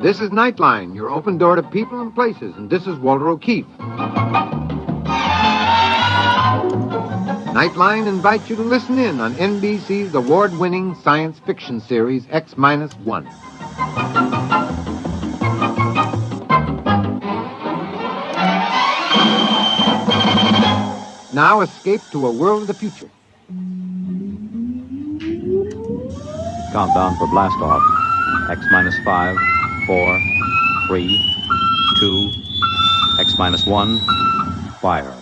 This is Nightline, your open door to people and places, and this is Walter O'Keefe. Nightline invites you to listen in on NBC's award-winning science fiction series X-1. Now escape to a world of the future. Countdown for blast off. X-5, 4, 3, 2, X-1, fire.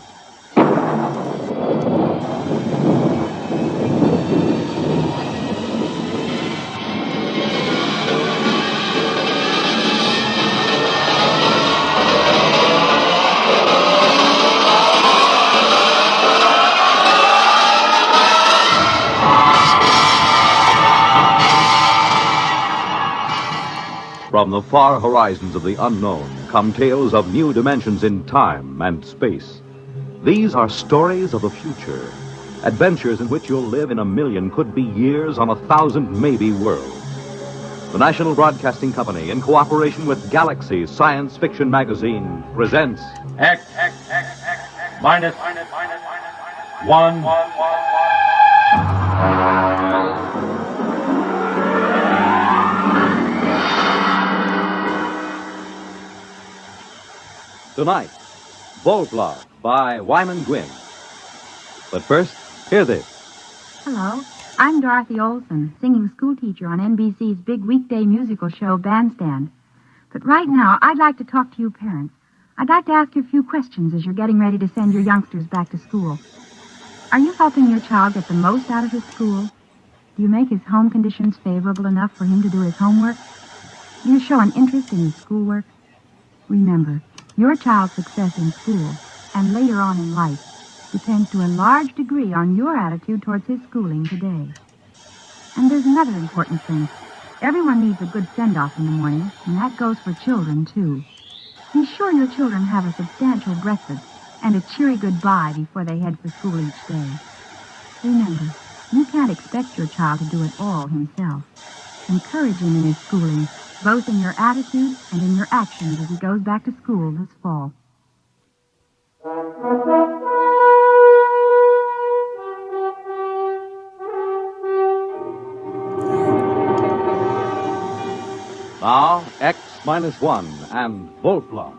From the far horizons of the unknown come tales of new dimensions in time and space. These are stories of the future, adventures in which you'll live in a million, could be years, on 1,000 maybe worlds. The National Broadcasting Company, in cooperation with Galaxy Science Fiction Magazine, presents X minus 1. Tonight, Volpla by Wyman Gwynn. But first, hear this. Hello, I'm Dorothy Olson, singing schoolteacher on NBC's big weekday musical show, Bandstand. But right now, I'd like to talk to you parents. I'd like to ask you a few questions as you're getting ready to send your youngsters back to school. Are you helping your child get the most out of his school? Do you make his home conditions favorable enough for him to do his homework? Do you show an interest in his schoolwork? Remember, your child's success in school, and later on in life, depends to a large degree on your attitude towards his schooling today. And there's another important thing. Everyone needs a good send-off in the morning, and that goes for children, too. Be sure your children have a substantial breakfast and a cheery goodbye before they head for school each day. Remember, you can't expect your child to do it all himself. Encourage him in his schooling, both in your attitude and in your actions as he goes back to school this fall. Now, X-1 and Volpla.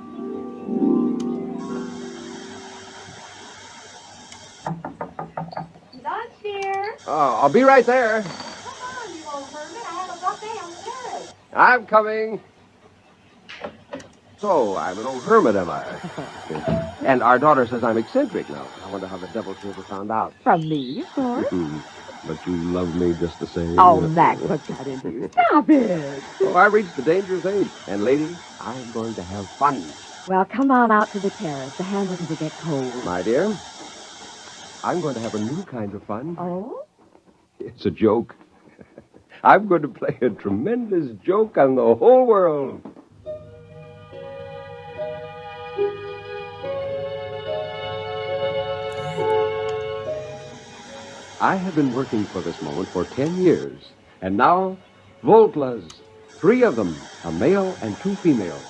Lunch here. Oh, I'll be right there. Come on, you old hermit. I have a buffet on the terrace. I'm coming. So, I'm an old hermit, am I? And our daughter says I'm eccentric now. I wonder how the devil she ever found out. From me, of course. But you love me just the same. Oh, Mac, what's that into you? Stop it. Oh, I reached the dangerous age. And, lady, I'm going to have fun. Well, come on out to the terrace. The hamburgers will get cold. My dear, I'm going to have a new kind of fun. Oh? It's a joke. I'm going to play a tremendous joke on the whole world. I have been working for this moment for 10 years, and now, Volplas, 3 of them, a male and 2 females.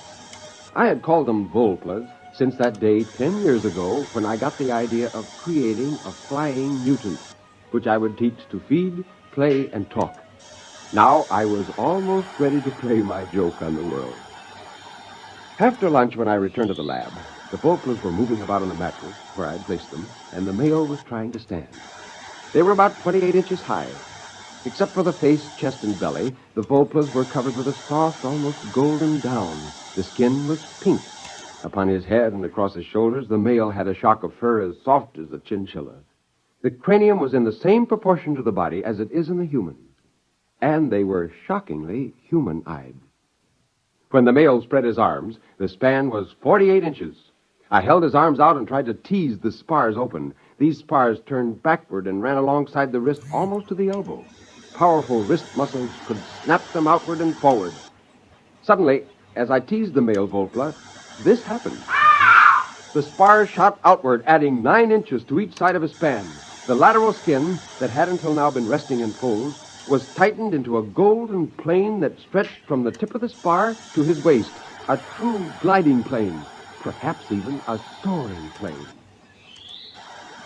I had called them Volplas since that day 10 years ago when I got the idea of creating a flying mutant, which I would teach to feed, play, and talk. Now I was almost ready to play my joke on the world. After lunch, when I returned to the lab, the Volplas were moving about on the mattress where I'd placed them, and the male was trying to stand. They were about 28 inches high. Except for the face, chest, and belly, the Volplas were covered with a soft, almost golden down. The skin was pink. Upon his head and across his shoulders, the male had a shock of fur as soft as a chinchilla. The cranium was in the same proportion to the body as it is in the human. And they were shockingly human-eyed. When the male spread his arms, the span was 48 inches. I held his arms out and tried to tease the spars open. These spars turned backward and ran alongside the wrist almost to the elbow. Powerful wrist muscles could snap them outward and forward. Suddenly, as I teased the male Volpla, this happened. The spars shot outward, adding 9 inches to each side of his span. The lateral skin, that had until now been resting in folds, was tightened into a golden plane that stretched from the tip of the spar to his waist. A true gliding plane, perhaps even a soaring plane.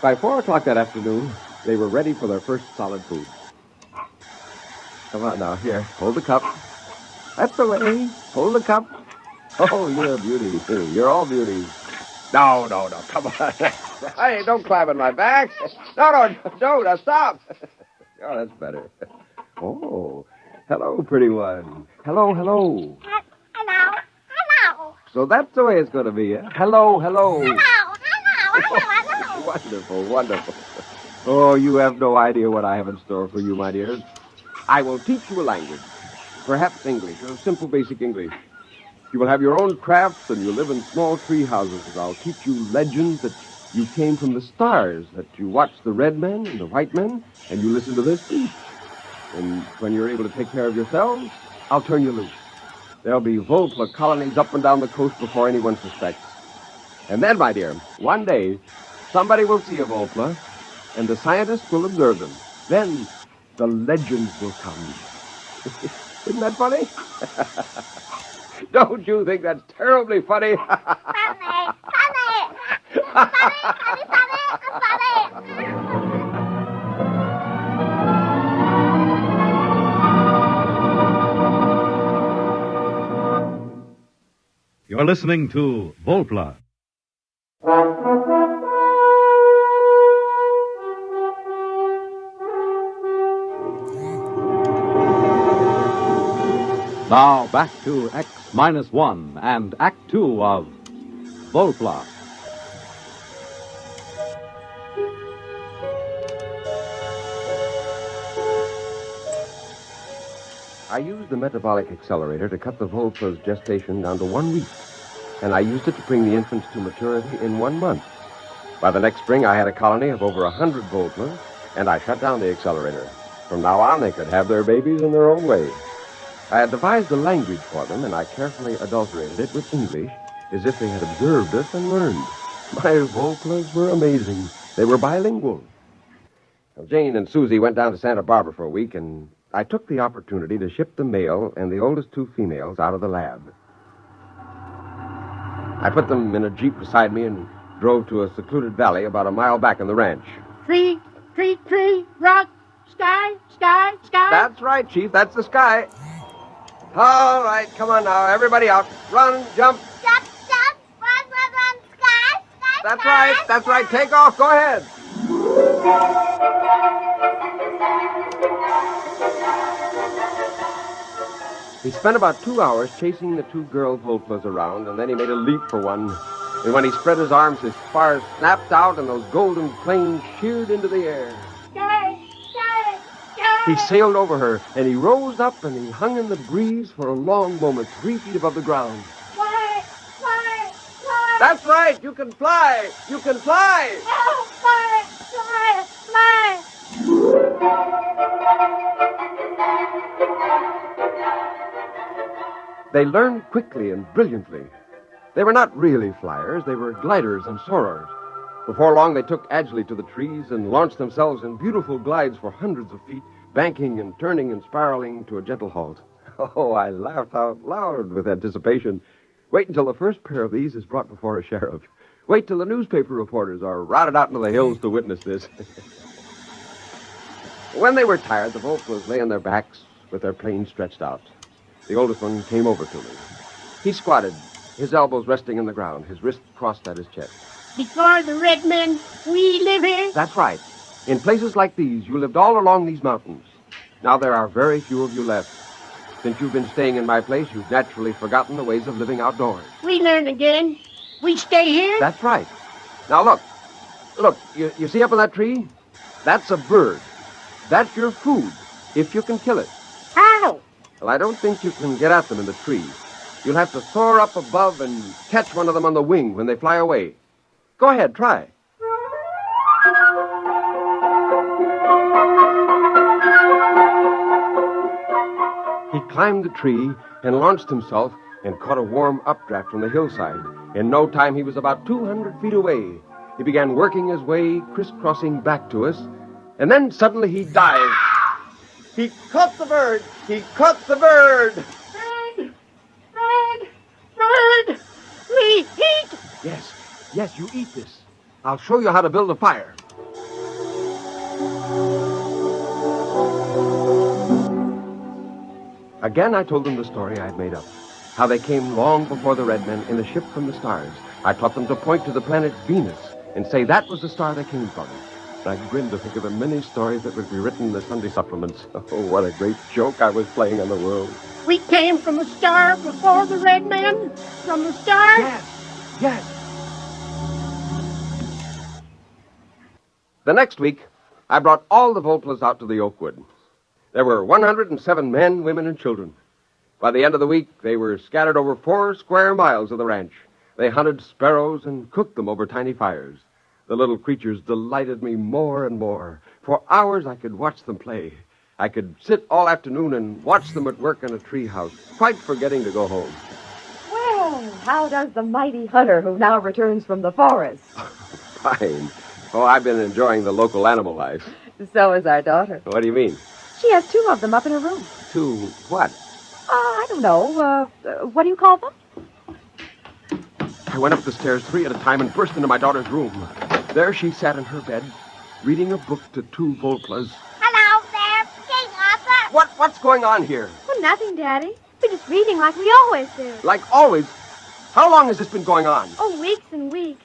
By 4 o'clock that afternoon, they were ready for their first solid food. Come on now, here, hold the cup. That's the way. Hold the cup. Oh, you're a beauty. You're all beauties. No, come on. Hey, don't climb on my back. No, don't. Stop. Oh, that's better. Oh, hello, pretty one. Hello. Hello. So that's the way it's going to be, eh? Hello. Hello. Wonderful. Oh, you have no idea what I have in store for you, my dears. I will teach you a language. Perhaps English, a simple basic English. You will have your own crafts, and you'll live in small tree houses. I'll teach you legends that you came from the stars, that you watched the red men and the white men, and you listen to their speech. And when you're able to take care of yourselves, I'll turn you loose. There'll be Volpla colonies up and down the coast before anyone suspects. And then, my dear, one day, somebody will see a Volpla, and the scientists will observe them. Then the legends will come. Isn't that funny? Don't you think that's terribly funny? Funny. You're listening to Volpla. Now back to X-1 and Act 2 of Volpla. I used the metabolic accelerator to cut the Volpla's gestation down to 1 week, and I used it to bring the infants to maturity in 1 month. By the next spring, I had a colony of over 100 Volplas, and I shut down the accelerator. From now on, they could have their babies in their own way. I had devised a language for them, and I carefully adulterated it with English, as if they had observed us and learned. My Volplas were amazing. They were bilingual. Well, Jane and Susie went down to Santa Barbara for a week, and I took the opportunity to ship the male and the oldest 2 females out of the lab. I put them in a jeep beside me and drove to a secluded valley about a mile back in the ranch. Tree, rock, sky. That's right, Chief. That's the sky. All right, come on now. Everybody out. Run, jump. Jump, run, sky. That's right. Take off. Go ahead. He spent about 2 hours chasing the 2 girl Volplas around, and then he made a leap for one. And when he spread his arms, his spars snapped out, and those golden planes sheared into the air. Sky. He sailed over her, and he rose up, and he hung in the breeze for a long moment, 3 feet above the ground. Fly. That's right. You can fly. Oh, fly. They learned quickly and brilliantly. They were not really flyers. They were gliders and soarers. Before long, they took agilely to the trees and launched themselves in beautiful glides for hundreds of feet, banking and turning and spiraling to a gentle halt. Oh, I laughed out loud with anticipation. Wait until the first pair of these is brought before a sheriff. Wait till the newspaper reporters are routed out into the hills to witness this. When they were tired, the Volplas lay on their backs with their planes stretched out. The oldest one came over to me. He squatted, his elbows resting on the ground, his wrists crossed at his chest. Before the red men, we live here. That's right. In places like these, you lived all along these mountains. Now there are very few of you left. Since you've been staying in my place, you've naturally forgotten the ways of living outdoors. We learn again. We stay here. That's right. Now look. Look, you see up in that tree? That's a bird. That's your food, if you can kill it. How? Well, I don't think you can get at them in the tree. You'll have to soar up above and catch one of them on the wing when they fly away. Go ahead, try. He climbed the tree and launched himself and caught a warm updraft from the hillside. In no time, he was about 200 feet away. He began working his way, crisscrossing back to us, and then suddenly he dived. He caught the bird! He caught the bird! Bird! We eat! Yes, you eat this. I'll show you how to build a fire. Again, I told them the story I'd made up. How they came long before the red men in a ship from the stars. I taught them to point to the planet Venus and say that was the star they came from. And I grinned to think of the many stories that would be written in the Sunday supplements. Oh, what a great joke I was playing on the world. We came from a star before the red men? From the star? Yes. The next week, I brought all the Volplas out to the oak wood. There were 107 men, women, and children. By the end of the week, they were scattered over 4 square miles of the ranch. They hunted sparrows and cooked them over tiny fires. The little creatures delighted me more and more. For hours, I could watch them play. I could sit all afternoon and watch them at work in a tree house, quite forgetting to go home. Well, how does the mighty hunter who now returns from the forest? Fine. Oh, I've been enjoying the local animal life. So is our daughter. What do you mean? She has 2 of them up in her room. 2 what? I don't know. What do you call them? I went up the stairs 3 at a time and burst into my daughter's room. There she sat in her bed, reading a book to 2 Volplas. Hello there, King Arthur. What's going on here? Well, nothing, Daddy. We're just reading like we always do. Like always. How long has this been going on? Oh, weeks and weeks.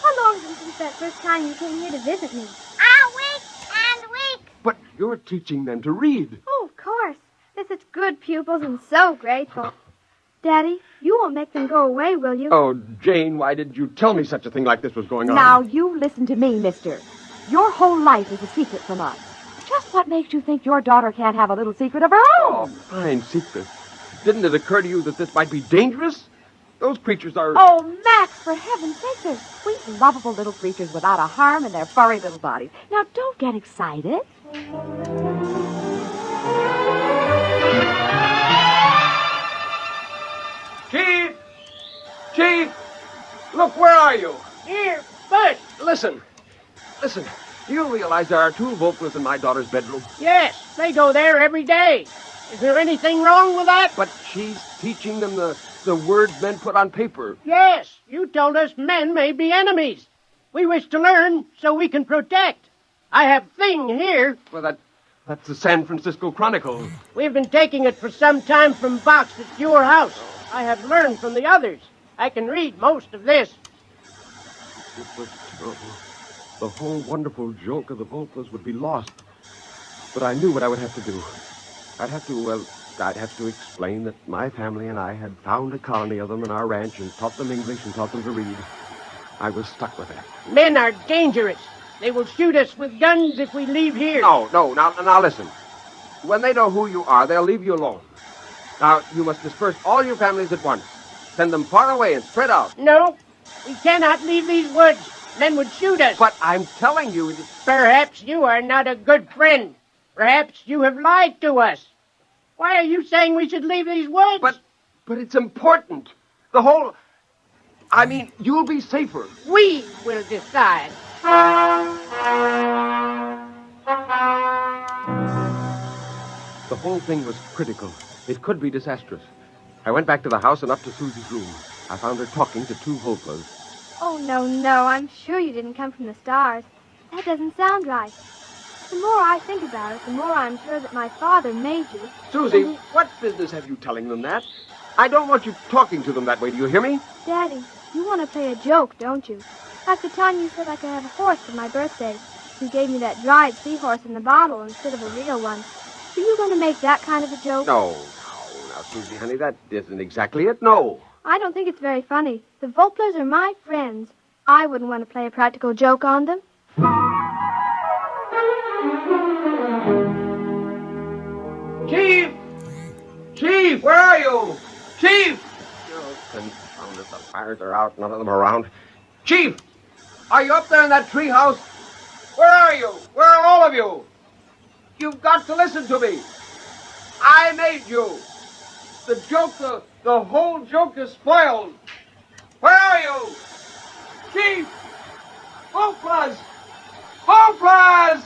How long has it been since that first time you came here to visit me? Weeks and weeks. But you're teaching them to read. Oh, of course. They're such good pupils and so grateful. Daddy, you won't make them go away, will you? Oh, Jane, why didn't you tell me such a thing like this was going on? Now, you listen to me, mister. Your whole life is a secret from us. Just what makes you think your daughter can't have a little secret of her Oh, own? fine secret. Didn't it occur to you that this might be dangerous? Those creatures are... Oh, Max, for heaven's sake, they're sweet, lovable little creatures without a harm in their furry little bodies. Now, don't get excited. Chief! Look, where are you? Here, first. Listen. Do you realize there are 2 Volplas in my daughter's bedroom? Yes, they go there every day. Is there anything wrong with that? But she's teaching them the words men put on paper. Yes, you told us men may be enemies. We wish to learn so we can protect. I have Thing here. Well, that's the San Francisco Chronicle. We've been taking it for some time from Box at your house. I have learned from the others. I can read most of this. It was terrible. The whole wonderful joke of the Volplas would be lost. But I knew what I would have to do. I'd have to explain that my family and I had found a colony of them in our ranch and taught them English and taught them to read. I was stuck with that. Men are dangerous. They will shoot us with guns if we leave here. No. Now listen. When they know who you are, they'll leave you alone. Now, you must disperse all your families at once. Send them far away and spread out. No, we cannot leave these woods. Men would shoot us. But I'm telling you... Perhaps you are not a good friend. Perhaps you have lied to us. Why are you saying we should leave these woods? But it's important. The whole... I mean, you'll be safer. We will decide. The whole thing was critical. It could be disastrous. I went back to the house and up to Susie's room. I found her talking to 2 Volplas. Oh, no. I'm sure you didn't come from the stars. That doesn't sound right. The more I think about it, the more I'm sure that my father made you. Susie, what business have you telling them that? I don't want you talking to them that way. Do you hear me? Daddy, you want to play a joke, don't you? Like the time you said I could have a horse for my birthday. You gave me that dried seahorse in the bottle instead of a real one. Are you going to make that kind of a joke? No. Now, Susie, honey, that isn't exactly it. No. I don't think it's very funny. The Volplas are my friends. I wouldn't want to play a practical joke on them. Chief, where are you? Chief! Oh, confound it, the fires are out, none of them around. Chief, are you up there in that treehouse? Where are you? Where are all of you? You've got to listen to me. I made you. The joke, the whole joke is spoiled. Where are you? Chief! Volplas! Volplas!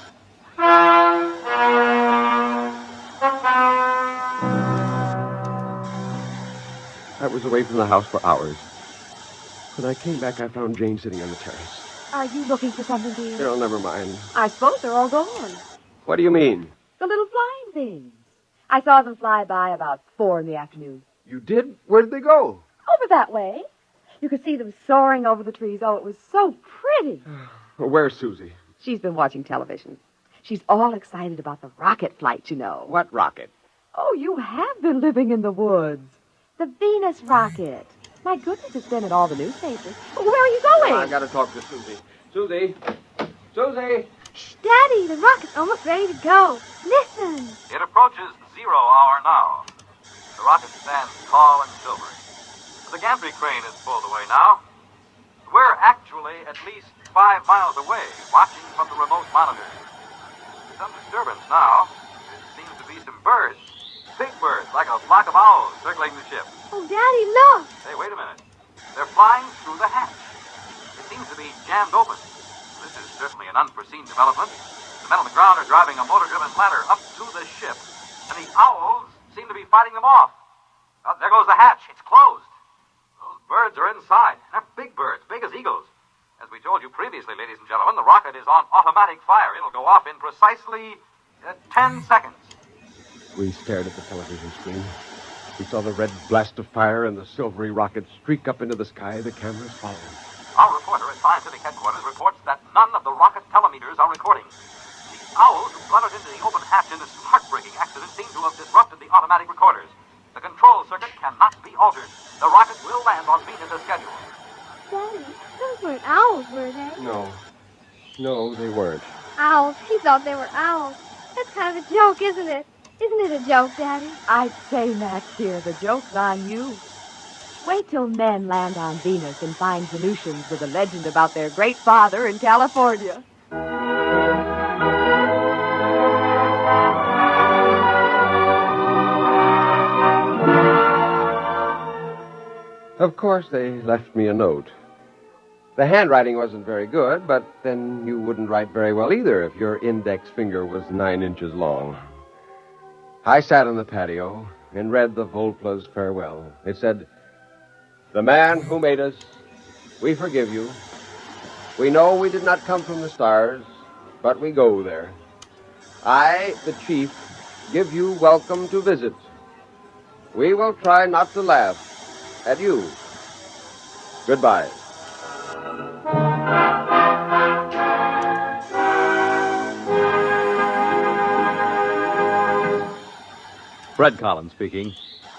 I was away from the house for hours. When I came back, I found Jane sitting on the terrace. Are you looking for something, dear? No, never mind. I suppose they're all gone. What do you mean? The little flying things. I saw them fly by about 4 in the afternoon. You did? Where did they go? Over that way. You could see them soaring over the trees. Oh, it was so pretty. Where's Susie? She's been watching television. She's all excited about the rocket flight, you know. What rocket? Oh, you have been living in the woods. The Venus rocket. My goodness, it's been in all the newspapers. Where are you going? I've got to talk to Susie. Susie! Susie! Shh, Daddy, the rocket's almost ready to go. Listen. It approaches 0 hour now. The rocket stands tall and silvery. The gantry crane is pulled away now. We're actually at least 5 miles away, watching from the remote monitor. Some disturbance now. There seems to be some birds. Big birds, like a flock of owls, circling the ship. Oh, Daddy, look. Hey, wait a minute. They're flying through the hatch. It seems to be jammed open. This is certainly an unforeseen development. The men on the ground are driving a motor-driven ladder up to the ship, and the owls seem to be fighting them off. Oh, there goes the hatch. It's closed. Those birds are inside. They're big birds, big as eagles. As we told you previously, ladies and gentlemen, the rocket is on automatic fire. It'll go off in precisely 10 seconds. We stared at the television screen. We saw the red blast of fire and the silvery rocket streak up into the sky. The cameras followed. Our reporter at scientific headquarters reports that none of the rocket telemeters are recording. The owls who fluttered into the open hatch in this heartbreaking accident seem to have disrupted the automatic recorders. The control circuit cannot be altered. The rocket will land on Venus as scheduled. Daddy, those weren't owls, were they? No. No, they weren't. Owls. He thought they were owls. That's kind of a joke, isn't it? Isn't it a joke, Daddy? I'd say, Max, dear, the joke's on you. Wait till men land on Venus and find Venusians with a legend about their great father in California. Of course, they left me a note. The handwriting wasn't very good, but then you wouldn't write very well either if your index finger was 9 inches long. I sat on the patio and read the Volpla's farewell. It said, "The man who made us, we forgive you. We know we did not come from the stars, but we go there. I, the chief, give you welcome to visit. We will try not to laugh at you. Goodbye." Fred Collins speaking.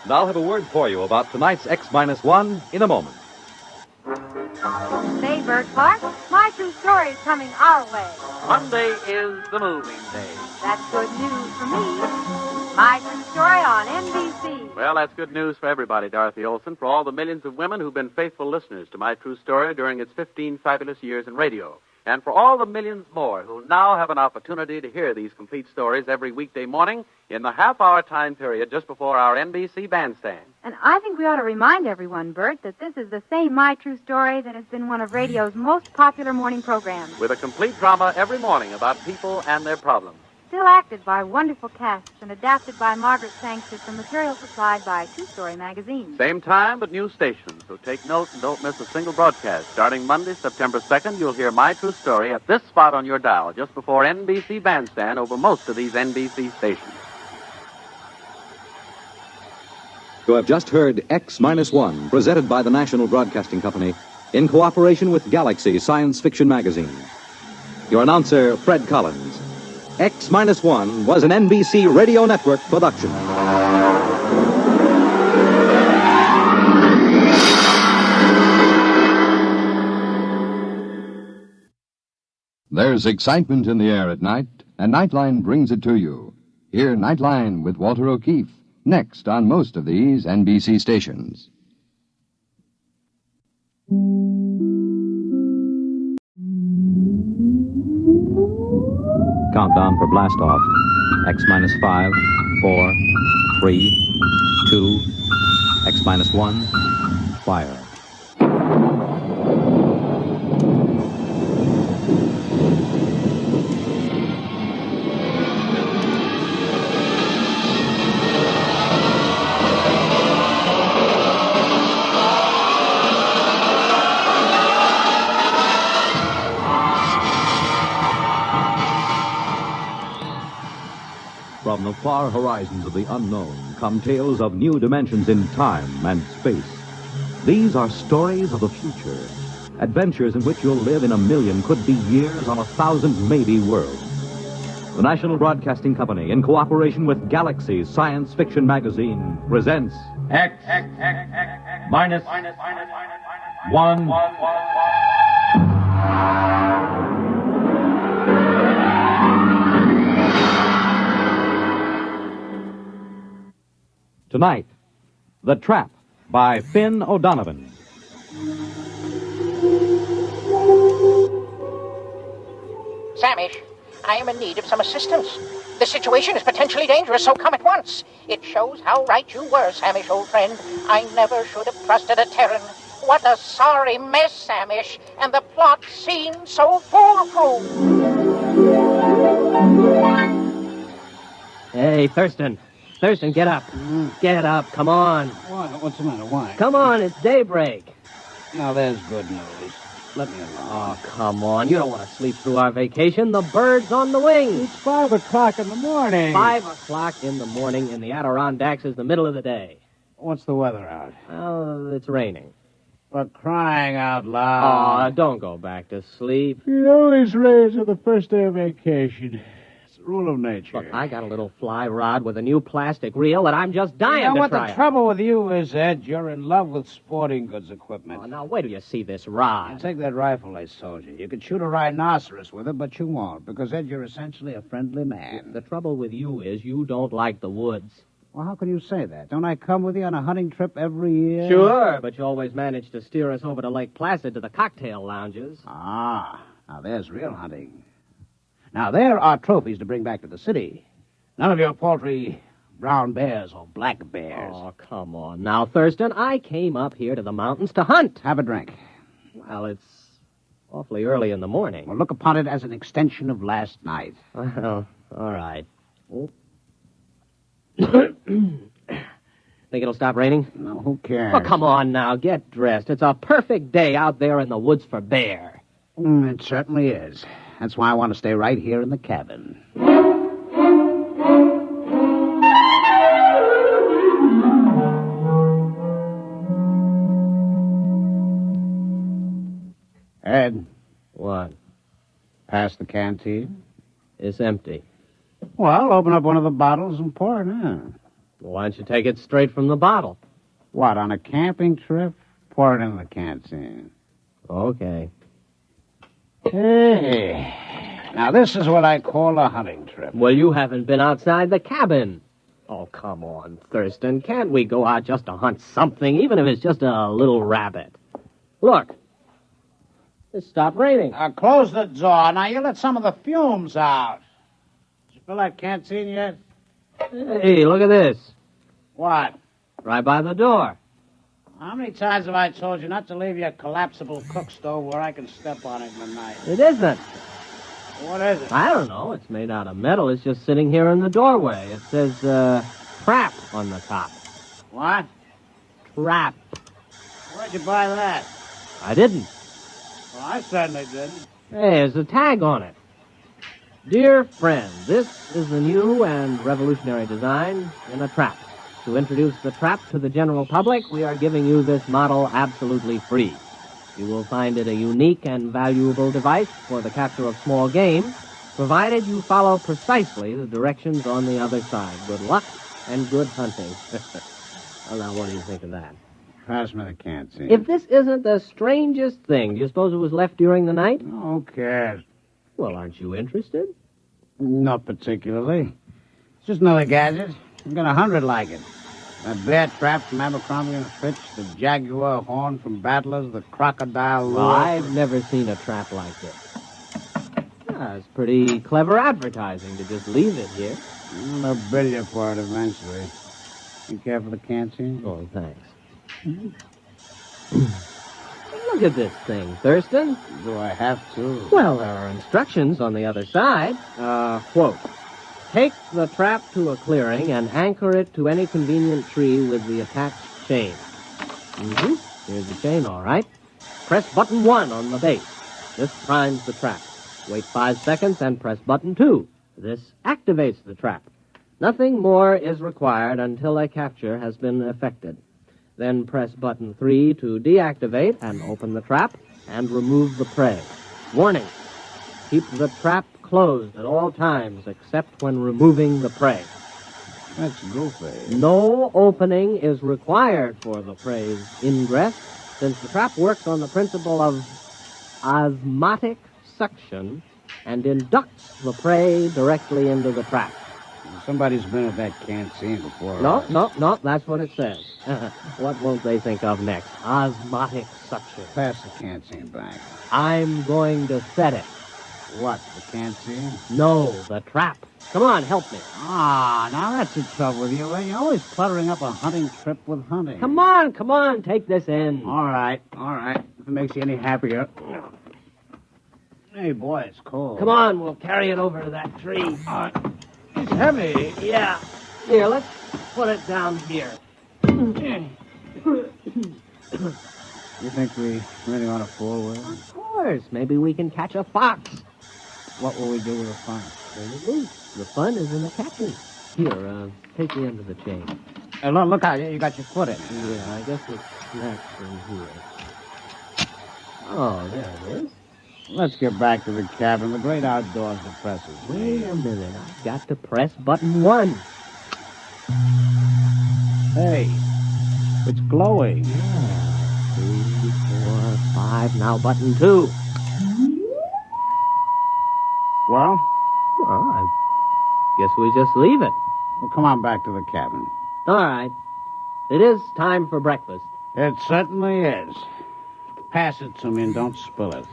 And I'll have a word for you about tonight's X-1 in a moment. Say, Bert Clark, my true story is coming our way. Monday is the moving day. That's good news for me. My true story on NBC. Well, that's good news for everybody, Dorothy Olson, for all the millions of women who've been faithful listeners to My True Story during its 15 fabulous years in radio. And for all the millions more who now have an opportunity to hear these complete stories every weekday morning in the half-hour time period just before our NBC bandstand. And I think we ought to remind everyone, Bert, that this is the same My True Story that has been one of radio's most popular morning programs. With a complete drama every morning about people and their problems. Still acted by wonderful casts and adapted by Margaret Sanchez from material supplied by True Story magazine. Same time, but new stations. So take note and don't miss a single broadcast. Starting Monday, September 2nd, you'll hear My True Story at this spot on your dial, just before NBC Bandstand over most of these NBC stations. You have just heard X-1, presented by the National Broadcasting Company, in cooperation with Galaxy Science Fiction Magazine. Your announcer, Fred Collins. X-1 was an NBC Radio Network production. There's excitement in the air at night, and Nightline brings it to you. Hear Nightline with Walter O'Keefe, next on most of these NBC stations. Countdown for blast off. X-5, 4, 3, 2, X-1, fire. from the far horizons of the unknown come tales of new dimensions in time and space. These are stories of the future, adventures in which you'll live in a million could-be years on 1,000 maybe worlds. The National Broadcasting Company, in cooperation with Galaxy Science Fiction Magazine, presents X minus 1. Tonight, The Trap by Finn O'Donovan. Samish, I am in need of some assistance. The situation is potentially dangerous, so come at once. It shows how right you were, Samish, old friend. I never should have trusted a Terran. What a sorry mess, Samish, and the plot seemed so foolproof. Hey, Thurston. Thurston, get up. Get up, come on. What's the matter? Why? Come on, it's daybreak. Now, there's good news. Let me alone. Oh, come on. You don't want to sleep through our vacation. The bird's on the wing. It's 5 o'clock in the morning. 5 o'clock in the morning in the Adirondacks is the middle of the day. What's the weather out? Oh, it's raining. For crying out loud. Oh, don't go back to sleep. It always rains on the first day of vacation. It's a rule of nature. Look, I got a little fly rod with a new plastic reel that I'm just dying to try. You know what the trouble with you is, Ed? You're in love with sporting goods equipment. Oh, now, wait till you see this rod. And take that rifle I sold you. You could shoot a rhinoceros with it, but you won't, because, Ed, you're essentially a friendly man. The trouble with you is you don't like the woods. Well, how can you say that? Don't I come with you on a hunting trip every year? Sure, but you always manage to steer us over to Lake Placid to the cocktail lounges. Ah, now there's real hunting. Now, there are trophies to bring back to the city. None of your paltry brown bears or black bears. Oh, come on. Now, Thurston, I came up here to the mountains to hunt. Have a drink. Well, it's awfully early in the morning. Well, look upon it as an extension of last night. Well, all right. Oh. Think it'll stop raining? No, who cares? Oh, come on now. Get dressed. It's a perfect day out there in the woods for bear. It certainly is. That's why I want to stay right here in the cabin. Ed. What? Pass the canteen? It's empty. Well, open up one of the bottles and pour it in. Why don't you take it straight from the bottle? What, on a camping trip? Pour it in the canteen. Okay. Hey. Now, this is what I call a hunting trip. Well, you haven't been outside the cabin. Oh, come on, Thurston. Can't we go out just to hunt something, even if it's just a little rabbit? Look. It stopped raining. Close the door. Now, you let some of the fumes out. Did you fill that canteen yet? Hey, look at this. What? Right by the door. How many times have I told you not to leave your collapsible cook stove where I can step on it in the night? It isn't. What is it? I don't know. It's made out of metal. It's just sitting here in the doorway. It says, trap on the top. What? Trap. Where'd you buy that? I didn't. Well, I certainly didn't. Hey, there's a tag on it. Dear friend, this is the new and revolutionary design in a trap. To introduce the trap to the general public, we are giving you this model absolutely free. You will find it a unique and valuable device for the capture of small game, provided you follow precisely the directions on the other side. Good luck and good hunting. Well, now, what do you think of that? Pass me the canteen. If this isn't the strangest thing, do you suppose it was left during the night? Who cares? Well, aren't you interested? Not particularly. It's just another gadget. I've got 100 like it. That bear trap from Abercrombie and Fitch, the jaguar horn from Battlers, the crocodile lure. Well, I've never seen a trap like this. It's pretty clever advertising to just leave it here. They'll bill you for it eventually. You care for the canteen? Oh, thanks. Look at this thing, Thurston. Do I have to? Well, there are instructions on the other side. Quote, take the trap to a clearing and anchor it to any convenient tree with the attached chain. Here's the chain, all right. Press button 1 on the base. This primes the trap. Wait 5 seconds and press button 2. This activates the trap. Nothing more is required until a capture has been effected. Then press button 3 to deactivate and open the trap and remove the prey. Warning, keep the trap closed at all times except when removing the prey. That's goofy. No opening is required for the prey's ingress, since the trap works on the principle of osmotic suction and inducts the prey directly into the trap. Somebody's been at that canteen before. No, that's what it says. What won't they think of next? Osmotic suction. Pass the canteen back. I'm going to set it. What, the canteen? No, the trap. Come on, help me. Ah, now that's the trouble with you. You're always cluttering up a hunting trip with hunting. Come on, take this in. All right. If it makes you any happier. Hey, boy, it's cold. Come on, we'll carry it over to that tree. It's heavy. Yeah. Here, let's put it down here. You think we really ought to fool with it? Of course. Maybe we can catch a fox. What will we do with a fox? The fun is in the catching. Here, take the end of the chain. Hey, look out. You got your foot in it. Yeah, I guess it snaps in here. Oh, there it is. Let's get back to the cabin. The great outdoors depresses me. Wait a minute. I've got to press button 1. Hey, it's glowing. Yeah. 3, 4, 5. Now button 2. Well, I guess we just leave it. Well, come on back to the cabin. All right. It is time for breakfast. It certainly is. Pass it to me and don't spill it.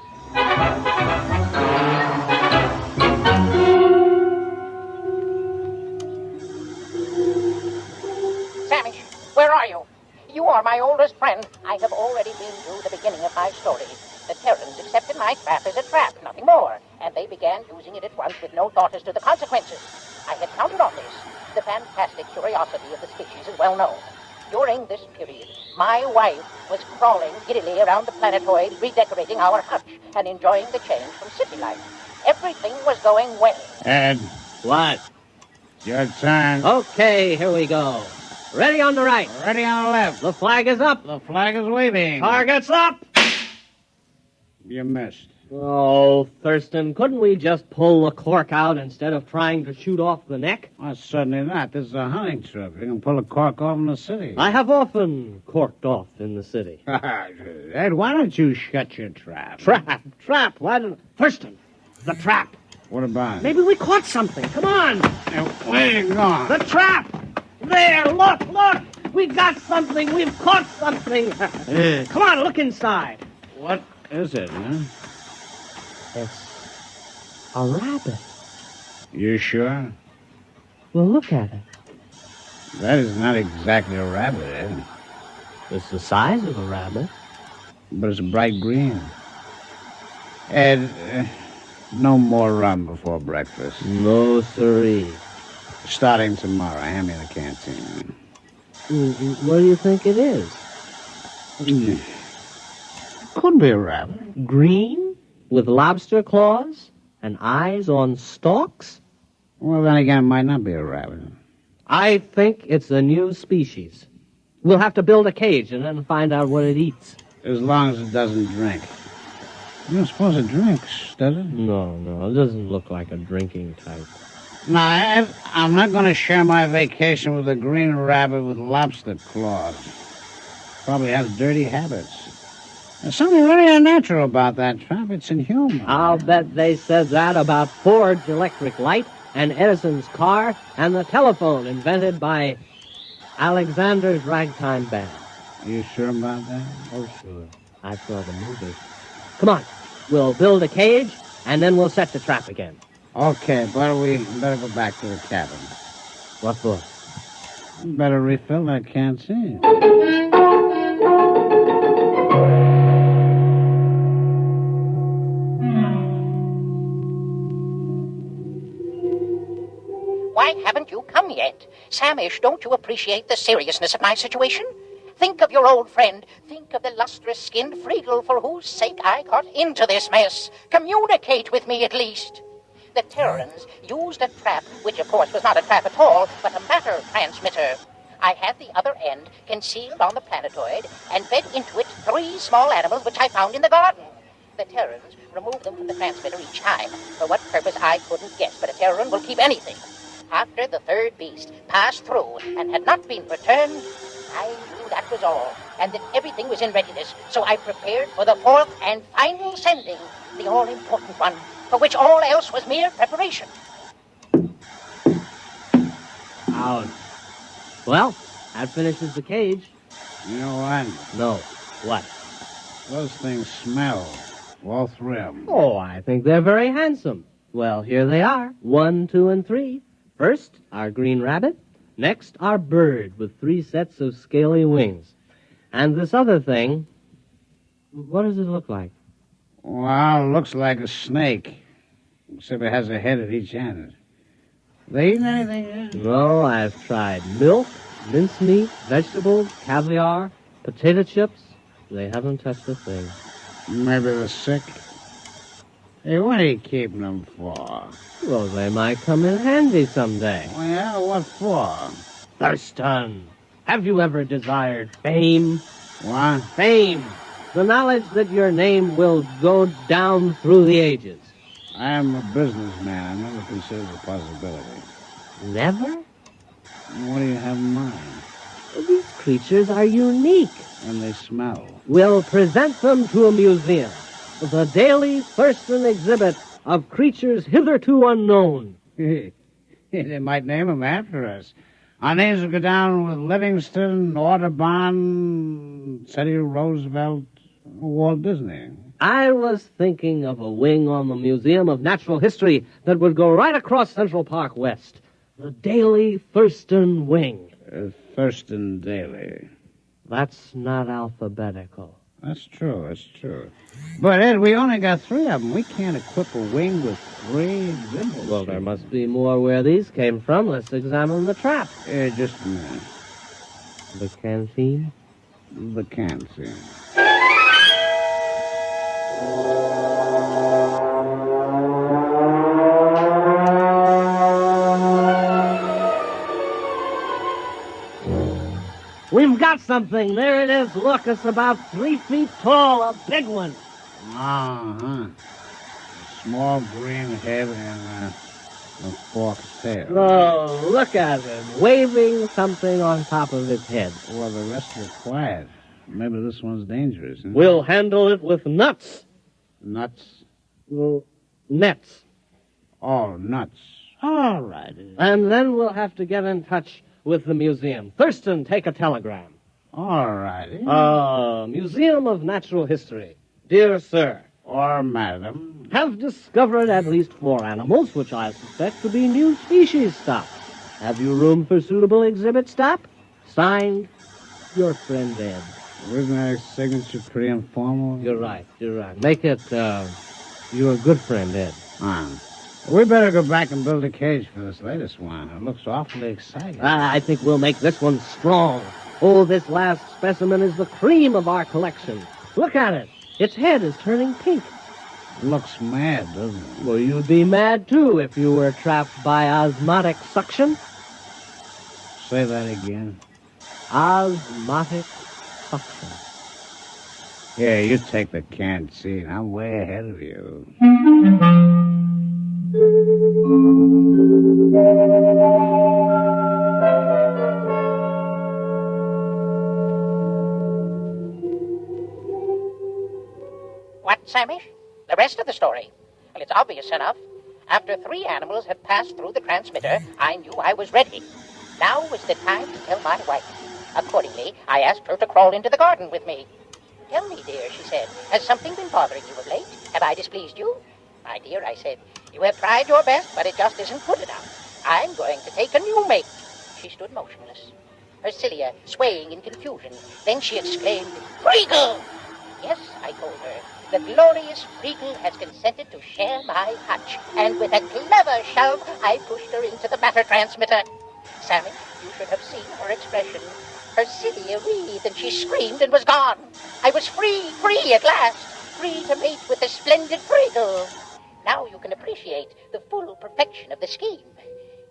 Sammy, where are you? You are my oldest friend. I have already been through the beginning of my story. The Terrans accepted my trap as a trap, nothing more, and they began using it at once with no thought as to the consequences. I had counted on this. The fantastic curiosity of the species is well known. During this period, my wife was crawling giddily around the planetoid, redecorating our hutch and enjoying the change from city life. Everything was going well. Ed. What? It's your turn. Okay, here we go. Ready on the right. Ready on the left. The flag is up. The flag is waving. Target's up. You missed. Oh, Thurston, couldn't we just pull the cork out instead of trying to shoot off the neck? Oh, certainly not. This is a hunting trip. You can pull a cork off in the city. I have often corked off in the city. Ed, why don't you shut your trap? Trap. Why don't... Thurston, the trap. What about it? Maybe we caught something. Come on. Where are you going? The trap. There, look. We got something. We've caught something. Come on, look inside. What is it, huh? It's a rabbit. You sure? Well, look at it. That is not exactly a rabbit, Ed. It's the size of a rabbit. But it's bright green. Ed, no more rum before breakfast. No, siree. Starting tomorrow. Hand me the canteen. What do you think it is? Could be a rabbit. Green? With lobster claws? And eyes on stalks? Well, then again, it might not be a rabbit. I think it's a new species. We'll have to build a cage and then find out what it eats. As long as it doesn't drink. You don't suppose it drinks, does it? No, it doesn't look like a drinking type. No, Ed, I'm not going to share my vacation with a green rabbit with lobster claws. Probably has dirty habits. There's something really unnatural about that trap. It's inhuman. I'll bet they said that about Ford's electric light and Edison's car and the telephone invented by Alexander's ragtime band. Are you sure about that? Oh, sure. I saw the movie. Come on. We'll build a cage, and then we'll set the trap again. Okay, but we better go back to the cabin. What for? Better refill that canteen. Why haven't you come yet? Samish, don't you appreciate the seriousness of my situation? Think of your old friend. Think of the lustrous-skinned Friedel for whose sake I got into this mess. Communicate with me, at least. The Terrans used a trap, which of course was not a trap at all, but a matter transmitter. I had the other end concealed on the planetoid and fed into it 3 small animals which I found in the garden. The Terrans removed them from the transmitter each time. For what purpose I couldn't guess, but a Terran will keep anything. After the 3rd beast passed through and had not been returned, I knew that was all, and that everything was in readiness, so I prepared for the 4th and final sending, the all-important one, for which all else was mere preparation. Ouch. Well, that finishes the cage. You know what? No. What? Those things smell. All 3 of them. Oh, I think they're very handsome. Well, here they are. 1, 2, and 3. First, our green rabbit. Next, our bird with 3 sets of scaly wings. And this other thing, what does it look like? Well, it looks like a snake, except it has a head at each end. They eating anything yet? No, I've tried milk, mincemeat, vegetables, caviar, potato chips. They haven't touched a thing. Maybe they're sick. Hey, what are you keeping them for? Well, they might come in handy someday. Well, yeah, what for? Thurston, have you ever desired fame? What? Fame. The knowledge that your name will go down through the ages. I am a businessman. I never considered the possibility. Never? What do you have in mind? These creatures are unique. And they smell. We'll present them to a museum. The daily Thurston exhibit of creatures hitherto unknown. They might name them after us. Our names will go down with Livingston, Audubon, Teddy Roosevelt, Walt Disney. I was thinking of a wing on the Museum of Natural History that would go right across Central Park West. The Daily Thurston Wing. Thurston Daily. That's not alphabetical. That's true, that's true. But, Ed, we only got 3 of them. We can't equip a wing with 3 exhibits. Well, there must be more where these came from. Let's examine the trap. Just a minute. The canteen? The canteen. We've got something. There it is. Look, it's about 3 feet tall. A big one. Uh-huh. A small green head and a forked tail. Oh, look at him, waving something on top of his head. Well, the rest are quiet. Maybe this one's dangerous. Huh? We'll handle it with nuts. Nuts? Well, nets. Oh, nuts. All right. And then we'll have to get in touch with the museum. Thurston, take a telegram. All right. Museum of Natural History. Dear sir. Or madam. Have discovered at least 4 animals, which I suspect to be new species stock. Have you room for suitable exhibit stock? Signed, your friend Ed. Isn't that signature pretty informal? You're right. Make it, your good friend Ed. We better go back and build a cage for this latest one. It looks awfully exciting. I think we'll make this one strong. Oh, this last specimen is the cream of our collection. Look at it. Its head is turning pink. It looks mad, doesn't it? Well, you'd be mad, too, if you were trapped by osmotic suction. Say that again. Osmotic suction. Here, you take the canned seat. I'm way ahead of you. What, Samish? The rest of the story? Well, it's obvious enough. After 3 animals had passed through the transmitter, I knew I was ready. Now was the time to tell my wife. Accordingly, I asked her to crawl into the garden with me. Tell me, dear, she said, has something been bothering you of late? Have I displeased you? My dear, I said, you have tried your best, but it just isn't good enough. I'm going to take a new mate. She stood motionless, her cilia swaying in confusion. Then she exclaimed, Freagle! Yes, I told her, the glorious Freagle has consented to share my hutch. And with a clever shove, I pushed her into the matter transmitter. Sammy, you should have seen her expression. Her cilia wreathed, and she screamed and was gone. I was free at last, free to mate with the splendid Freagle. Now you can appreciate the full perfection of the scheme.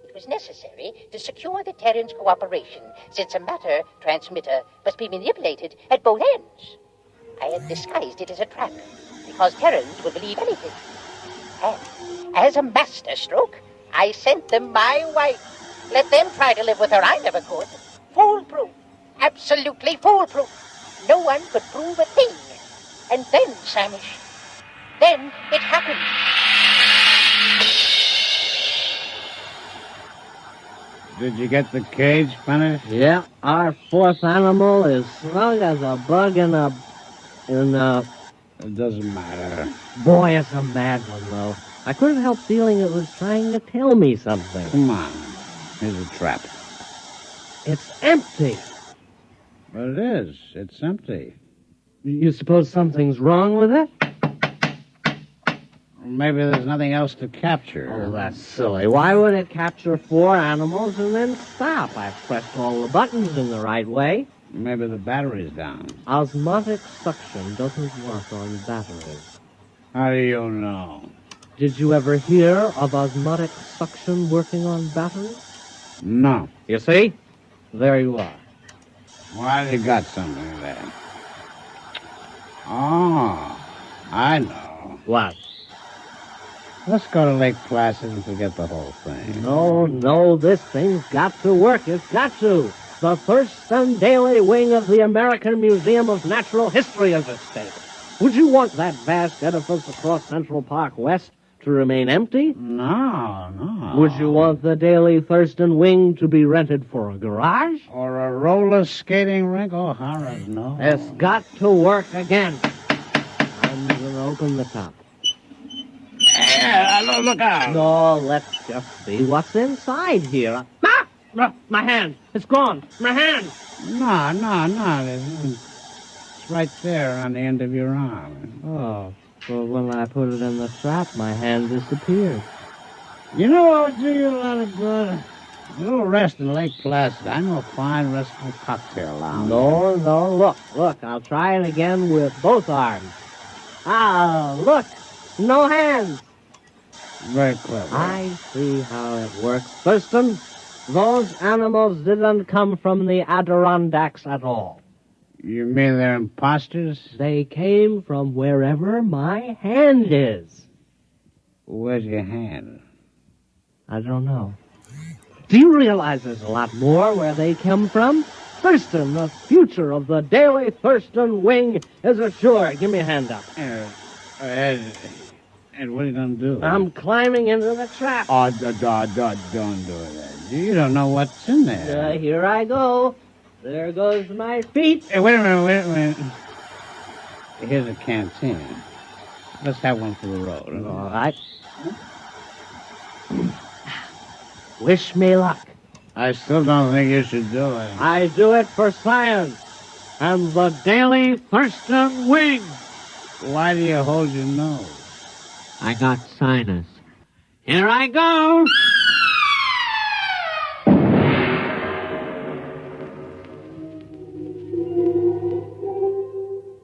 It was necessary to secure the Terran's cooperation, since a matter transmitter must be manipulated at both ends. I had disguised it as a trap, because Terrans will believe anything. And as a masterstroke, I sent them my wife. Let them try to live with her. I never could. Foolproof. Absolutely foolproof. No one could prove a thing. And then, Samish, then it happened. Did you get the cage finished? Yeah, our fourth animal is snug as a bug in a... It doesn't matter. Boy, it's a mad one, though. I couldn't help feeling it was trying to tell me something. Come on. Here's a trap. It's empty. But it is. It's empty. You suppose something's wrong with it? Maybe there's nothing else to capture. Oh, that's silly. Why would it capture 4 animals and then stop? I've pressed all the buttons in the right way. Maybe the battery's down. Osmotic suction doesn't work on batteries. How do you know? Did you ever hear of osmotic suction working on batteries? No. You see? There you are. Why, you got something there. Oh, I know. What? Let's go to Lake Placid and forget the whole thing. No, this thing's got to work. It's got to. The Thurston Daily wing of the American Museum of Natural History is at stake. Would you want that vast edifice across Central Park West to remain empty? No. Would you want the Daily Thurston wing to be rented for a garage? Or a roller skating rink? Oh, horrors, no. It's got to work again. I'm going to open the top. Yeah, look out. No, let's just see what's inside here. Ah! My hand. It's gone. My hand. No. It's right there on the end of your arm. Oh, well, when I put it in the trap, my hand disappeared. You know what would do you a lot of good? A little rest in Lake Placid. I know a fine restful cocktail lounge. No. Look. I'll try it again with both arms. Ah, look. No hands. Very clever. I see how it works. Thurston, those animals didn't come from the Adirondacks at all. You mean they're imposters? They came from wherever my hand is. Where's your hand? I don't know. Do you realize there's a lot more where they come from? Thurston, the future of the Daily Thurston wing is assured. Give me a hand up. And what are you going to do? I'm climbing into the trap. Oh, don't do that. You don't know what's in there. Here I go. There goes my feet. Hey, wait a minute. Here's a canteen. Let's have one for the road. All right. Wish me luck. I still don't think you should do it. I do it for science and the Daily Thurston wing. Why do you hold your nose? I got sinus. Here I go.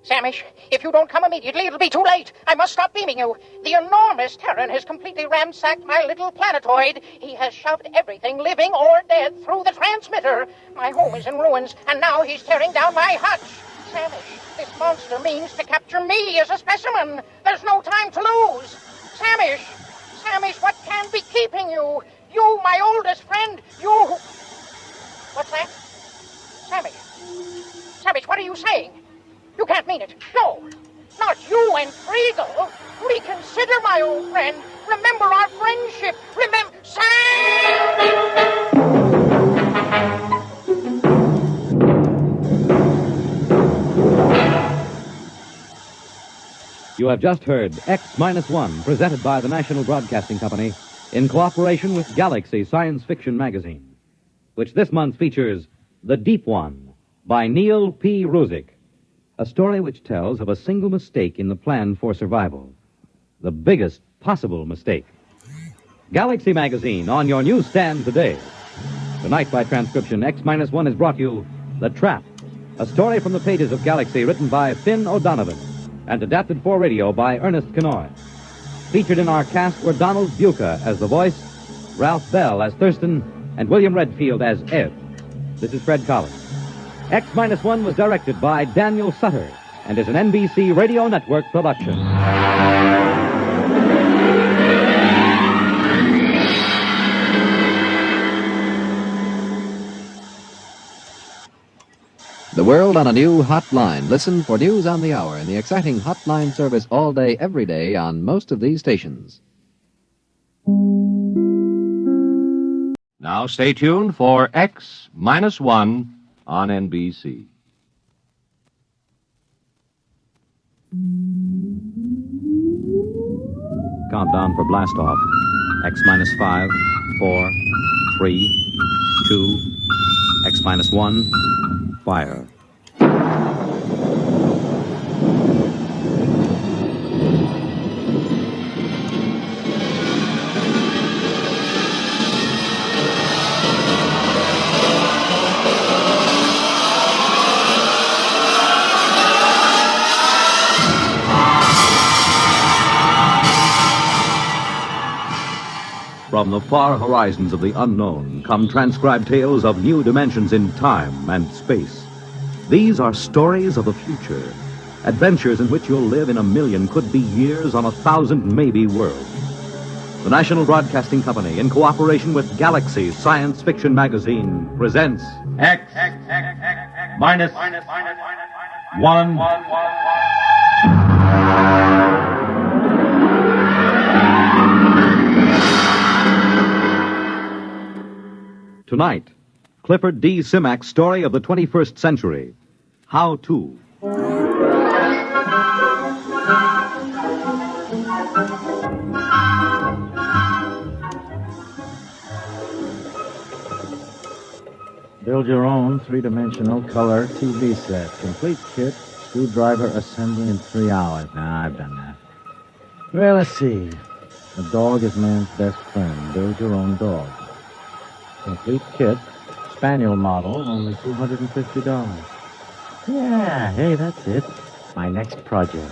Samish, if you don't come immediately, it'll be too late. I must stop beaming you. The enormous Terran has completely ransacked my little planetoid. He has shoved everything, living or dead, through the transmitter. My home is in ruins, and now he's tearing down my hutch. Samish, this monster means to capture me as a specimen. There's no time to lose. Samish, what can be keeping you? You, my oldest friend, you who... What's that? Samish, what are you saying? You can't mean it. No, not you and Friedel. Reconsider, my old friend. Remember our friendship. Remember... You have just heard X-1, presented by the National Broadcasting Company in cooperation with Galaxy Science Fiction Magazine, which this month features The Deep One by Neil P. Ruzick, a story which tells of a single mistake in the plan for survival, the biggest possible mistake. Galaxy Magazine on your newsstand today. Tonight, by transcription, X-1 has brought you The Trap, a story from the pages of Galaxy written by Finn O'Donovan and adapted for radio by Ernest Kenoy. Featured in our cast were Donald Buca as the voice, Ralph Bell as Thurston, and William Redfield as Ed. This is Fred Collins. X-1 was directed by Daniel Sutter and is an NBC Radio Network production. The world on a new hotline. Listen for news on the hour in the exciting hotline service all day, every day on most of these stations. Now stay tuned for X-1 on NBC. Countdown for blastoff. X-5, 4, 3, 2, X-1, fire. From the far horizons of the unknown come transcribed tales of new dimensions in time and space. These are stories of the future, adventures in which you'll live in a million, could be years, on 1,000 maybe worlds. The National Broadcasting Company, in cooperation with Galaxy Science Fiction Magazine, presents X minus 1. Tonight, Clifford D. Simak's story of the 21st century, How To. Build your own three-dimensional color TV set. Complete kit, screwdriver assembly in 3 hours. Nah, I've done that. Well, let's see. A dog is man's best friend. Build your own dog. Complete kit, spaniel model, only $250. Yeah, hey, that's it. My next project.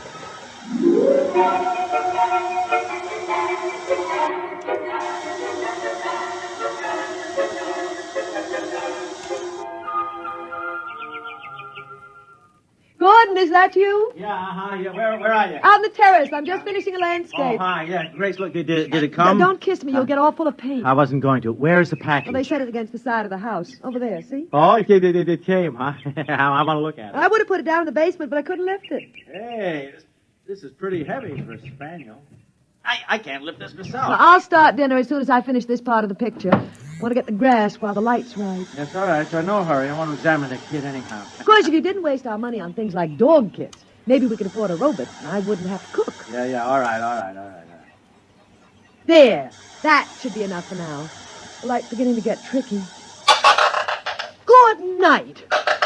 Gordon, is that you? Yeah, yeah. Where are you? Out on the terrace. I'm just finishing a landscape. Oh, hi, yeah. Grace, look, did it come? Don't kiss me. You'll get all full of paint. I wasn't going to. Where's the package? Well, they set it against the side of the house. Over there, see? Oh, it came, huh? I want to look at it. I would have put it down in the basement, but I couldn't lift it. Hey, this is pretty heavy for a spaniel. I can't lift this myself. Well, I'll start dinner as soon as I finish this part of the picture. I want to get the grass while the light's right. That's all right. So no hurry. I want to examine the kid anyhow. Of course, if you didn't waste our money on things like dog kits, maybe we could afford a robot, and I wouldn't have to cook. Yeah. All right. There. That should be enough for now. The light's beginning to get tricky. Good night.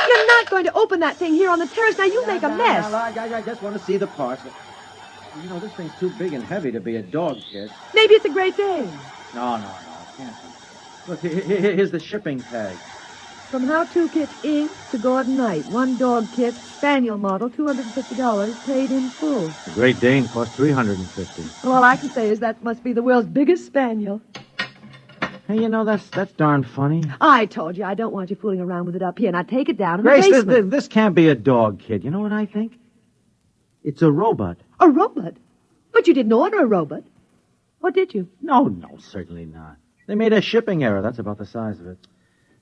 You're not going to open that thing here on the terrace. Now, you make a mess. I just want to see the parts. You know, this thing's too big and heavy to be a dog kit. Maybe it's a Great Dane. No, it can't be. Look, here's the shipping tag. From How To Kit Inc. to Gordon Knight. One dog kit, spaniel model, $250, paid in full. The Great Dane cost $350. Well, all I can say is that must be the world's biggest spaniel. Hey, you know, that's darn funny. I told you, I don't want you fooling around with it up here. Now take it down in Grace, the basement. this can't be a dog kit. You know what I think? It's a robot. A robot? But you didn't order a robot. Or did you? No, certainly not. They made a shipping error. That's about the size of it.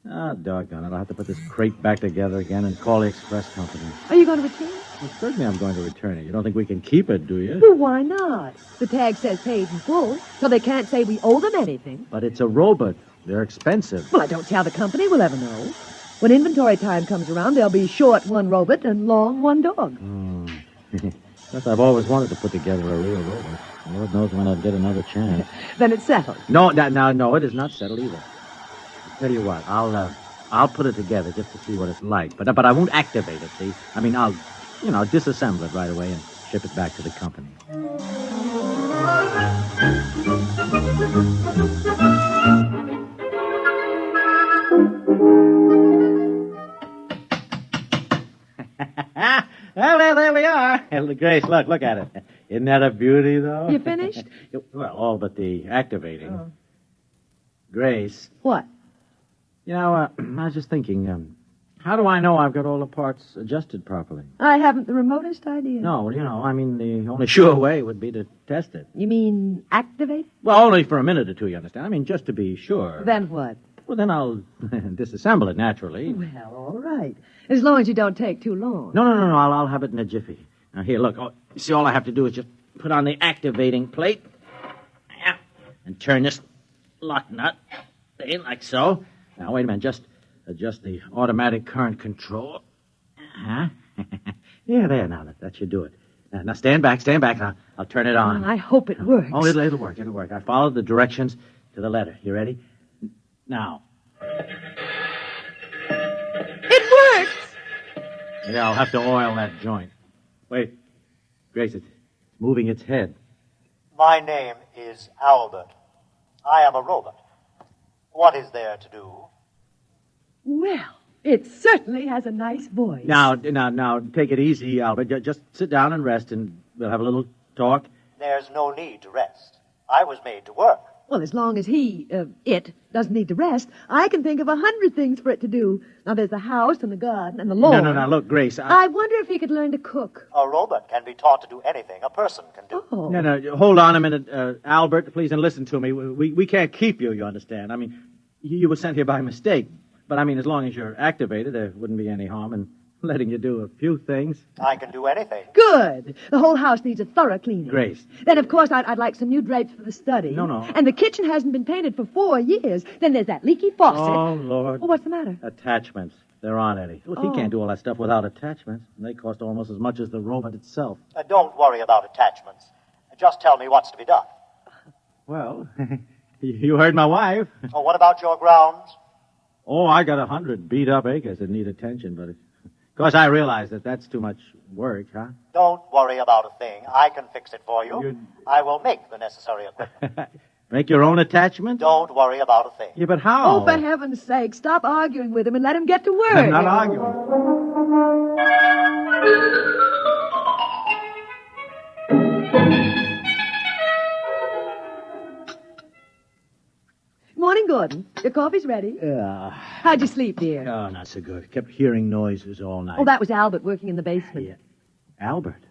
Ah, doggone it. I'll have to put this crate back together again and call the express company. Are you going to return it? Well, certainly I'm going to return it. You don't think we can keep it, do you? Well, why not? The tag says paid in full, so they can't say we owe them anything. But it's a robot. They're expensive. Well, I don't see how the company will ever know. When inventory time comes around, they'll be short one robot and long one dog. Yes, I've always wanted to put together a real robot. Lord knows when I'll get another chance. Then it's settled. No, it is not settled either. Tell you what, I'll put it together just to see what it's like. But I won't activate it, see? I mean, I'll disassemble it right away and ship it back to the company. Well, there we are. Grace, look at it. Isn't that a beauty, though? You finished? Well, all but the activating. Oh. Grace. What? You know, I was just thinking, how do I know I've got all the parts adjusted properly? I haven't the remotest idea. No, I mean, the only sure way would be to test it. You mean activate? Well, only for a minute or two, you understand? I mean, just to be sure. Then what? Well, then I'll disassemble it, naturally. Well, all right. As long as you don't take too long. No, I'll have it in a jiffy. Now, here, look. Oh, you see, all I have to do is just put on the activating plate. Yeah. And turn this lock nut in like so. Now, wait a minute. Just adjust the automatic current control. Huh? Yeah, there. Now, that should do it. Now, stand back. I'll turn it on. I hope it works. Oh, it'll work. I followed the directions to the letter. You ready? Now. It works! Yeah, I'll have to oil that joint. Wait. Grace, it's moving its head. My name is Albert. I am a robot. What is there to do? Well, it certainly has a nice voice. Now, take it easy, Albert. Just sit down and rest, and we'll have a little talk. There's no need to rest. I was made to work. Well, as long as it doesn't need to rest, I can think of 100 things for it to do. Now, there's the house and the garden and the lawn. No, look, Grace. I wonder if he could learn to cook. A robot can be taught to do anything a person can do. Oh. No, hold on a minute, Albert, please, and listen to me. We can't keep you understand? I mean, you were sent here by mistake. But, I mean, as long as you're activated, there wouldn't be any harm in letting you do a few things. I can do anything. Good. The whole house needs a thorough cleaning. Grace. Then, of course, I'd like some new drapes for the study. No. And the kitchen hasn't been painted for 4 years. Then there's that leaky faucet. Oh, Lord. Oh, what's the matter? Attachments. There aren't any. Look, he can't do all that stuff without attachments. And they cost almost as much as the robot itself. Don't worry about attachments. Just tell me what's to be done. Well, you heard my wife. Oh, what about your grounds? Oh, I got 100 beat-up acres that need attention, but of course I realize that that's too much work, huh? Don't worry about a thing. I can fix it for you. I will make the necessary equipment. Make your own attachment? Don't worry about a thing. Yeah, but how? Oh, for heaven's sake, stop arguing with him and let him get to work. I'm not arguing. Morning, Gordon. Your coffee's ready. How'd you sleep, dear? Oh, not so good. Kept hearing noises all night. Oh, that was Albert working in the basement. Yeah. Albert?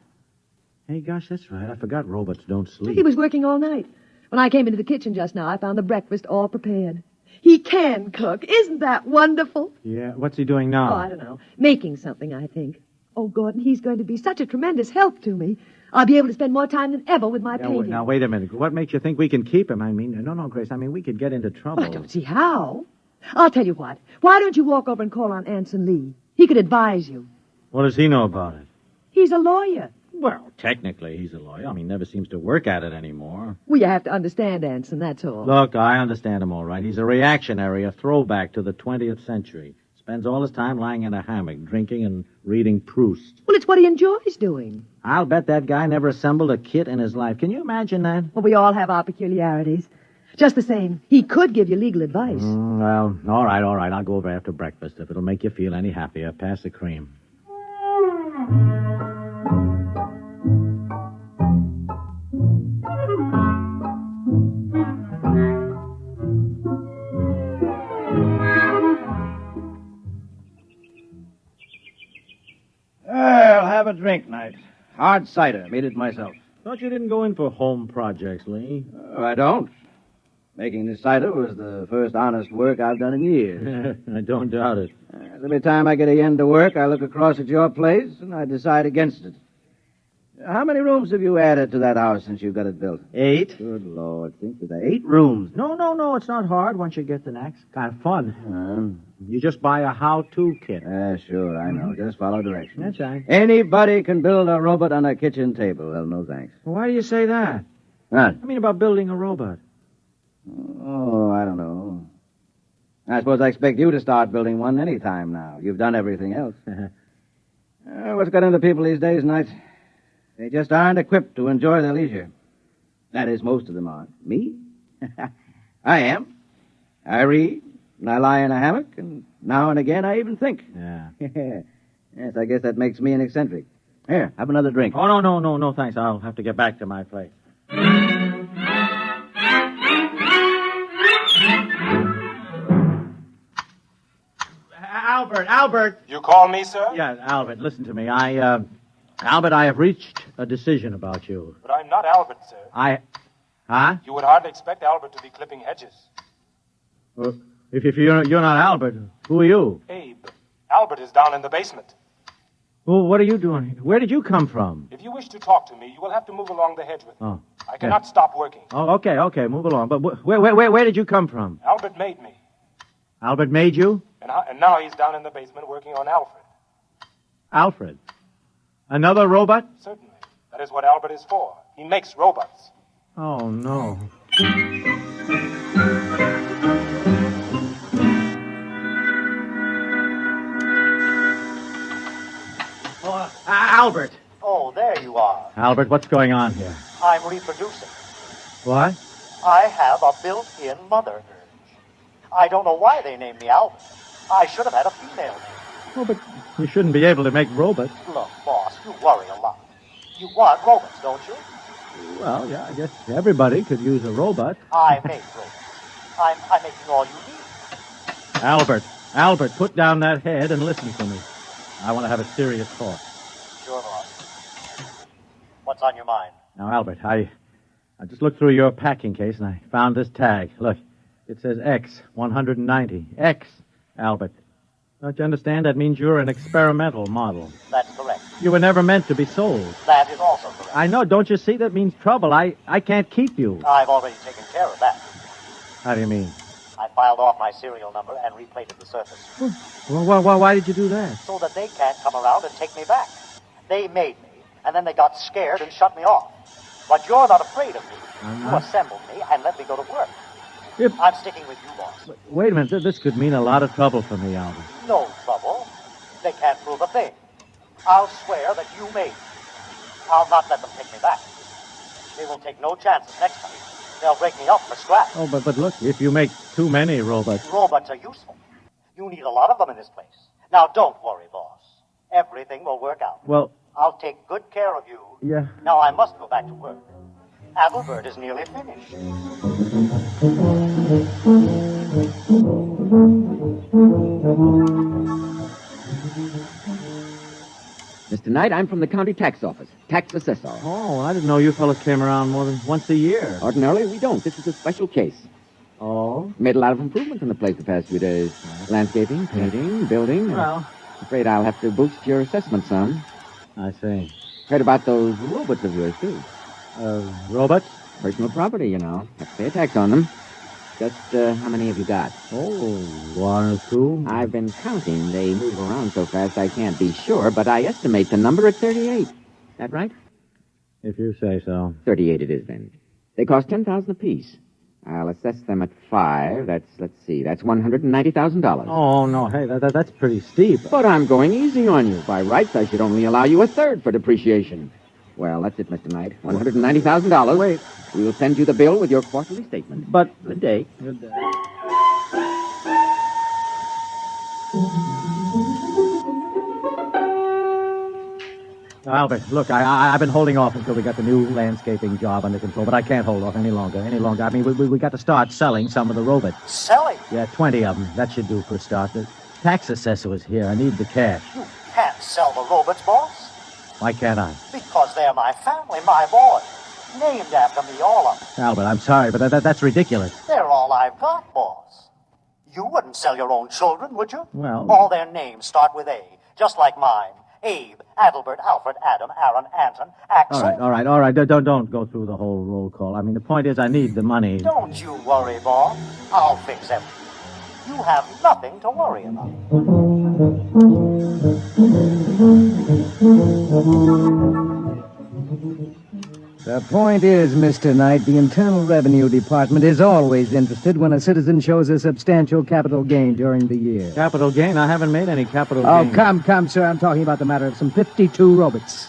Hey, gosh, that's right. I forgot robots don't sleep. He was working all night. When I came into the kitchen just now, I found the breakfast all prepared. He can cook. Isn't that wonderful? Yeah, what's he doing now? Oh, I don't know. Making something, I think. Oh, Gordon, he's going to be such a tremendous help to me. I'll be able to spend more time than ever with my painting. Now, wait a minute. What makes you think we can keep him? I mean, no, Grace. I mean, we could get into trouble. Well, I don't see how. I'll tell you what. Why don't you walk over and call on Anson Lee? He could advise you. What does he know about it? He's a lawyer. Well, technically, he's a lawyer. I mean, he never seems to work at it anymore. Well, you have to understand Anson, that's all. Look, I understand him all right. He's a reactionary, a throwback to the 20th century. Spends all his time lying in a hammock, drinking and reading Proust. Well, it's what he enjoys doing. I'll bet that guy never assembled a kit in his life. Can you imagine that? Well, we all have our peculiarities. Just the same, he could give you legal advice. Well, all right. I'll go over after breakfast. If it'll make you feel any happier, pass the cream. I'll have a drink night. Hard cider. Made it myself. Thought you didn't go in for home projects, Lee. I don't. Making this cider was the first honest work I've done in years. I don't doubt it. Every time I get a yen to work, I look across at your place and I decide against it. How many rooms have you added to that house since you got it built? 8. Good Lord, think of that. 8 rooms. No, it's not hard once you get the knack. It's kind of fun. You just buy a how-to kit. Sure, I know. Just follow directions. That's right. Anybody can build a robot on a kitchen table. Well, no thanks. Well, why do you say that? What? I mean about building a robot. Oh, I don't know. I suppose I expect you to start building one any time now. You've done everything else. What's got into people these days, Knight? They just aren't equipped to enjoy their leisure. That is, most of them aren't. Me? I am. I read, and I lie in a hammock, and now and again I even think. Yeah. Yes, I guess that makes me an eccentric. Here, have another drink. Oh, no, thanks. I'll have to get back to my place. Albert! You call me, sir? Yeah, Albert, listen to me. Albert, I have reached a decision about you. But I'm not Albert, sir. Huh? You would hardly expect Albert to be clipping hedges. Well, if you're not Albert, who are you? Abe, Albert is down in the basement. Well, what are you doing? Where did you come from? If you wish to talk to me, you will have to move along the hedge with me. Oh. I cannot stop working. Oh, okay, move along. But where did you come from? Albert made me. Albert made you? And now he's down in the basement working on Alfred. Alfred? Another robot? Certainly. That is what Albert is for. He makes robots. Oh, no. Albert! Oh, there you are. Albert, what's going on here? I'm reproducing. What? I have a built-in mother urge. I don't know why they named me Albert. I should have had a female name. Oh, but you shouldn't be able to make robots. Look, boss, you worry a lot. You want robots, don't you? Well, yeah, I guess everybody could use a robot. I make robots. I'm making all you need. Albert, put down that head and listen to me. I want to have a serious talk. Sure, boss. What's on your mind? Now, Albert, I just looked through your packing case and I found this tag. Look, it says X, 190. X, Albert. Don't you understand? That means you're an experimental model. That's correct. You were never meant to be sold. That is also correct. I know. Don't you see? That means trouble. I can't keep you. I've already taken care of that. How do you mean? I filed off my serial number and replated the surface. Well, why did you do that? So that they can't come around and take me back. They made me, and then they got scared and shut me off. But you're not afraid of me. You assembled me and let me go to work. I'm sticking with you, boss. Wait a minute. This could mean a lot of trouble for me, Albert. No trouble. They can't prove a thing. I'll swear that you made me. I'll not let them take me back. They will take no chances next time. They'll break me up for scraps. Oh, but look, if you make too many robots... Robots are useful. You need a lot of them in this place. Now, don't worry, boss. Everything will work out. Well... I'll take good care of you. Yeah. Now I must go back to work. Adalbert is nearly finished. Mr. Knight, I'm from the county tax office. Tax assessor. Oh, I didn't know you fellas came around more than once a year. Ordinarily, we don't. This is a special case. Oh? Made a lot of improvements in the place the past few days. Landscaping, painting, building. Well... Afraid I'll have to boost your assessment some. I see. Heard about those robots of yours, too. Robots? Personal property, you know. Have to pay a tax on them. Just how many have you got? Oh, one or two. I've been counting. They move around so fast I can't be sure, but I estimate the number at 38. That right? If you say so. 38 it is, then. They cost $10,000 apiece. I'll assess them at 5. That's $190,000. Oh, no, hey, that's pretty steep. But I'm going easy on you. By rights, I should only allow you a third for depreciation. Well, that's it, Mr. Knight. $190,000. Wait. We will send you the bill with your quarterly statement. But... Good day. Good day. Albert, look, I've been holding off until we got the new landscaping job under control, but I can't hold off any longer. I mean, we got to start selling some of the robots. Selling? Yeah, 20 of them. That should do for a start. The tax assessor was here. I need the cash. You can't sell the robots, boss. Why can't I? Because they're my family, my boys. Named after me, all of them. Albert, I'm sorry, but that's ridiculous. They're all I've got, boss. You wouldn't sell your own children, would you? Well... All their names start with A, just like mine. Abe, Adalbert, Alfred, Adam, Aaron, Anton, Axel. All right. Don't go through the whole roll call. I mean, the point is I need the money. Don't you worry, boss. I'll fix everything. You have nothing to worry about. The point is, Mr. Knight, the Internal Revenue Department is always interested when a citizen shows a substantial capital gain during the year. Capital gain? I haven't made any capital gain. Oh, come, sir. I'm talking about the matter of some 52 robots.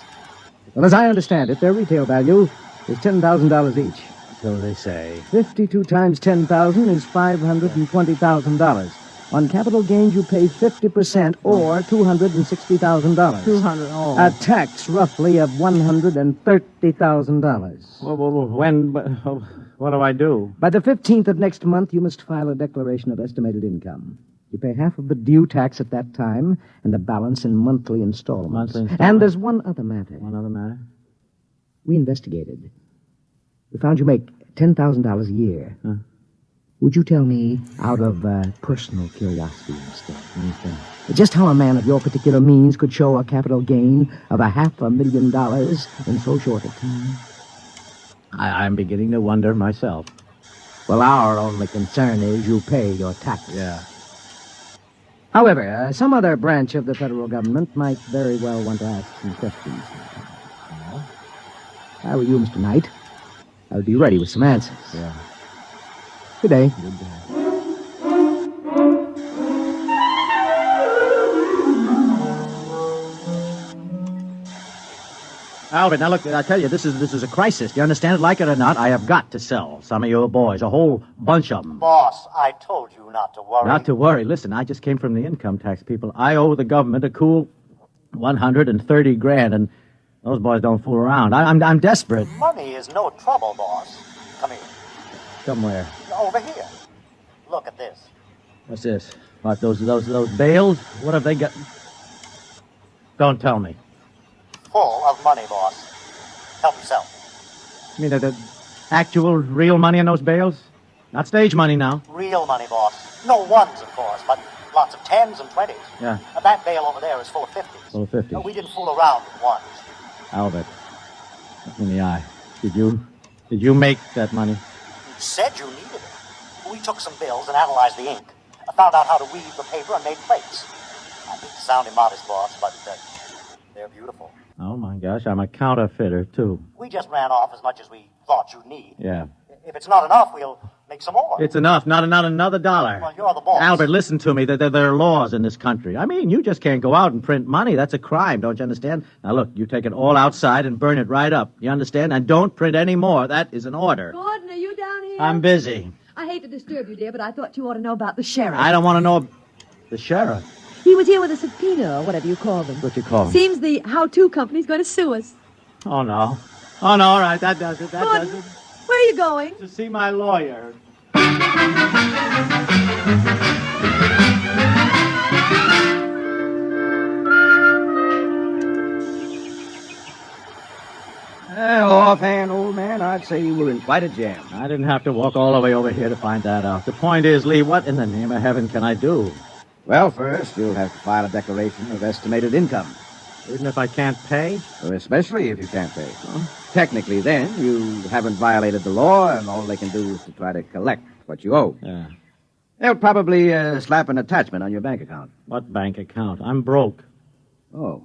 Well, as I understand it, their retail value is $10,000 each. So they say. 52 times 10,000 is $520,000. On capital gains, you pay 50% or $260,000. 200. Oh. A tax roughly of $130,000. What do I do? By the 15th of next month, you must file a declaration of estimated income. You pay half of the due tax at that time and the balance in monthly installments. And there's one other matter. One other matter? We investigated. We found you make $10,000 a year. Huh? Would you tell me, out of personal curiosity instead, just how a man of your particular means could show a capital gain of $500,000 in so short a time? I'm beginning to wonder myself. Well, our only concern is you pay your taxes. Yeah. However, some other branch of the federal government might very well want to ask some questions. If I were you, Mr. Knight, I would be ready with some answers. Yeah. Good day. Good day. Albert, now look, I tell you, this is a crisis. Do you understand it? Like it or not, I have got to sell some of your boys, a whole bunch of them. Boss, I told you not to worry. Not to worry. Listen, I just came from the income tax people. I owe the government a cool $130,000, and those boys don't fool around. I'm desperate. Money is no trouble, boss. Come here. Somewhere. Over here. Look at this. What's this? What, those bales? What have they got? Don't tell me. Full of money, boss. Help yourself. You mean the actual, real money in those bales? Not stage money now. Real money, boss. No ones, of course, but lots of 10s and 20s. Yeah. And that bale over there is full of 50s. Full of 50s. We didn't fool around with ones. Albert, look me in the eye. Did you make that money? You said you needed it. We took some bills and analyzed the ink. I found out how to weave the paper and made plates. I hate to sound immodest, boss, but they're beautiful. Oh, my gosh, I'm a counterfeiter, too. We just ran off as much as we thought you'd need. Yeah. If it's not enough, we'll make some more. It's enough, not another dollar. Well, you're the boss. Albert, listen to me. There are laws in this country. I mean, you just can't go out and print money. That's a crime, don't you understand? Now, look, you take it all outside and burn it right up. You understand? And don't print any more. That is an order. Gordon, are you down here? I'm busy. I hate to disturb you, dear, but I thought you ought to know about the sheriff. I don't want to know the sheriff. He was here with a subpoena, or whatever you call them. What you call him? Seems the how-to company's going to sue us. Oh, no. Oh, no, all right, that does it, Gordon, where are you going? To see my lawyer. Well, offhand, old man, I'd say you were in quite a jam. I didn't have to walk all the way over here to find that out. The point is, Lee, what in the name of heaven can I do? Well, first, you'll have to file a declaration of estimated income. Even if I can't pay? Or especially if you can't pay. Technically, then, you haven't violated the law, and all they can do is to try to collect what you owe. Yeah. They'll probably slap an attachment on your bank account. What bank account? I'm broke. Oh.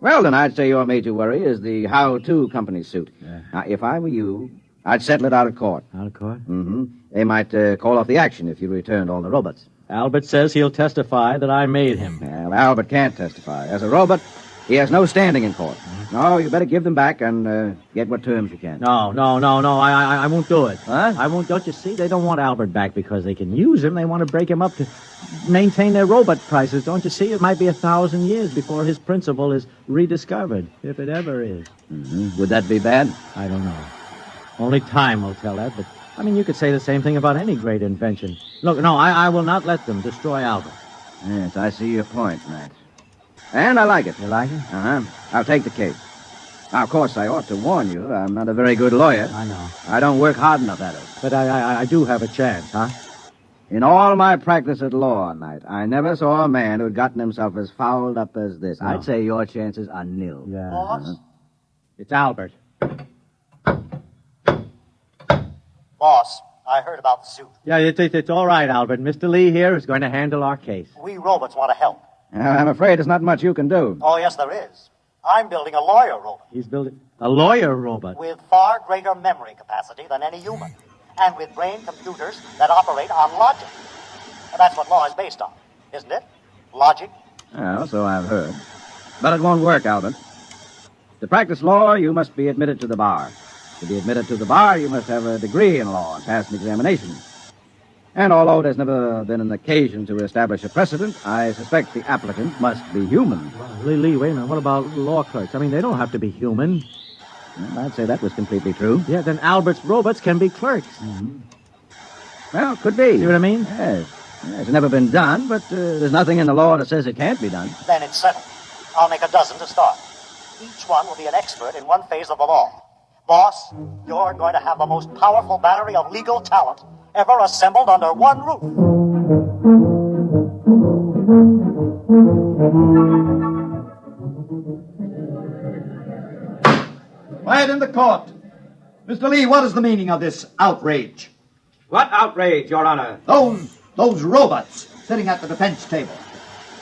Well, then I'd say your major worry is the how-to company suit. Yeah. Now, if I were you, I'd settle it out of court. Out of court? Mm-hmm. They might call off the action if you returned all the robots. Albert says he'll testify that I made him. Well, Albert can't testify. As a robot, he has no standing in court. No, you better give them back and get what terms you can. No. I won't do it. Huh? I won't. Don't you see? They don't want Albert back because they can use him. They want to break him up to maintain their robot prices. Don't you see? It might be 1,000 years before his principle is rediscovered, if it ever is. Mm-hmm. Would that be bad? I don't know. Only time will tell that, but, I mean, you could say the same thing about any great invention. Look, no, I will not let them destroy Albert. Yes, I see your point, Matt. And I like it. You like it? Uh-huh. I'll take the case. Now, of course, I ought to warn you, I'm not a very good lawyer. I know. I don't work hard enough at it. But I do have a chance, huh? In all my practice at law, Knight, I never saw a man who had gotten himself as fouled up as this. No. I'd say your chances are nil. Yeah. Boss? It's Albert. Boss, I heard about the suit. Yeah, it's all right, Albert. Mr. Lee here is going to handle our case. We robots want to help. I'm afraid there's not much you can do. Oh, yes, there is. I'm building a lawyer robot. He's building a lawyer robot. With far greater memory capacity than any human. And with brain computers that operate on logic. And that's what law is based on, isn't it? Logic. Well, so I've heard. But it won't work, Albert. To practice law, you must be admitted to the bar. To be admitted to the bar, you must have a degree in law and pass an examination. And although there's never been an occasion to establish a precedent, I suspect the applicant must be human. Lee, wait a minute. What about law clerks? I mean, they don't have to be human. Well, I'd say that was completely true. Yeah, then Albert's robots can be clerks. Mm-hmm. Well, could be. See what I mean? Yes. It's never been done, but there's nothing in the law that says it can't be done. Then it's settled. I'll make a dozen to start. Each one will be an expert in one phase of the law. Boss, you're going to have the most powerful battery of legal talent ever assembled under one roof. Quiet in the court. Mr. Lee, what is the meaning of this outrage? What outrage, Your Honor? Those robots sitting at the defense table.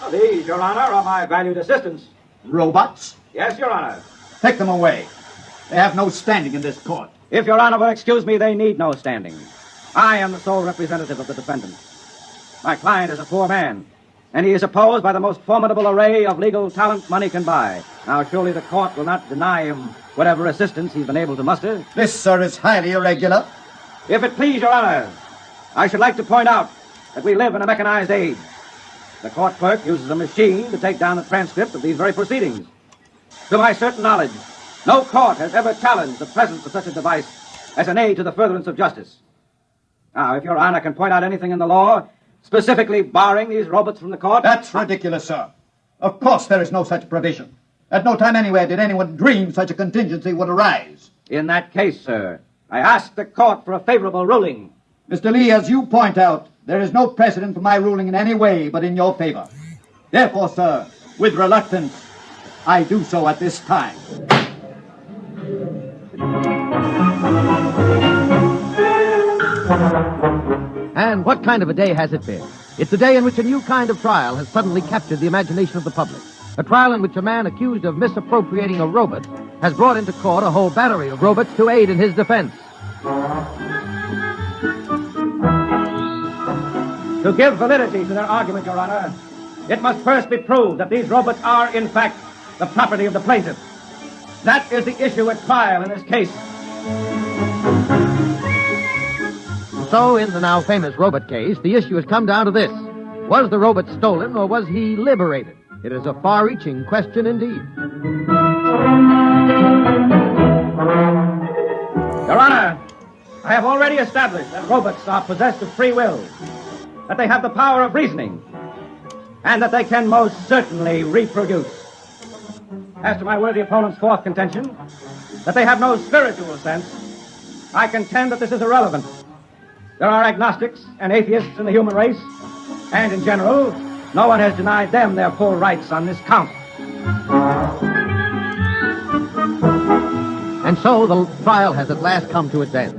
Oh, these, Your Honor, are my valued assistants. Robots? Yes, Your Honor. Take them away. They have no standing in this court. If Your Honor will excuse me, they need no standing. I am the sole representative of the defendant. My client is a poor man, and he is opposed by the most formidable array of legal talent money can buy. Now, surely the court will not deny him whatever assistance he's been able to muster. This, sir, is highly irregular. If it please Your Honor, I should like to point out that we live in a mechanized age. The court clerk uses a machine to take down the transcript of these very proceedings. To my certain knowledge, no court has ever challenged the presence of such a device as an aid to the furtherance of justice. Now, if Your Honor can point out anything in the law specifically barring these robots from the court... That's ridiculous, sir. Of course there is no such provision. At no time anywhere did anyone dream such a contingency would arise. In that case, sir, I ask the court for a favorable ruling. Mr. Lee, as you point out, there is no precedent for my ruling in any way but in your favor. Therefore, sir, with reluctance, I do so at this time. And what kind of a day has it been? It's a day in which a new kind of trial has suddenly captured the imagination of the public. A trial in which a man accused of misappropriating a robot has brought into court a whole battery of robots to aid in his defense. To give validity to their argument, Your Honor, it must first be proved that these robots are, in fact, the property of the plaintiff. That is the issue at trial in this case. So, in the now famous robot case, the issue has come down to this. Was the robot stolen or was he liberated? It is a far-reaching question indeed. Your Honor, I have already established that robots are possessed of free will, that they have the power of reasoning, and that they can most certainly reproduce. As to my worthy opponent's fourth contention, that they have no spiritual sense, I contend that this is irrelevant. There are agnostics and atheists in the human race, and in general, no one has denied them their full rights on this count. And so the trial has at last come to its end.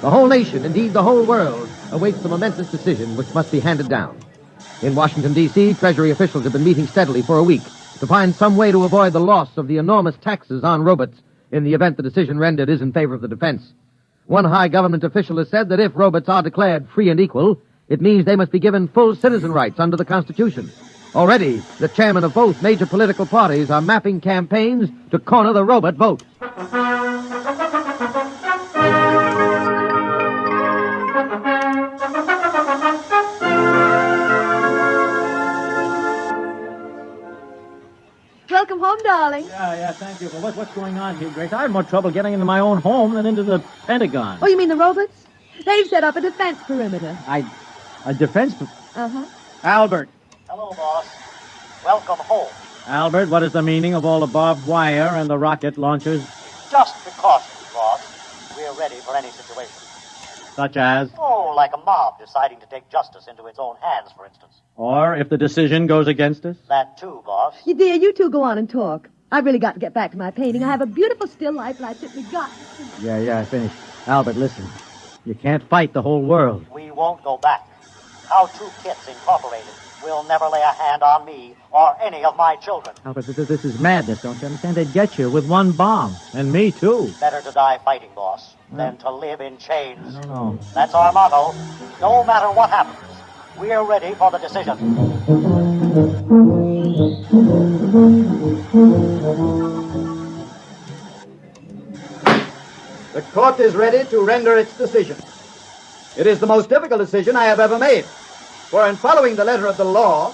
The whole nation, indeed the whole world, awaits the momentous decision which must be handed down. In Washington, D.C., Treasury officials have been meeting steadily for a week to find some way to avoid the loss of the enormous taxes on robots in the event the decision rendered is in favor of the defense. One high government official has said that if robots are declared free and equal, it means they must be given full citizen rights under the Constitution. Already, the chairmen of both major political parties are mapping campaigns to corner the robot vote. Welcome home, darling. Yeah, thank you. But what's going on here, Grace? I had more trouble getting into my own home than into the Pentagon. Oh, you mean the robots? They've set up a defense perimeter. A defense... Uh-huh. Albert. Hello, boss. Welcome home. Albert, what is the meaning of all the barbed wire and the rocket launchers? Just precautions, boss. We're ready for any situation. Such as? Oh, like a mob deciding to take justice into its own hands, for instance. Or if the decision goes against us? That too, boss. Dear, you two go on and talk. I've really got to get back to my painting. I have a beautiful still life that I simply got. Yeah, finished. Albert, listen. You can't fight the whole world. We won't go back. Our two kits incorporated will never lay a hand on me or any of my children. Albert, this is madness, don't you understand? They'd get you with one bomb. And me, too. Better to die fighting, boss, than to live in chains. I don't know. That's our motto. No matter what happens, we're ready for the decision. The court is ready to render its decision. It is the most difficult decision I have ever made. For in following the letter of the law,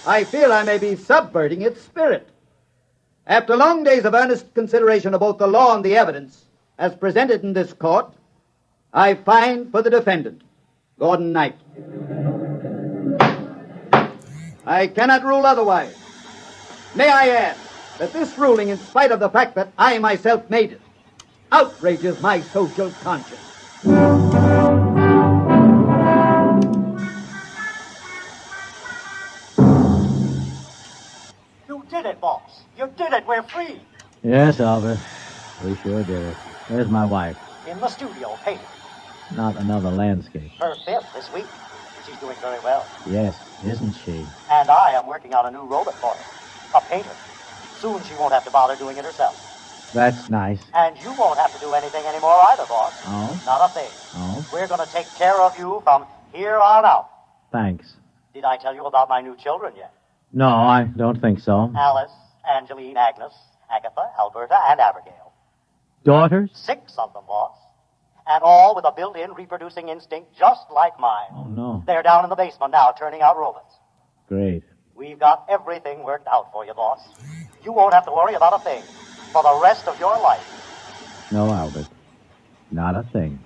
I feel I may be subverting its spirit. After long days of earnest consideration of both the law and the evidence, as presented in this court, I find for the defendant, Gordon Knight. I cannot rule otherwise. May I add that this ruling, in spite of the fact that I myself made it, outrages my social conscience. You did it, boss. You did it. We're free. Yes, Albert. We sure did it. Where's my wife? In the studio, painting. Not another landscape. Her fifth this week. She's doing very well. Yes, isn't she? And I am working on a new robot for her. A painter. Soon she won't have to bother doing it herself. That's nice. And you won't have to do anything anymore either, boss. Oh? Not a thing. Oh? We're going to take care of you from here on out. Thanks. Did I tell you about my new children yet? No, I don't think so. Alice, Angeline, Agnes, Agatha, Alberta, and Abigail. Daughters? 6 of them, boss. And all with a built-in reproducing instinct just like mine. Oh, no. They're down in the basement now turning out robots. Great. We've got everything worked out for you, boss. You won't have to worry about a thing for the rest of your life. No, Albert. Not a thing.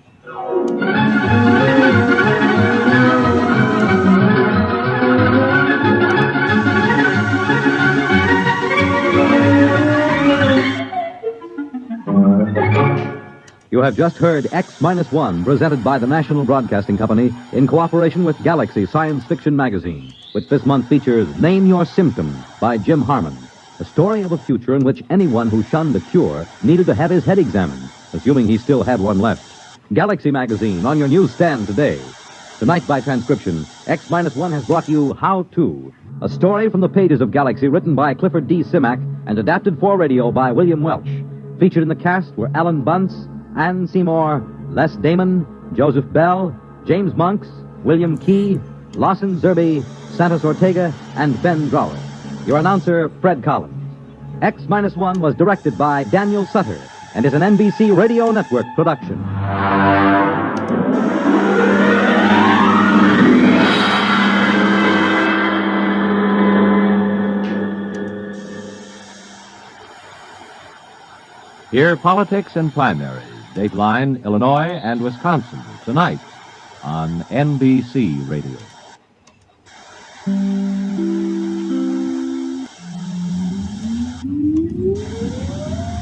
You have just heard X-1, presented by the National Broadcasting Company in cooperation with Galaxy Science Fiction Magazine, which this month features Name Your Symptom by Jim Harmon, a story of a future in which anyone who shunned a cure needed to have his head examined, assuming he still had one left. Galaxy Magazine on your newsstand today. Tonight, by transcription, X-1 has brought you How To, a story from the pages of Galaxy written by Clifford D. Simak and adapted for radio by William Welch. Featured in the cast were Alan Bunce, Ann Seymour, Les Damon, Joseph Bell, James Monks, William Key, Lawson Zerby, Santos Ortega, and Ben Drower. Your announcer, Fred Collins. X-1 was directed by Daniel Sutter and is an NBC Radio Network production. Hear politics and primaries, Dateline, Illinois, and Wisconsin, tonight on NBC Radio.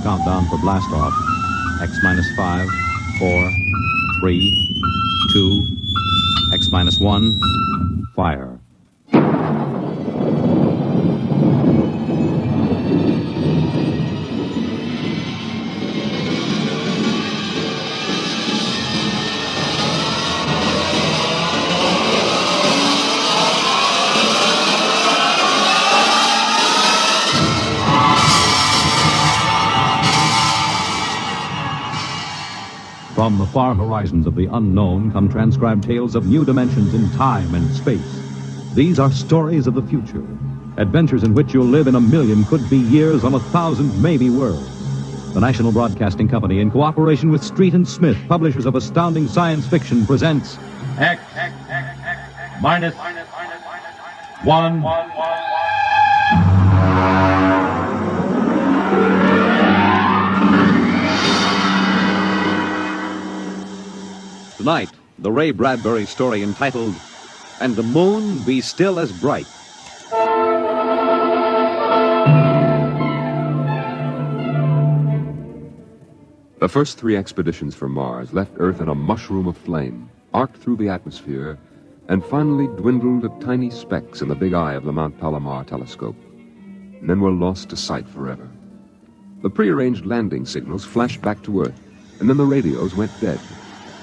Countdown for blast off. X-5, 4, 3, 2, X-1, fire. From the far horizons of the unknown come transcribed tales of new dimensions in time and space. These are stories of the future, adventures in which you'll live in a million could-be years on 1,000 maybe worlds. The National Broadcasting Company, in cooperation with Street and Smith, publishers of astounding science fiction, presents X minus 1. Tonight, the Ray Bradbury story entitled, And the Moon Be Still as Bright. The first 3 expeditions for Mars left Earth in a mushroom of flame, arced through the atmosphere, and finally dwindled to tiny specks in the big eye of the Mount Palomar telescope, and then were lost to sight forever. The prearranged landing signals flashed back to Earth, and then the radios went dead.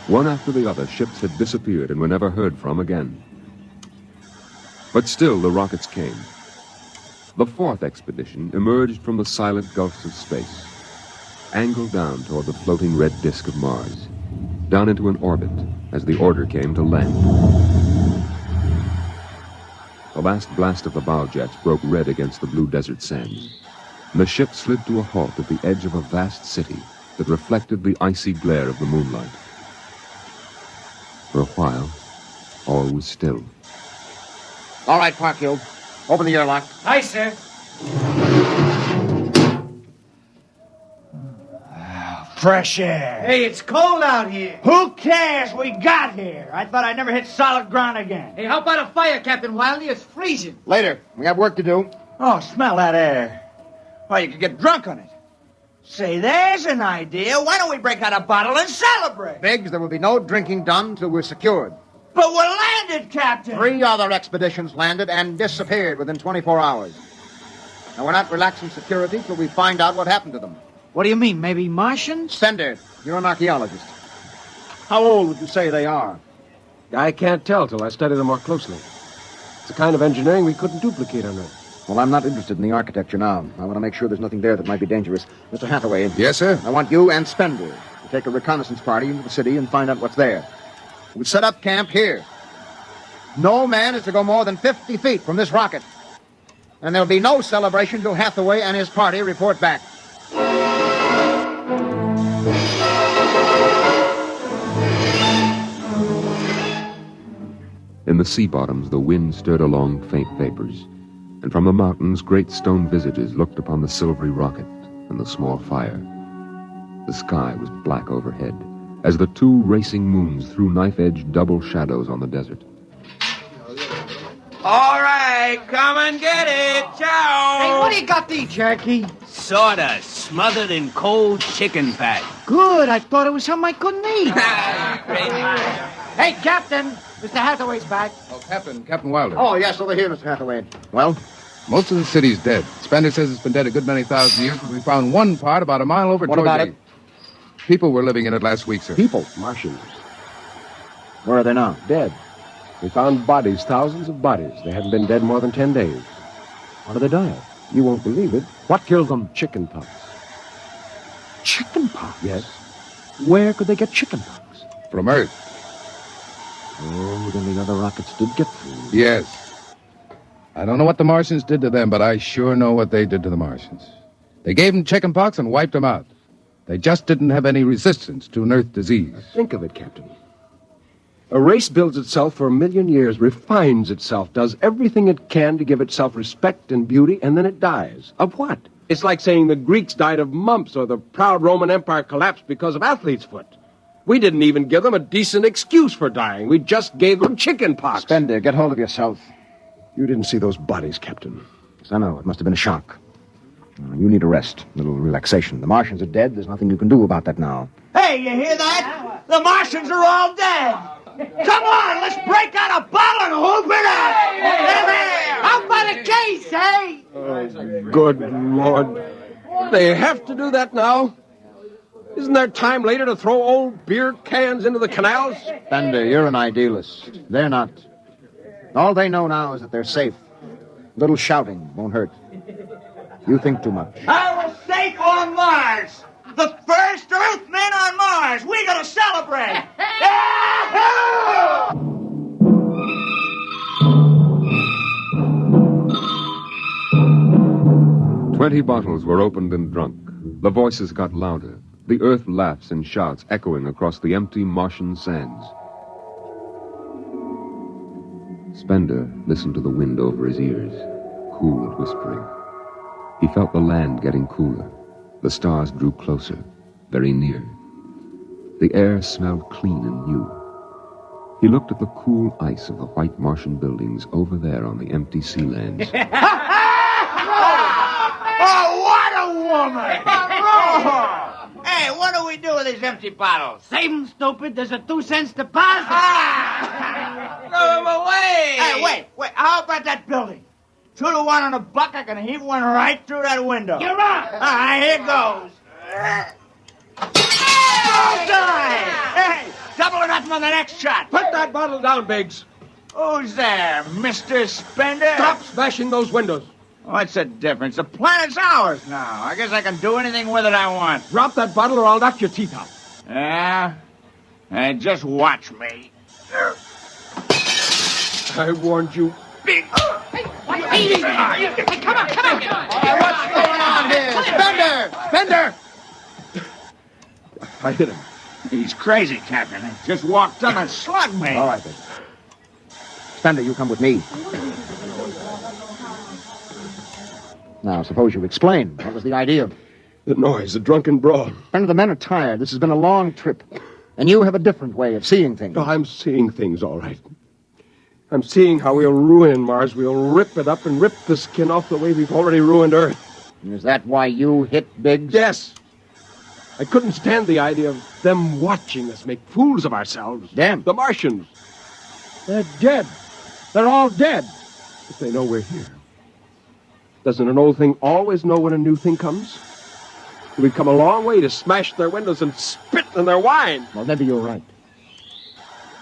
One after the other, ships had disappeared and were never heard from again. But still, the rockets came. The 4th expedition emerged from the silent gulfs of space, angled down toward the floating red disk of Mars, down into an orbit as the order came to land. The last blast of the bow jets broke red against the blue desert sands, and the ship slid to a halt at the edge of a vast city that reflected the icy glare of the moonlight. For a while, all was still. All right, Parkhill. Open the airlock. Aye, sir. Fresh air. Hey, it's cold out here. Who cares? We got here. I thought I'd never hit solid ground again. Hey, how about a fire, Captain Wiley? It's freezing. Later. We have work to do. Oh, smell that air. Why, you could get drunk on it. Say, there's an idea. Why don't we break out a bottle and celebrate? Biggs, there will be no drinking done till we're secured. But we're landed, Captain. 3 other expeditions landed and disappeared within 24 hours. Now, we're not relaxing security till we find out what happened to them. What do you mean, maybe Martians? Spender, you're an archaeologist. How old would you say they are? I can't tell till I study them more closely. It's a kind of engineering we couldn't duplicate on Earth. Well, I'm not interested in the architecture now. I want to make sure there's nothing there that might be dangerous. Mr. Hathaway. Yes, sir? I want you and Spender to take a reconnaissance party into the city and find out what's there. We set up camp here. No man is to go more than 50 feet from this rocket. And there'll be no celebration till Hathaway and his party report back. In the sea bottoms, the wind stirred along faint vapors, and from the mountains, great stone visages looked upon the silvery rocket and the small fire. The sky was black overhead, as the 2 racing moons threw knife-edged double shadows on the desert. All right, come and get it. Ciao. Hey, what do you got there, Jackie? Sawdust smothered in cold chicken fat. Good. I thought it was something I couldn't eat. Hey, Captain. Mr. Hathaway's back. Oh, Captain Wilder. Oh, yes, over here, Mr. Hathaway. Well? Most of the city's dead. Spender says it's been dead a good many thousand years, but we found one part about a mile over What toward about the... it? People were living in it last week, sir. People? Martians. Where are they now? Dead. We found bodies, thousands of bodies. They hadn't been dead more than 10 days. How did they die? You won't believe it. What killed them? Chicken pox. Chicken pox? Yes. Where could they get chicken pox? From Earth. Oh, then the other rockets did get through. Yes. I don't know what the Martians did to them, but I sure know what they did to the Martians. They gave them chicken pox and wiped them out. They just didn't have any resistance to an Earth disease. Think of it, Captain. A race builds itself for 1 million years, refines itself, does everything it can to give itself respect and beauty, and then it dies. Of what? It's like saying the Greeks died of mumps or the proud Roman Empire collapsed because of athlete's foot. We didn't even give them a decent excuse for dying. We just gave them chicken pox. Spender, get hold of yourself. You didn't see those bodies, Captain. Yes, I know. It must have been a shock. You need a rest, a little relaxation. The Martians are dead. There's nothing you can do about that now. Hey, you hear that? The Martians are all dead. Come on, let's break out a bottle and hoop it up. How about a case, eh? Oh, good Lord. They have to do that now? Isn't there time later to throw old beer cans into the canals? Spender, you're an idealist. They're not. All they know now is that they're safe. A little shouting won't hurt. You think too much. I was safe on Mars. The first Earthmen on Mars. We gotta celebrate. 20 bottles were opened and drunk. The voices got louder. The earth laughs and shouts echoing across the empty Martian sands. Spender listened to the wind over his ears, cool and whispering. He felt the land getting cooler. The stars drew closer, very near. The air smelled clean and new. He looked at the cool ice of the white Martian buildings over there on the empty sea lands. Oh, what a woman! Oh. Hey, what do we do with these empty bottles? Save them, stupid. There's a 2-cent deposit. Throw them away! Hey, wait. How about that building? 2 to 1 on a buck, I can heave one right through that window. You're up! All right, here goes. Oh, die! Hey, double or nothing on the next shot. Put that bottle down, Biggs. Who's there, Mr. Spender? Stop smashing those windows. What's the difference? The planet's ours now. I guess I can do anything with it I want. Drop that bottle or I'll knock your teeth out. Yeah? Hey, just watch me. I warned you, Big. Hey, come on. Hey, what's going on here? Spender! I hit him. He's crazy, Captain. He just walked up and slugged me. All right, then. Spender, you come with me. Now, suppose you explain. What was the idea? The noise, the drunken brawl. Spender, the men are tired. This has been a long trip. And you have a different way of seeing things. No, I'm seeing things all right. I'm seeing how we'll ruin Mars. We'll rip it up and rip the skin off the way we've already ruined Earth. Is that why you hit Biggs? Yes. I couldn't stand the idea of them watching us make fools of ourselves. Them? The Martians. They're dead. They're all dead. If they know we're here. Doesn't an old thing always know when a new thing comes? We've come a long way to smash their windows and spit in their wine. Well, maybe you're right.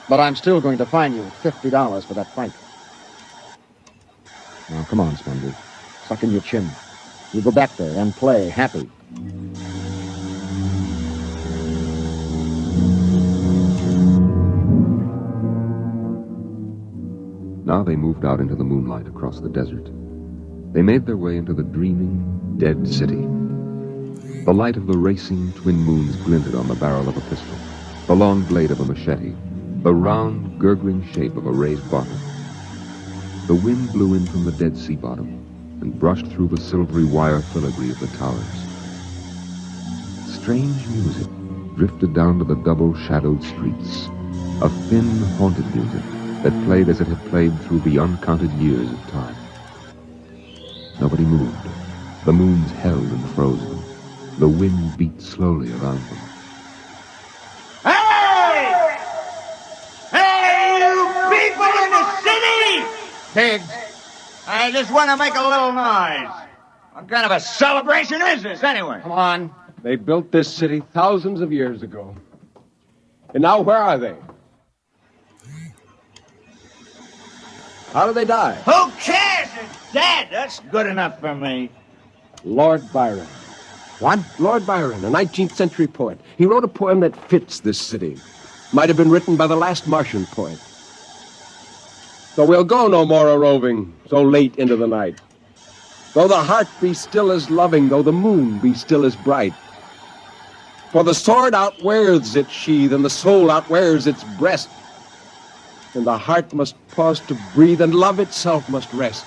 But I'm still going to fine you $50 for that fight. Now, come on, Spender. Suck in your chin. You go back there and play happy. Now they moved out into the moonlight across the desert. They made their way into the dreaming, dead city. The light of the racing twin moons glinted on the barrel of a pistol, the long blade of a machete, the round, gurgling shape of a raised bottle. The wind blew in from the Dead Sea bottom and brushed through the silvery wire filigree of the towers. Strange music drifted down to the double-shadowed streets, a thin, haunted music that played as it had played through the uncounted years of time. Nobody moved. The moons held and froze them. The wind beat slowly around them. Hey! Hey, you people in the city! Biggs! I just want to make a little noise. What kind of a celebration is this, anyway? Come on. They built this city thousands of years ago. And now where are they? How did they die? Who cares? They're dead. That's good enough for me. Lord Byron. What? Lord Byron, a 19th century poet. He wrote a poem that fits this city. Might have been written by the last Martian poet. So we'll go no more a-roving so late into the night. Though the heart be still as loving, though the moon be still as bright. For the sword outwears its sheath, and the soul outwears its breast. And the heart must pause to breathe, and love itself must rest.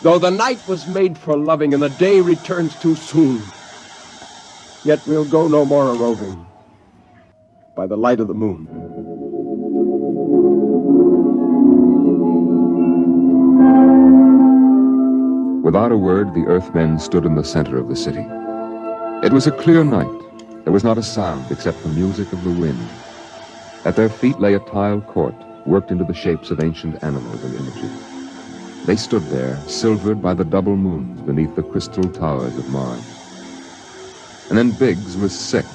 Though the night was made for loving, and the day returns too soon, yet we'll go no more a-roving by the light of the moon. Without a word, the Earthmen stood in the center of the city. It was a clear night. There was not a sound except the music of the wind. At their feet lay a tiled court, worked into the shapes of ancient animals and images. They stood there, silvered by the double moons beneath the crystal towers of Mars. And then Biggs was sick,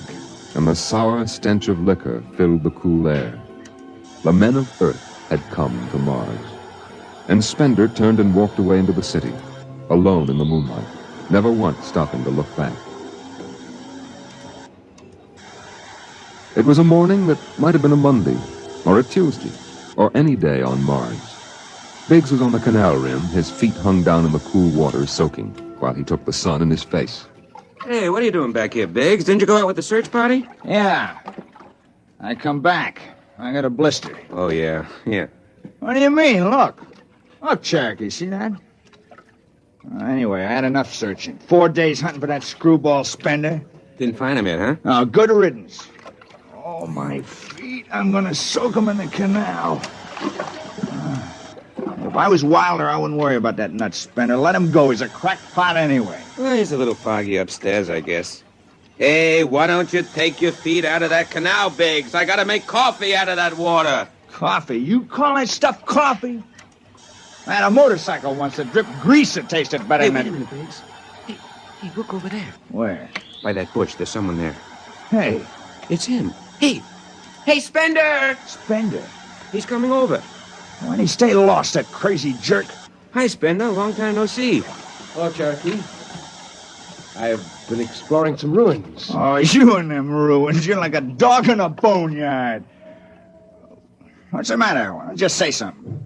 and the sour stench of liquor filled the cool air. The men of Earth had come to Mars. And Spender turned and walked away into the city, alone in the moonlight, never once stopping to look back. It was a morning that might have been a Monday, or a Tuesday, or any day on Mars. Biggs was on the canal rim, his feet hung down in the cool water, soaking, while he took the sun in his face. Hey, what are you doing back here, Biggs? Didn't you go out with the search party? Yeah. I come back. I got a blister. Oh, yeah. What do you mean? Look. Look, Cherokee, see that? Anyway, I had enough searching. 4 days hunting for that screwball Spender. Didn't find him yet, huh? Oh, good riddance. Oh, my feet. I'm going to soak them in the canal. If I was Wilder, I wouldn't worry about that nut Spender. Let him go. He's a crackpot anyway. Well, he's a little foggy upstairs, I guess. Hey, why don't you take your feet out of that canal, Biggs? I gotta make coffee out of that water. Coffee? You call that stuff coffee? I had a motorcycle once that dripped grease that tasted better Hey, than... wait a minute, Biggs. Hey, look over there. Where? By that bush, there's someone there. Hey. It's him. Hey, Spender! Spender? He's coming over. Why'd he stay lost, that crazy jerk? Hi, Spender. Long time no see. Hello, Cherokee. I've been exploring some ruins. Oh, you and them ruins. You're like a dog in a boneyard. What's the matter? Just say something.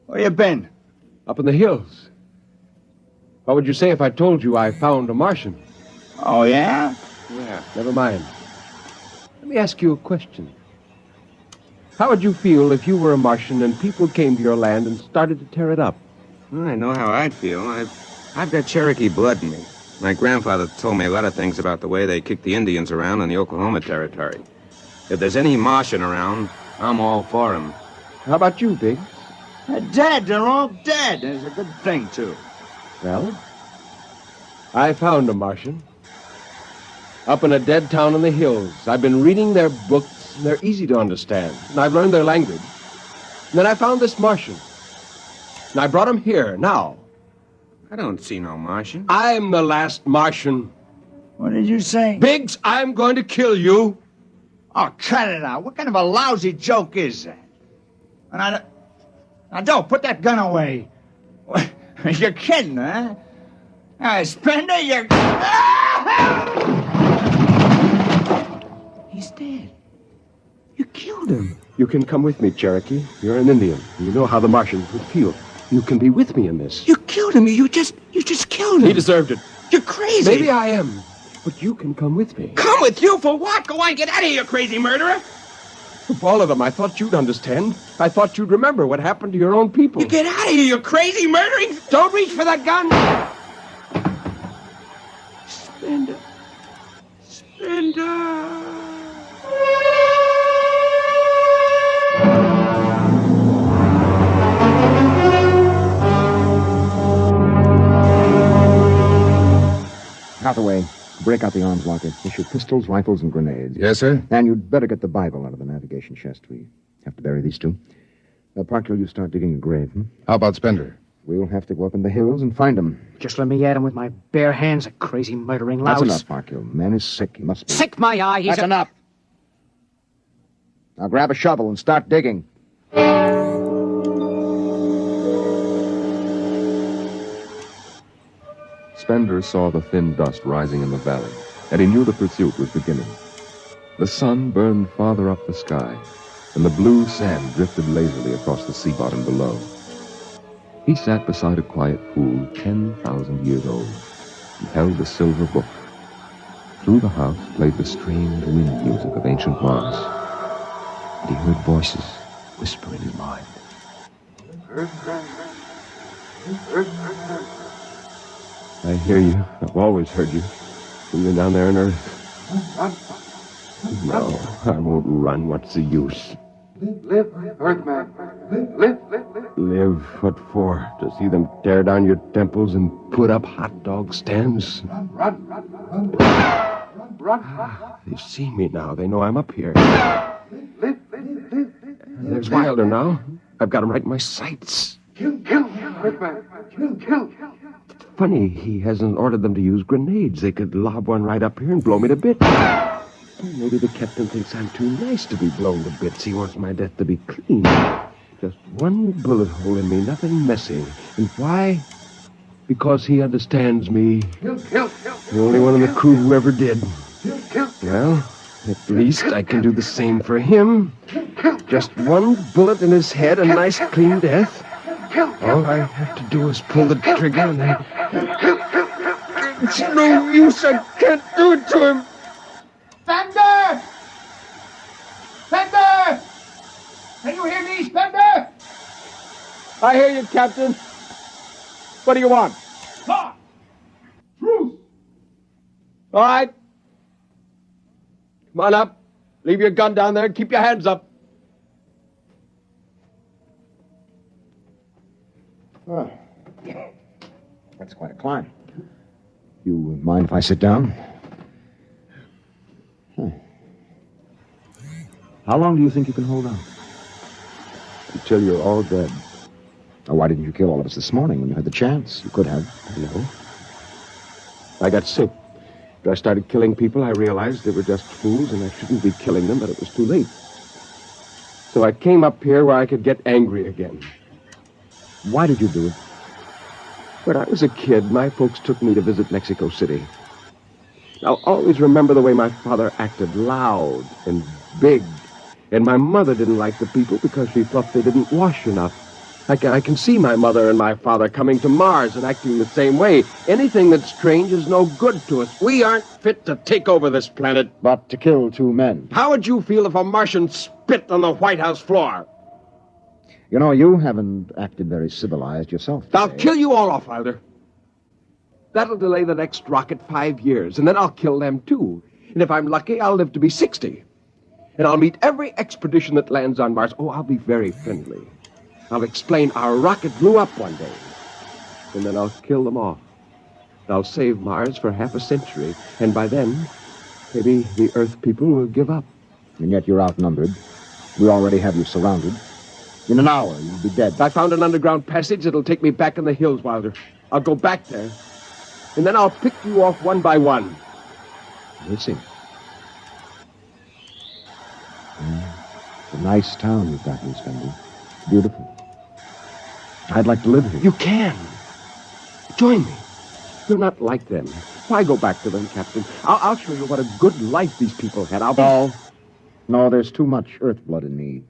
Where you been? Up in the hills. What would you say if I told you I found a Martian? Oh, yeah? Yeah, never mind. Let me ask you a question. How would you feel if you were a Martian and people came to your land and started to tear it up? I know how I'd feel. I've got Cherokee blood in me. My grandfather told me a lot of things about the way they kicked the Indians around in the Oklahoma Territory. If there's any Martian around, I'm all for him. How about you, Biggs? They're dead. They're all dead. It's a good thing, too. Well, I found a Martian. Up in a dead town in the hills. I've been reading their books, and they're easy to understand. And I've learned their language. And then I found this Martian. And I brought him here, now. I don't see no Martian. I'm the last Martian. What did you say? Biggs, I'm going to kill you. Oh, cut it out. What kind of a lousy joke is that? And now, don't put that gun away. You're kidding, huh? Spender, you're... He's dead. You killed him. You can come with me, Cherokee. You're an Indian. You know how the Martians would feel. You can be with me in this. You killed him. You just killed him. He deserved it. You're crazy. Maybe I am. But you can come with me. Come with you for what? Go on, get out of here, you crazy murderer. Of all of them, I thought you'd understand. I thought you'd remember what happened to your own people. You get out of here, you crazy murdering... Don't reach for that gun! Spender. Hathaway, break out the arms locker. Issue pistols, rifles, and grenades. Yes, sir? And you'd better get the Bible out of the navigation chest. We have to bury these two. Parker, you start digging a grave, How about Spender? We'll have to go up in the hills and find him. Just let me at him with my bare hands, a crazy murdering louse. That's enough, Parker. Man is sick. He must be... Sick, my eye. That's enough. Now grab a shovel and start digging. Spender saw the thin dust rising in the valley, and he knew the pursuit was beginning. The sun burned farther up the sky, and the blue sand drifted lazily across the sea bottom below. He sat beside a quiet pool 10,000 years old and held the silver book. Through the house played the strange wind music of ancient Mars, and he heard voices whisper in his mind. I hear you. I've always heard you. Even down there on Earth. No, I won't run. What's the use? Live, Earthman. Live. Live? What for? To see them tear down your temples and put up hot dog stands? Run. They've seen me now. They know I'm up here. Live. There's Wilder now. I've got him right in my sights. Kill, Earthman. Kill. Funny, he hasn't ordered them to use grenades. They could lob one right up here and blow me to bits. Maybe the captain thinks I'm too nice to be blown to bits. He wants my death to be clean. Just one bullet hole in me, nothing messy. And why? Because he understands me. Kill. The only one in the crew who ever did. Kill. Well, at least I can do the same for him. Just one bullet in his head, a nice clean death. All I have to do is pull the trigger and then... It's no use, I can't do it to him. Spender! Can you hear me, Spender? I hear you, Captain. What do you want? Talk! Truce! All right. Come on up. Leave your gun down there and keep your hands up. Oh. That's quite a climb. You mind if I sit down? How long do you think you can hold on? Until you're all dead. Now, why didn't you kill all of us this morning when you had the chance? You could have. No. I got sick. After I started killing people, I realized they were just fools and I shouldn't be killing them, but it was too late. So I came up here where I could get angry again. Why did you do it? When I was a kid, my folks took me to visit Mexico City. I'll always remember the way my father acted, loud and big. And my mother didn't like the people because she thought they didn't wash enough. I can see my mother and my father coming to Mars and acting the same way. Anything that's strange is no good to us. We aren't fit to take over this planet. But to kill 2 men. How would you feel if a Martian spit on the White House floor? You know, you haven't acted very civilized yourself today. I'll kill you all off, Wilder. That'll delay the next rocket 5 years, and then I'll kill them too. And if I'm lucky, I'll live to be 60. And I'll meet every expedition that lands on Mars. Oh, I'll be very friendly. I'll explain our rocket blew up one day. And then I'll kill them off. I'll save Mars for half a century. And by then, maybe the Earth people will give up. And yet you're outnumbered. We already have you surrounded. In an hour, you'll be dead. I found an underground passage that'll take me back in the hills, Wilder. I'll go back there. And then I'll pick you off one by one. We'll see. It's a nice town you've got here, Spendy. Beautiful. I'd like to live here. You can. Join me. You're not like them. Why go back to them, Captain? I'll show you what a good life these people had. No, there's too much Earth blood in me.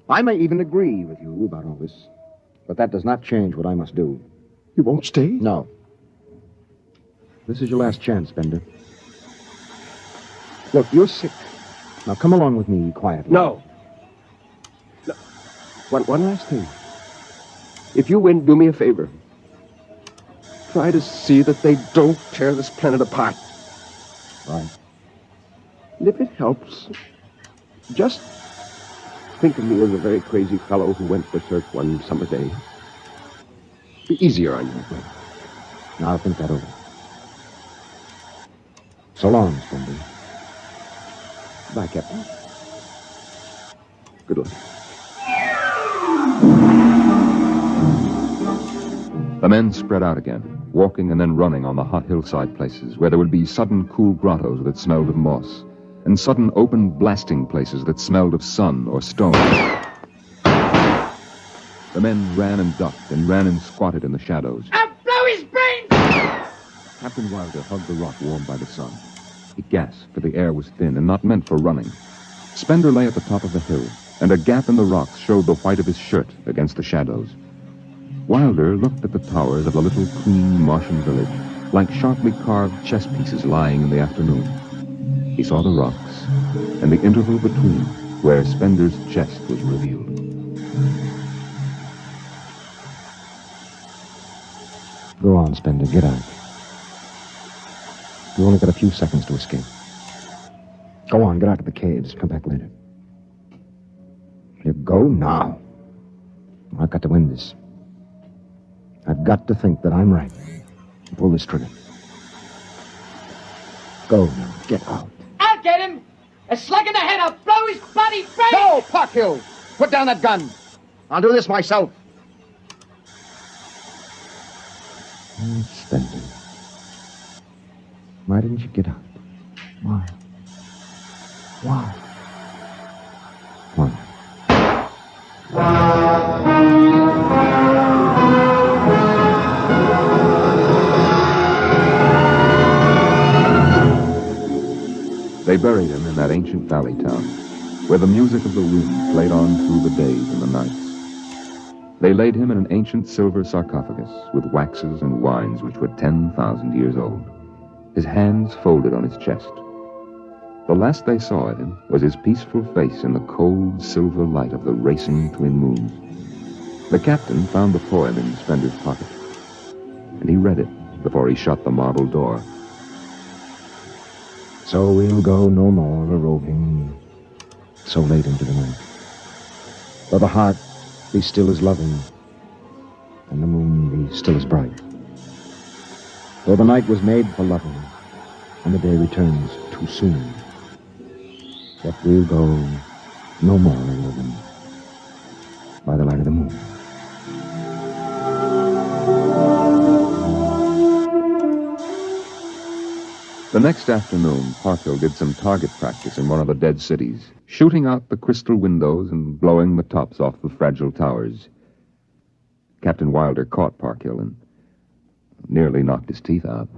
I may even agree with you about all this, but that does not change what I must do. You won't stay? No. This is your last chance, Bender. Look, you're sick. Now come along with me quietly. No. One last thing. If you win, do me a favor. Try to see that they don't tear this planet apart. Right. And if it helps, just think of me as a very crazy fellow who went berserk one summer day. Be easier on you. Now I'll think that over. So long, Spendy. Bye, Captain. Good luck. The men spread out again, walking and then running on the hot hillside places where there would be sudden cool grottos that smelled of moss, and sudden open blasting places that smelled of sun or stone. The men ran and ducked and ran and squatted in the shadows. I'll blow his brains! Captain Wilder hugged the rock warmed by the sun. He gasped, for the air was thin and not meant for running. Spender lay at the top of the hill, and a gap in the rocks showed the white of his shirt against the shadows. Wilder looked at the towers of the little clean Martian village, like sharply carved chess pieces lying in the afternoon. He saw the rocks, and the interval between, where Spender's chest was revealed. Go on, Spender, get out. You've only got a few seconds to escape. Go on, get out of the caves. Come back later. You go now. I've got to win this. I've got to think that I'm right. Pull this trigger. Go now. Get out. I'll get him! A slug in the head, I'll blow his bloody brains! No, Parkhill! Put down that gun. I'll do this myself. Spender. Why didn't you get out? Why? Why? They buried him in that ancient valley town, where the music of the wind played on through the days and the nights. They laid him in an ancient silver sarcophagus with waxes and wines which were 10,000 years old, his hands folded on his chest. The last they saw of him was his peaceful face in the cold silver light of the racing twin moons. The captain found the poem in Spender's pocket, and he read it before he shut the marble door. So we'll go no more a-roving so late into the night. Though the heart be still as loving, and the moon be still as bright. Though the night was made for loving, and the day returns too soon, yet we'll go no more a-roving by the light of the moon. The next afternoon, Parkhill did some target practice in one of the dead cities, shooting out the crystal windows and blowing the tops off the fragile towers. Captain Wilder caught Parkhill and nearly knocked his teeth out.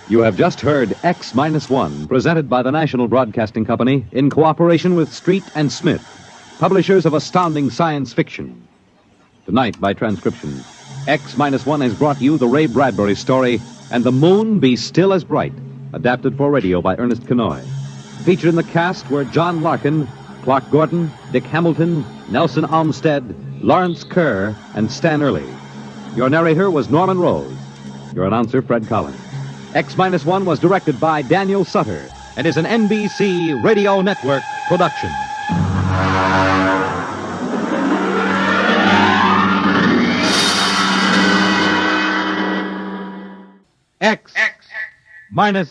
You have just heard X-1, presented by the National Broadcasting Company in cooperation with Street and Smith, publishers of astounding science fiction. Tonight, by transcription, X-1 has brought you the Ray Bradbury story, And the Moon Be Still as Bright, adapted for radio by Ernest Kenoy. Featured in the cast were John Larkin, Clark Gordon, Dick Hamilton, Nelson Olmsted, Lawrence Kerr, and Stan Early. Your narrator was Norman Rose. Your announcer, Fred Collins. X-1 was directed by Daniel Sutter and is an NBC Radio Network production. X-1.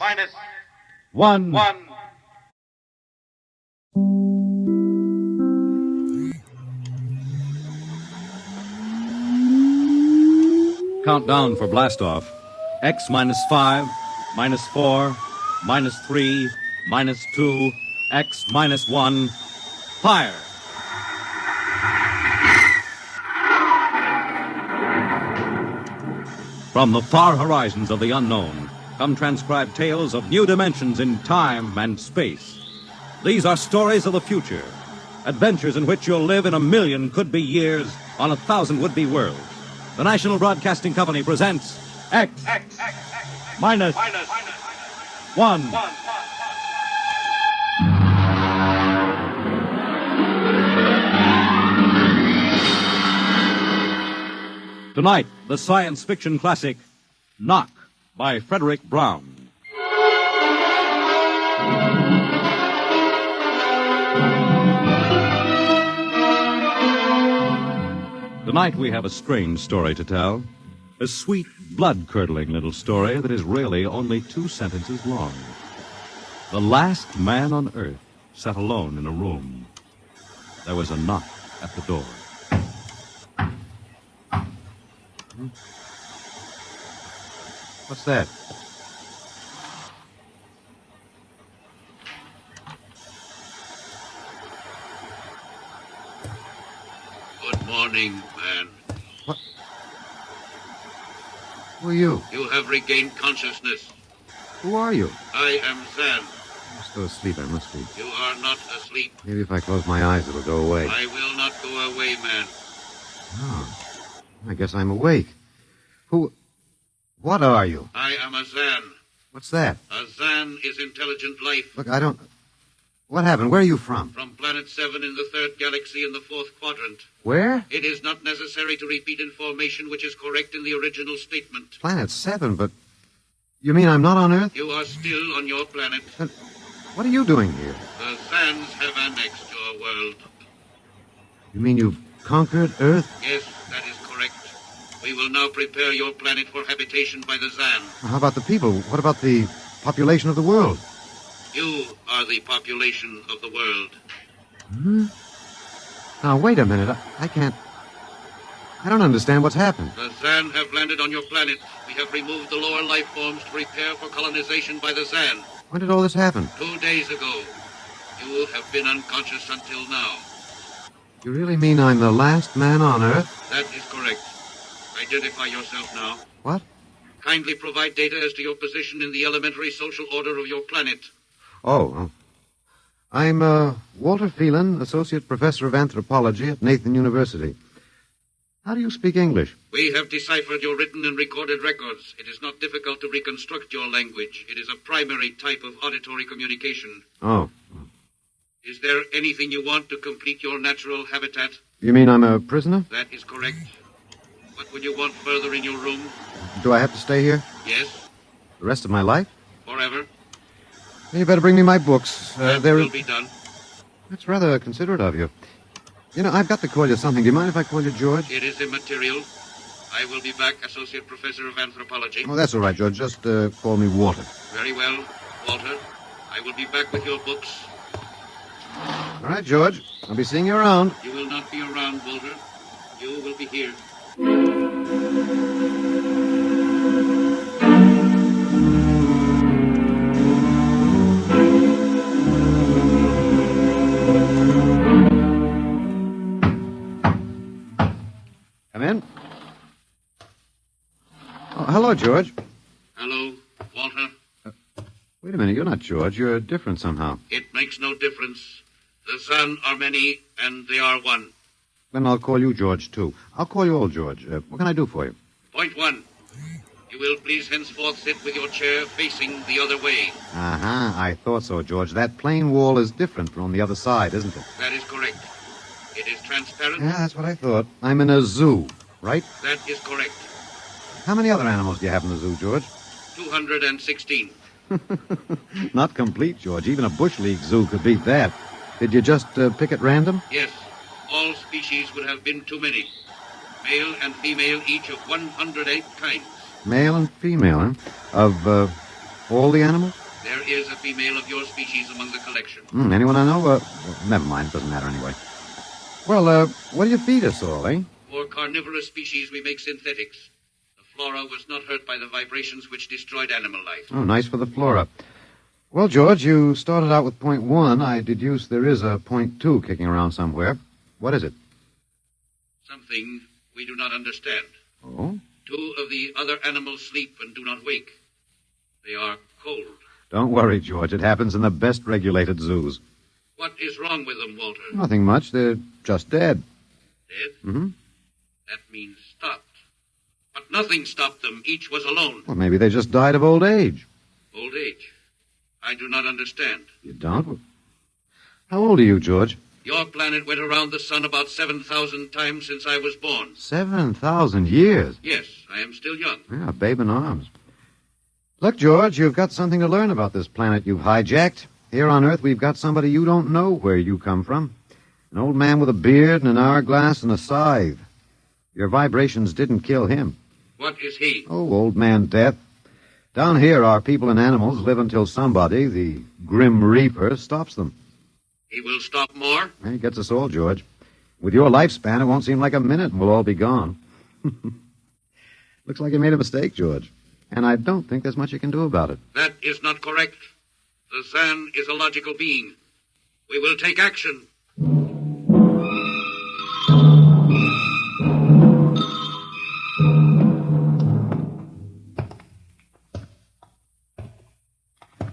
Countdown for blastoff. X -5, -4, -3, -2, X -1. Fire! From the far horizons of the unknown come transcribed tales of new dimensions in time and space. These are stories of the future, adventures in which you'll live in 1,000,000 could-be years on 1,000 would-be worlds. The National Broadcasting Company presents X-1. Tonight, the science fiction classic, Knock, by Frederick Brown. Tonight we have a strange story to tell. A sweet, blood-curdling little story that is really only 2 sentences long. The last man on Earth sat alone in a room. There was a knock at the door. What's that? Good morning, man. What? Who are you? You have regained consciousness. Who are you? I am Zan. I'm still asleep, I must be. You are not asleep. Maybe if I close my eyes, it'll go away. I will not go away, man. Oh, I guess I'm awake. What are you? I am a Zan. What's that? A Zan is intelligent life. Look, I don't... What happened? Where are you from? From Planet 7 in the 3rd galaxy in the 4th quadrant. Where? It is not necessary to repeat information which is correct in the original statement. Planet 7, but... You mean I'm not on Earth? You are still on your planet. But what are you doing here? The Zans have annexed your world. You mean you've conquered Earth? Yes, that is correct. We will now prepare your planet for habitation by the Zan. How about the people? What about the population of the world? You are the population of the world. Hmm? Now, wait a minute. I can't... I don't understand what's happened. The Zan have landed on your planet. We have removed the lower life forms to prepare for colonization by the Zan. When did all this happen? 2 days ago. You have been unconscious until now. You really mean I'm the last man on Earth? That is correct. Identify yourself now. What? Kindly provide data as to your position in the elementary social order of your planet. Oh, I'm Walter Phelan, Associate Professor of Anthropology at Nathan University. How do you speak English? We have deciphered your written and recorded records. It is not difficult to reconstruct your language. It is a primary type of auditory communication. Oh. Is there anything you want to complete your natural habitat? You mean I'm a prisoner? That is correct. What would you want further in your room? Do I have to stay here? Yes. The rest of my life? Forever. You better bring me my books. That will be done. That's rather considerate of you. You know, I've got to call you something. Do you mind if I call you George? It is immaterial. I will be back, Associate Professor of Anthropology. Oh, that's all right, George. Just call me Walter. Very well, Walter. I will be back with your books. All right, George. I'll be seeing you around. You will not be around, Walter. You will be here. Come in. Oh, hello, George. Hello, Walter. Wait a minute, you're not George. You're different somehow. It makes no difference. The Zan are many, and they are one. Then I'll call you George, too. I'll call you old George. What can I do for you? Point 1. You will please henceforth sit with your chair facing the other way. Uh-huh. I thought so, George. That plain wall is different from the other side, isn't it? That is correct. It is transparent. Yeah, that's what I thought. I'm in a zoo, right? That is correct. How many other animals do you have in the zoo, George? 216. Not complete, George. Even a Bush League zoo could beat that. Did you just pick at random? Yes. All species would have been too many. Male and female, each of 108 kinds. Male and female, huh? Of all the animals? There is a female of your species among the collection. Anyone I know? Well, never mind. It doesn't matter anyway. Well, what do you feed us all, eh? For carnivorous species, we make synthetics. The flora was not hurt by the vibrations which destroyed animal life. Oh, nice for the flora. Well, George, you started out with point 1. I deduce there is a point 2 kicking around somewhere. What is it? Something we do not understand. Oh? 2 of the other animals sleep and do not wake. They are cold. Don't worry, George. It happens in the best regulated zoos. What is wrong with them, Walter? Nothing much. They're just dead. Dead? Mm-hmm. That means stopped. But nothing stopped them. Each was alone. Well, maybe they just died of old age. Old age? I do not understand. You don't? How old are you, George? Your planet went around the sun about 7,000 times since I was born. 7,000 years? Yes, I am still young. Yeah, babe in arms. Look, George, you've got something to learn about this planet you've hijacked. Here on Earth, we've got somebody you don't know where you come from. An old man with a beard and an hourglass and a scythe. Your vibrations didn't kill him. What is he? Oh, old man Death. Down here, our people and animals live until somebody, the Grim Reaper, stops them. He will stop more? He gets us all, George. With your lifespan, it won't seem like a minute and we'll all be gone. Looks like you made a mistake, George. And I don't think there's much you can do about it. That is not correct. The Zan is a logical being. We will take action.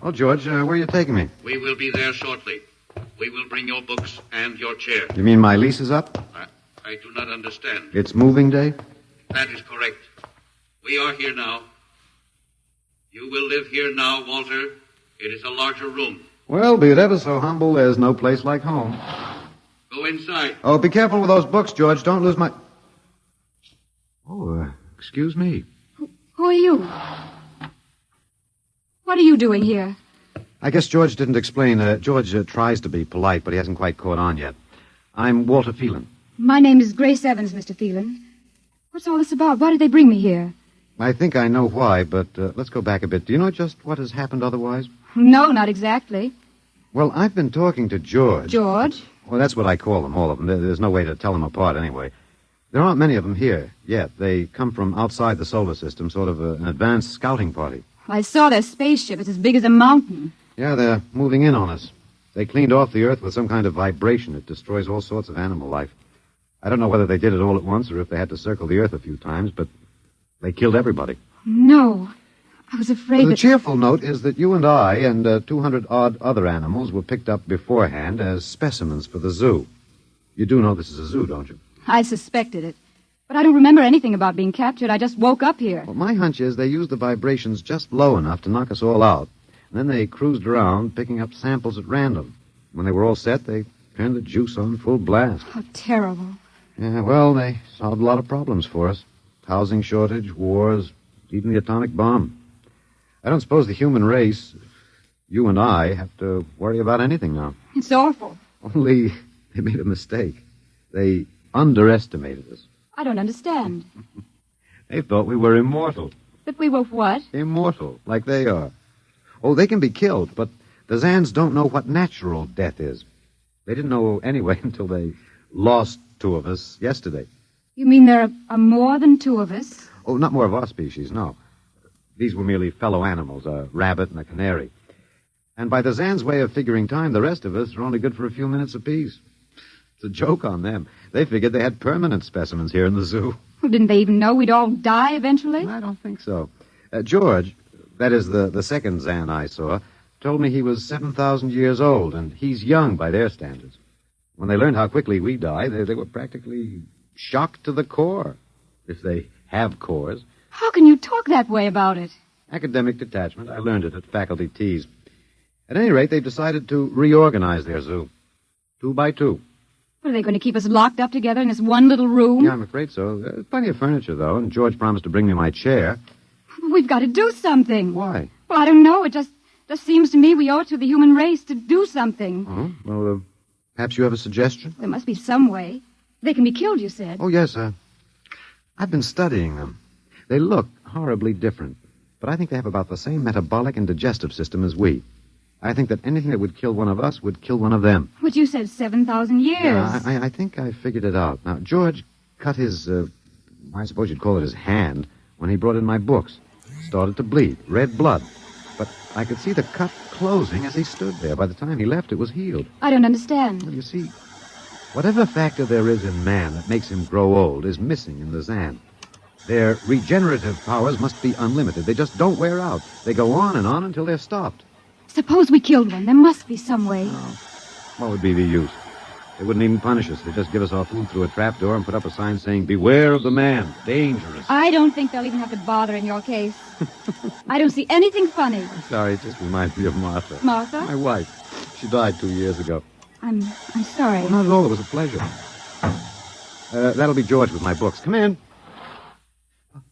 Oh, George, where are you taking me? We will be there shortly. We will bring your books and your chair. You mean my lease is up? I do not understand. It's moving day? That is correct. We are here now. You will live here now, Walter. It is a larger room. Well, be it ever so humble, there's no place like home. Go inside. Oh, be careful with those books, George. Don't lose my... Oh, excuse me. Who are you? What are you doing here? I guess George didn't explain. George tries to be polite, but he hasn't quite caught on yet. I'm Walter Phelan. My name is Grace Evans, Mr. Phelan. What's all this about? Why did they bring me here? I think I know why, but let's go back a bit. Do you know just what has happened otherwise? No, not exactly. Well, I've been talking to George. George? Well, that's what I call them, all of them. There's no way to tell them apart anyway. There aren't many of them here yet. They come from outside the solar system, sort of an advanced scouting party. I saw their spaceship. It's as big as a mountain. Yeah, they're moving in on us. They cleaned off the Earth with some kind of vibration. It destroys all sorts of animal life. I don't know whether they did it all at once or if they had to circle the Earth a few times, but they killed everybody. No. I was afraid The cheerful note is that you and I and 200-odd other animals were picked up beforehand as specimens for the zoo. You do know this is a zoo, don't you? I suspected it. But I don't remember anything about being captured. I just woke up here. Well, my hunch is they used the vibrations just low enough to knock us all out. And then they cruised around, picking up samples at random. When they were all set, they turned the juice on full blast. How terrible. Yeah, well, they solved a lot of problems for us. Housing shortage, wars, even the atomic bomb. I don't suppose the human race, you and I, have to worry about anything now. It's awful. Only they made a mistake. They underestimated us. I don't understand. They thought we were immortal. But we were what? Immortal, like they are. Oh, they can be killed, but the Zans don't know what natural death is. They didn't know anyway until they lost 2 of us yesterday. You mean there are more than 2 of us? Oh, not more of our species, no. These were merely fellow animals, a rabbit and a canary. And by the Zan's way of figuring time, the rest of us are only good for a few minutes apiece. It's a joke on them. They figured they had permanent specimens here in the zoo. Well, didn't they even know we'd all die eventually? I don't think so. George, that is the second Zan I saw, told me he was 7,000 years old, and he's young by their standards. When they learned how quickly we die, they were practically shocked to the core, if they have cores. How can you talk that way about it? Academic detachment. I learned it at faculty teas. At any rate, they've decided to reorganize their zoo. 2 by 2. What, are they going to keep us locked up together in this one little room? Yeah, I'm afraid so. There's plenty of furniture, though, and George promised to bring me my chair. We've got to do something. Why? Well, I don't know. It just seems to me we owe it to the human race to do something. Oh, well, perhaps you have a suggestion? There must be some way. They can be killed, you said. Oh, yes, I've been studying them. They look horribly different, but I think they have about the same metabolic and digestive system as we. I think that anything that would kill one of us would kill one of them. But you said 7,000 years. Yeah, I think I figured it out. Now, George cut his, I suppose you'd call it his hand, when he brought in my books. Started to bleed, red blood. But I could see the cut closing as he stood there. By the time he left, it was healed. I don't understand. Well, you see, whatever factor there is in man that makes him grow old is missing in the Zan. Their regenerative powers must be unlimited. They just don't wear out. They go on and on until they're stopped. Suppose we killed one. There must be some way. What would be the use? They wouldn't even punish us. They'd just give us our food through a trapdoor and put up a sign saying, "Beware of the man. Dangerous." I don't think they'll even have to bother in your case. I don't see anything funny. Sorry, it just reminds me of Martha. Martha? My wife. She died 2 years ago. I'm sorry. Well, not at all. It was a pleasure. That'll be George with my books. Come in.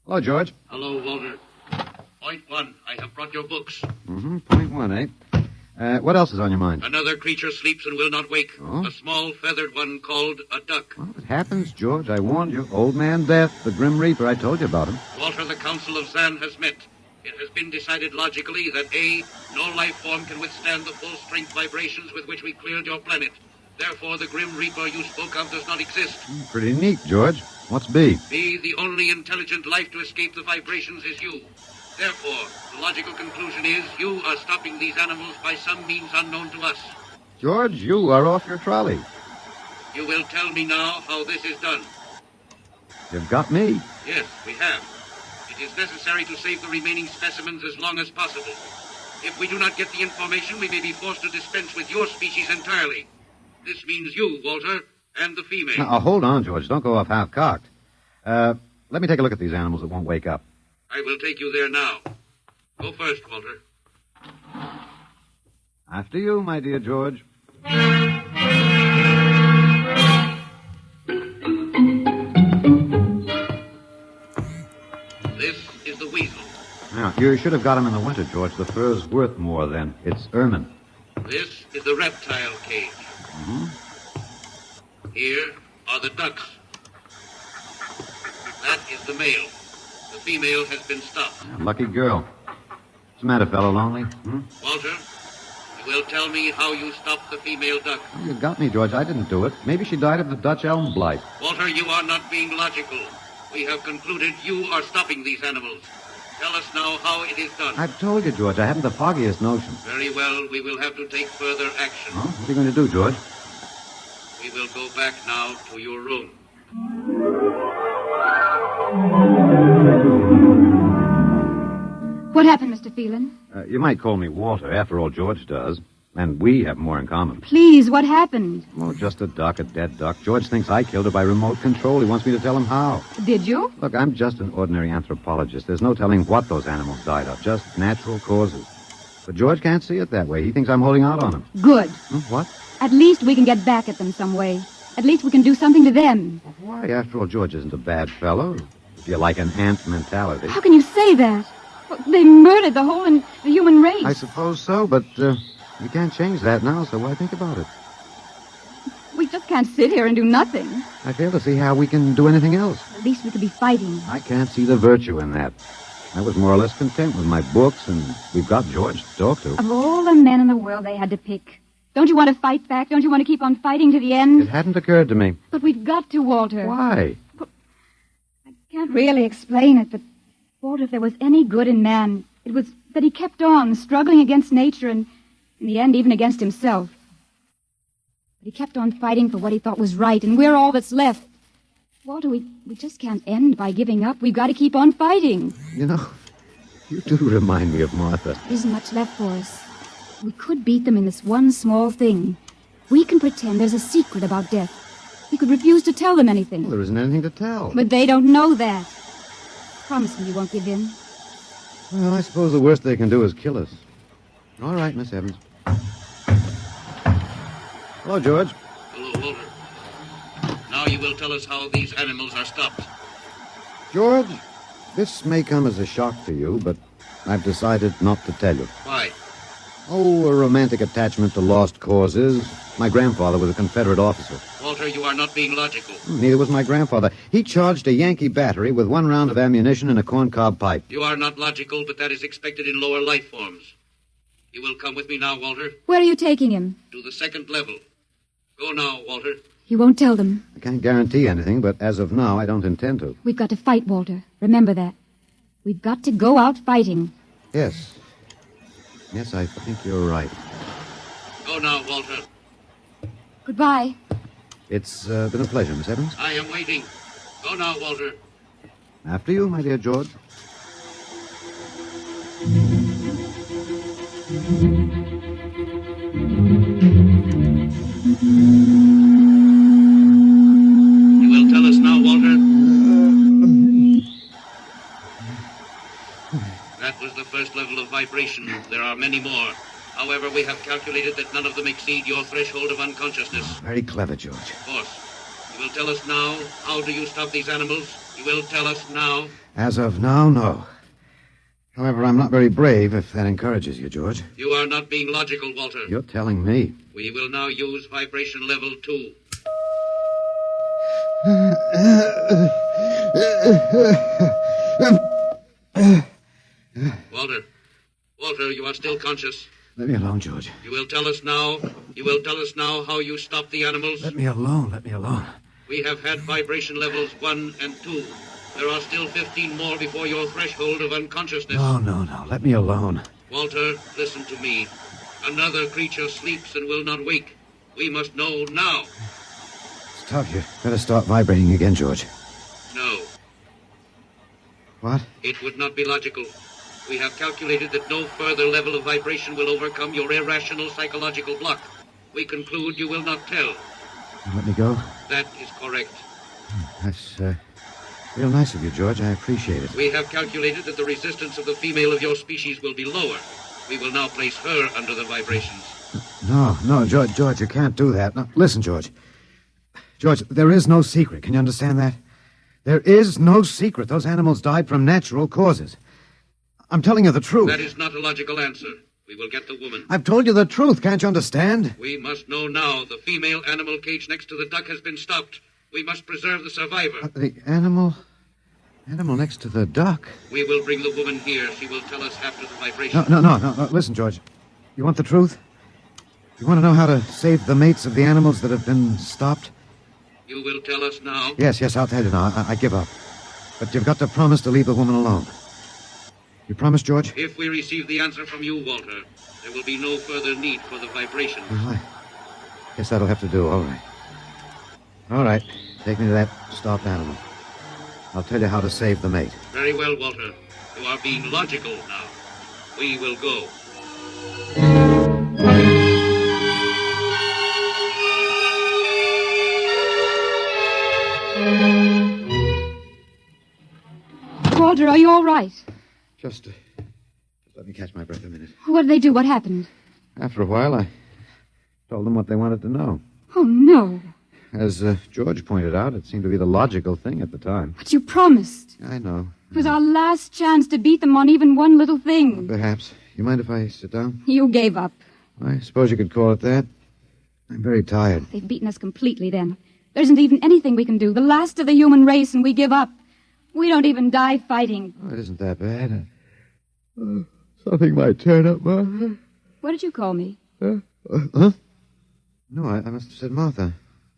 Hello, George. Hello, Walter. Point 1, I have brought your books. Point 1, eh? What else is on your mind? Another creature sleeps and will not wake. Oh? A small feathered one called a duck. Well, it happens, George. I warned you. Old Man Death, the Grim Reaper. I told you about him. Walter, the Council of Zan has met. It has been decided logically that A, no life form can withstand the full-strength vibrations with which we cleared your planet. Therefore, the Grim Reaper you spoke of does not exist. Pretty neat, George. What's B? B, the only intelligent life to escape the vibrations is you. Therefore, the logical conclusion is you are stopping these animals by some means unknown to us. George, you are off your trolley. You will tell me now how this is done. You've got me. Yes, we have. It is necessary to save the remaining specimens as long as possible. If we do not get the information, we may be forced to dispense with your species entirely. This means you, Walter, and the female. Now, hold on, George. Don't go off half-cocked. Let me take a look at these animals that won't wake up. I will take you there now. Go first, Walter. After you, my dear George. This is the weasel. Now, you should have got him in the winter, George. The fur's worth more then. It's ermine. This is the reptile cage. Here are the ducks. That is the male. The female has been stopped. Lucky girl. What's the matter, fellow? Lonely? Walter, you will tell me how you stopped the female duck. Oh, you got me, George. I didn't do it. Maybe she died of the Dutch elm blight. Walter, you are not being logical. We have concluded you are stopping these animals. Tell us now how it is done. I've told you, George. I haven't the foggiest notion. Very well. We will have to take further action. What are you going to do, George? We will go back now to your room. What happened, Mr. Phelan? You might call me Walter. After all, George does. And we have more in common. Please, what happened? Oh, just a duck, a dead duck. George thinks I killed her by remote control. He wants me to tell him how. Did you? Look, I'm just an ordinary anthropologist. There's no telling what those animals died of. Just natural causes. But George can't see it that way. He thinks I'm holding out on him. Good. What? At least we can get back at them some way. At least we can do something to them. Why? After all, George isn't a bad fellow. If you like an ant mentality. How can you say that? Well, they murdered the human race. I suppose so, but you can't change that now, so why think about it? We just can't sit here and do nothing. I fail to see how we can do anything else. At least we could be fighting. I can't see the virtue in that. I was more or less content with my books, and we've got George to talk to. Of all the men in the world they had to pick. Don't you want to fight back? Don't you want to keep on fighting to the end? It hadn't occurred to me. But we've got to, Walter. Why? I can't really explain it, but, Walter, if there was any good in man, it was that he kept on struggling against nature and, in the end, even against himself. But he kept on fighting for what he thought was right, and we're all that's left. Walter, we just can't end by giving up. We've got to keep on fighting. You know, you do remind me of Martha. There isn't much left for us. We could beat them in this one small thing. We can pretend there's a secret about death. We could refuse to tell them anything. Well, there isn't anything to tell. But they don't know that. Promise me you won't give in. Well, I suppose the worst they can do is kill us. All right, Miss Evans. Hello, George. Hello, Walter. Now you will tell us how these animals are stopped. George, this may come as a shock to you, but I've decided not to tell you. Why? Oh, a romantic attachment to lost causes. My grandfather was a Confederate officer. Walter, you are not being logical. Neither was my grandfather. He charged a Yankee battery with 1 round of ammunition and a corncob pipe. You are not logical, but that is expected in lower life forms. You will come with me now, Walter. Where are you taking him? To the 2nd level. Go now, Walter. You won't tell them. I can't guarantee anything, but as of now, I don't intend to. We've got to fight, Walter. Remember that. We've got to go out fighting. Yes. Yes, I think you're right. Go now, Walter. Goodbye. It's been a pleasure, Miss Evans. I am waiting. Go now, Walter. After you, my dear George. You will tell us now, Walter? That was the first level of vibration. There are many more. However, we have calculated that none of them exceed your threshold of unconsciousness. Very clever, George. Of course. You will tell us now, how do you stop these animals? You will tell us now? As of now, no. However, I'm not very brave, if that encourages you, George. You are not being logical, Walter. You're telling me. We will now use vibration level 2. Walter, you are still conscious. Let me alone, George. You will tell us now. You will tell us now how you stop the animals. Let me alone. Let me alone. We have had vibration levels 1 and 2. There are still 15 more before your threshold of unconsciousness. No. Let me alone. Walter, listen to me. Another creature sleeps and will not wake. We must know now. It's tough. You better start vibrating again, George. No. What? It would not be logical. We have calculated that no further level of vibration will overcome your irrational psychological block. We conclude you will not tell. Let me go? That is correct. That's, real nice of you, George. I appreciate it. We have calculated that the resistance of the female of your species will be lower. We will now place her under the vibrations. No, George, you can't do that. No, listen, George. George, there is no secret. Can you understand that? There is no secret. Those animals died from natural causes. I'm telling you the truth. That is not a logical answer. We will get the woman. I've told you the truth. Can't you understand? We must know now. The female animal cage next to the duck has been stopped. We must preserve the survivor. The animal next to the duck. We will bring the woman here. She will tell us after the vibration. No. Listen, George. You want the truth? You want to know how to save the mates of the animals that have been stopped? You will tell us now? Yes, I'll tell you now. I give up. But you've got to promise to leave the woman alone. You promise, George? If we receive the answer from you, Walter, there will be no further need for the vibration. Well, I guess that'll have to do. All right. All right. Take me to that stopped animal. I'll tell you how to save the mate. Very well, Walter. You are being logical now. We will go. Walter, are you all right? Just let me catch my breath a minute. What did they do? What happened? After a while, I told them what they wanted to know. Oh, no. As George pointed out, it seemed to be the logical thing at the time. But you promised. I know. It was our last chance to beat them on even one little thing. Perhaps. You mind if I sit down? You gave up. I suppose you could call it that. I'm very tired. They've beaten us completely then. There isn't even anything we can do. The last of the human race, and we give up. We don't even die fighting. Oh, it isn't that bad. Something might turn up, Martha. What did you call me? Huh? No, I must have said Martha.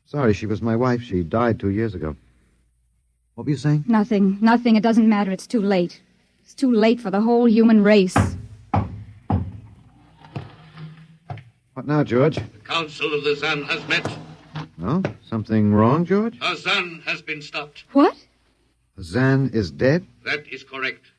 Sorry, she was my wife. She died 2 years ago. What were you saying? Nothing. It doesn't matter. It's too late. It's too late for the whole human race. What now, George? The Council of the Zan has met. No? Something wrong, George? A Zan has been stopped. What? Zan is dead? That is correct.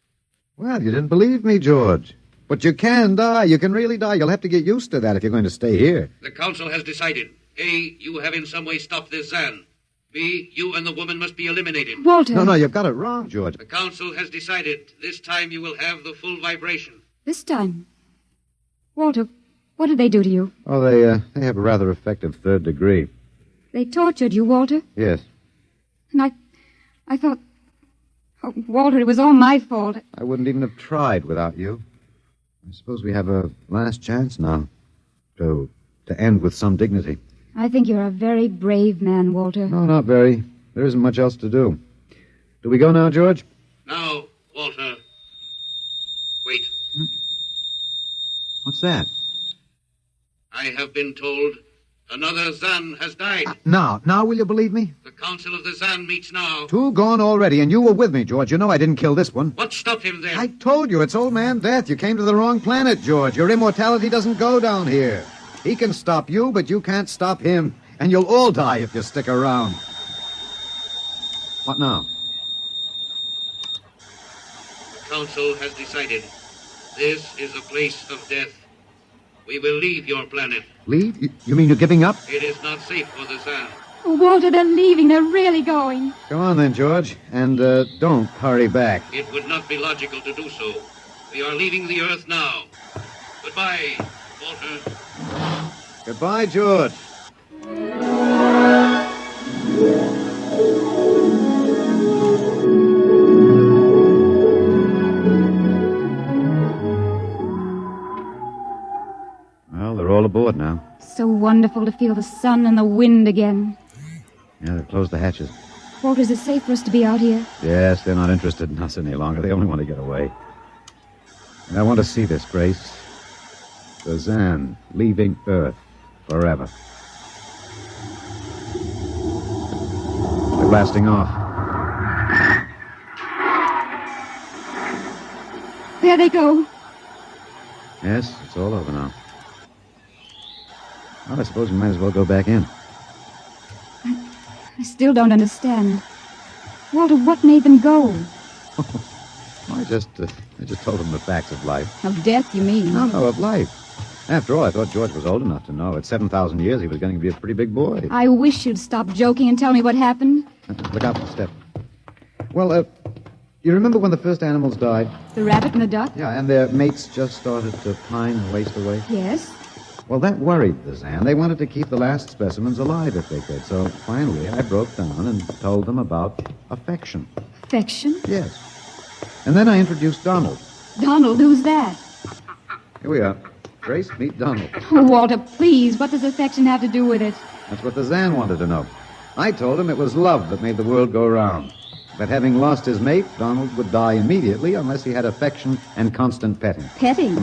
Well, you didn't believe me, George. But you can die. You can really die. You'll have to get used to that if you're going to stay here. The council has decided. A, you have in some way stopped this Zan. B, you and the woman must be eliminated. Walter. No, you've got it wrong, George. The council has decided. This time you will have the full vibration. This time? Walter, what did they do to you? Oh, they have a rather effective third degree. They tortured you, Walter? Yes. And I thought... Oh, Walter, it was all my fault. I wouldn't even have tried without you. I suppose we have a last chance now to end with some dignity. I think you're a very brave man, Walter. No, not very. There isn't much else to do. Do we go now, George? Now, Walter. Wait. What's that? I have been told another Zan has died. Now will you believe me? The council of the Zan meets now. 2 gone already, and you were with me, George. You know I didn't kill this one. What stopped him then? I told you, it's old man Death. You came to the wrong planet, George. Your immortality doesn't go down here. He can stop you, but you can't stop him. And you'll all die if you stick around. What now? The council has decided. This is a place of death. We will leave your planet. Leave? You mean you're giving up? It is not safe for the Zan. Oh, Walter, they're leaving. They're really going. Come on then, George. And don't hurry back. It would not be logical to do so. We are leaving the Earth now. Goodbye, Walter. Goodbye, George. Well, they're all aboard now. So wonderful to feel the sun and the wind again. Yeah, they've closed the hatches. Walter, is it safe for us to be out here? Yes, they're not interested in us any longer. They only want to get away. And I want to see this, Grace. The Zan leaving Earth forever. They're blasting off. There they go. Yes, it's all over now. Well, I suppose we might as well go back in. I still don't understand. Walter, what made them go? I just told them the facts of life. Of death, you mean? No, of life. After all, I thought George was old enough to know. At 7,000 years, he was going to be a pretty big boy. I wish you'd stop joking and tell me what happened. Look out for the step. Well, you remember when the first animals died? The rabbit and the duck? Yeah, and their mates just started to pine and waste away? Yes. Well, that worried the Zan. They wanted to keep the last specimens alive if they could. So finally, I broke down and told them about affection. Affection? Yes. And then I introduced Donald. Donald, who's that? Here we are. Grace, meet Donald. Oh, Walter, please, what does affection have to do with it? That's what the Zan wanted to know. I told him it was love that made the world go round. That having lost his mate, Donald would die immediately unless he had affection and constant petting. Petting?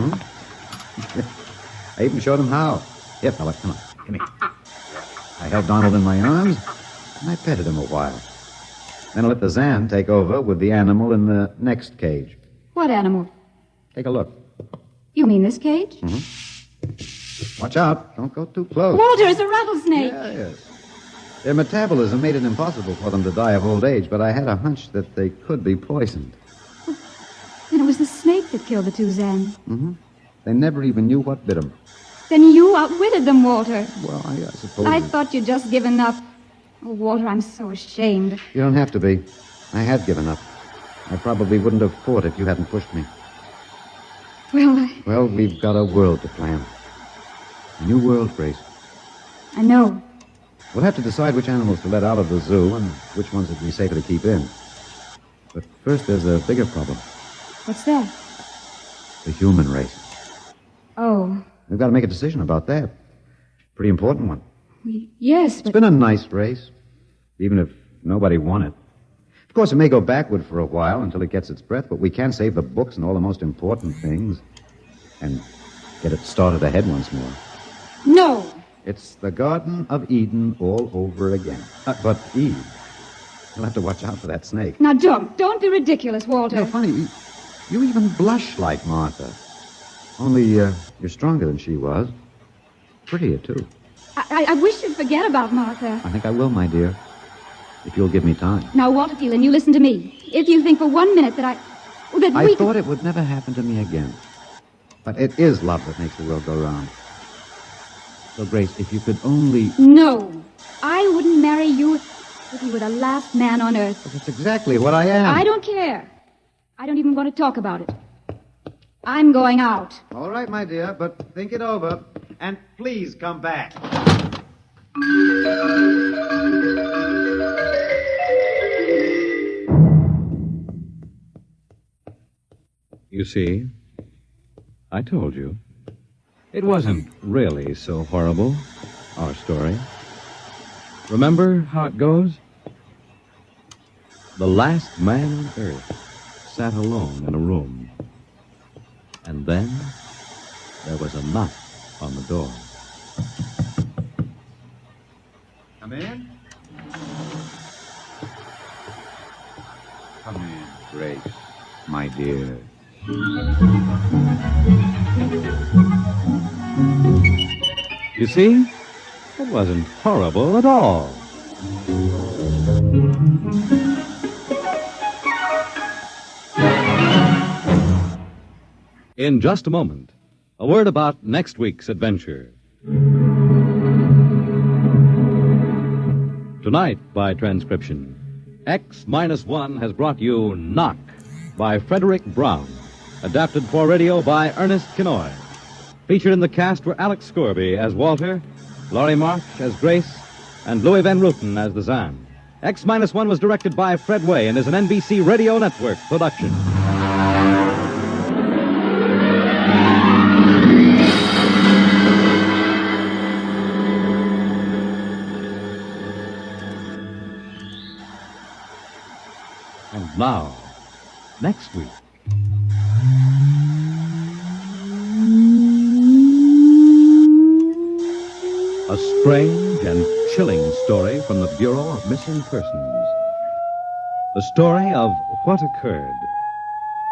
I even showed him how. Here, fella, come on. Come here. I held Donald in my arms, and I petted him a while. Then I let the Zan take over with the animal in the next cage. What animal? Take a look. You mean this cage? Watch out. Don't go too close. Walter, it's a rattlesnake. Yes. Their metabolism made it impossible for them to die of old age, but I had a hunch that they could be poisoned. Then it was the snake that killed the 2 Zan. They never even knew what bit them. Then you outwitted them, Walter. Well, I suppose... I thought you'd just given up. Oh, Walter, I'm so ashamed. You don't have to be. I had given up. I probably wouldn't have fought if you hadn't pushed me. Well, we've got a world to plan. A new world, Grace. I know. We'll have to decide which animals to let out of the zoo and which ones it'd be safer to keep in. But first, there's a bigger problem. What's that? The human race. Oh. We've got to make a decision about that. Pretty important one. Yes, but... It's been a nice race, even if nobody won it. Of course, it may go backward for a while until it gets its breath, but we can save the books and all the most important things and get it started ahead once more. No! It's the Garden of Eden all over again. But Eve, you'll have to watch out for that snake. Now, don't be ridiculous, Walter. No, funny, you even blush like Martha. Only you're stronger than she was. Prettier, too. I wish you'd forget about Martha. I think I will, my dear, if you'll give me time. Now, Walter Phelan, you listen to me. If you think for 1 minute that I thought it would never happen to me again. But it is love that makes the world go round. So, Grace, if you could only... No, I wouldn't marry you if you were the last man on earth. That's exactly what I am. I don't care. I don't even want to talk about it. I'm going out. All right, my dear, but think it over. And please come back. You see, I told you. It wasn't really so horrible, our story. Remember how it goes? The last man on earth sat alone in a room. And then there was a knock on the door. Come in. Come in, Grace, my dear. You see, it wasn't horrible at all. In just a moment, a word about next week's adventure. Tonight, by transcription, X-1 has brought you Knock by Frederick Brown, adapted for radio by Ernest Kinoy. Featured in the cast were Alex Scorby as Walter, Laurie March as Grace, and Louis Van Rooten as the Zan. X-1 was directed by Fred Way and is an NBC Radio Network production. And now, next week. A strange and chilling story from the Bureau of Missing Persons. The story of what occurred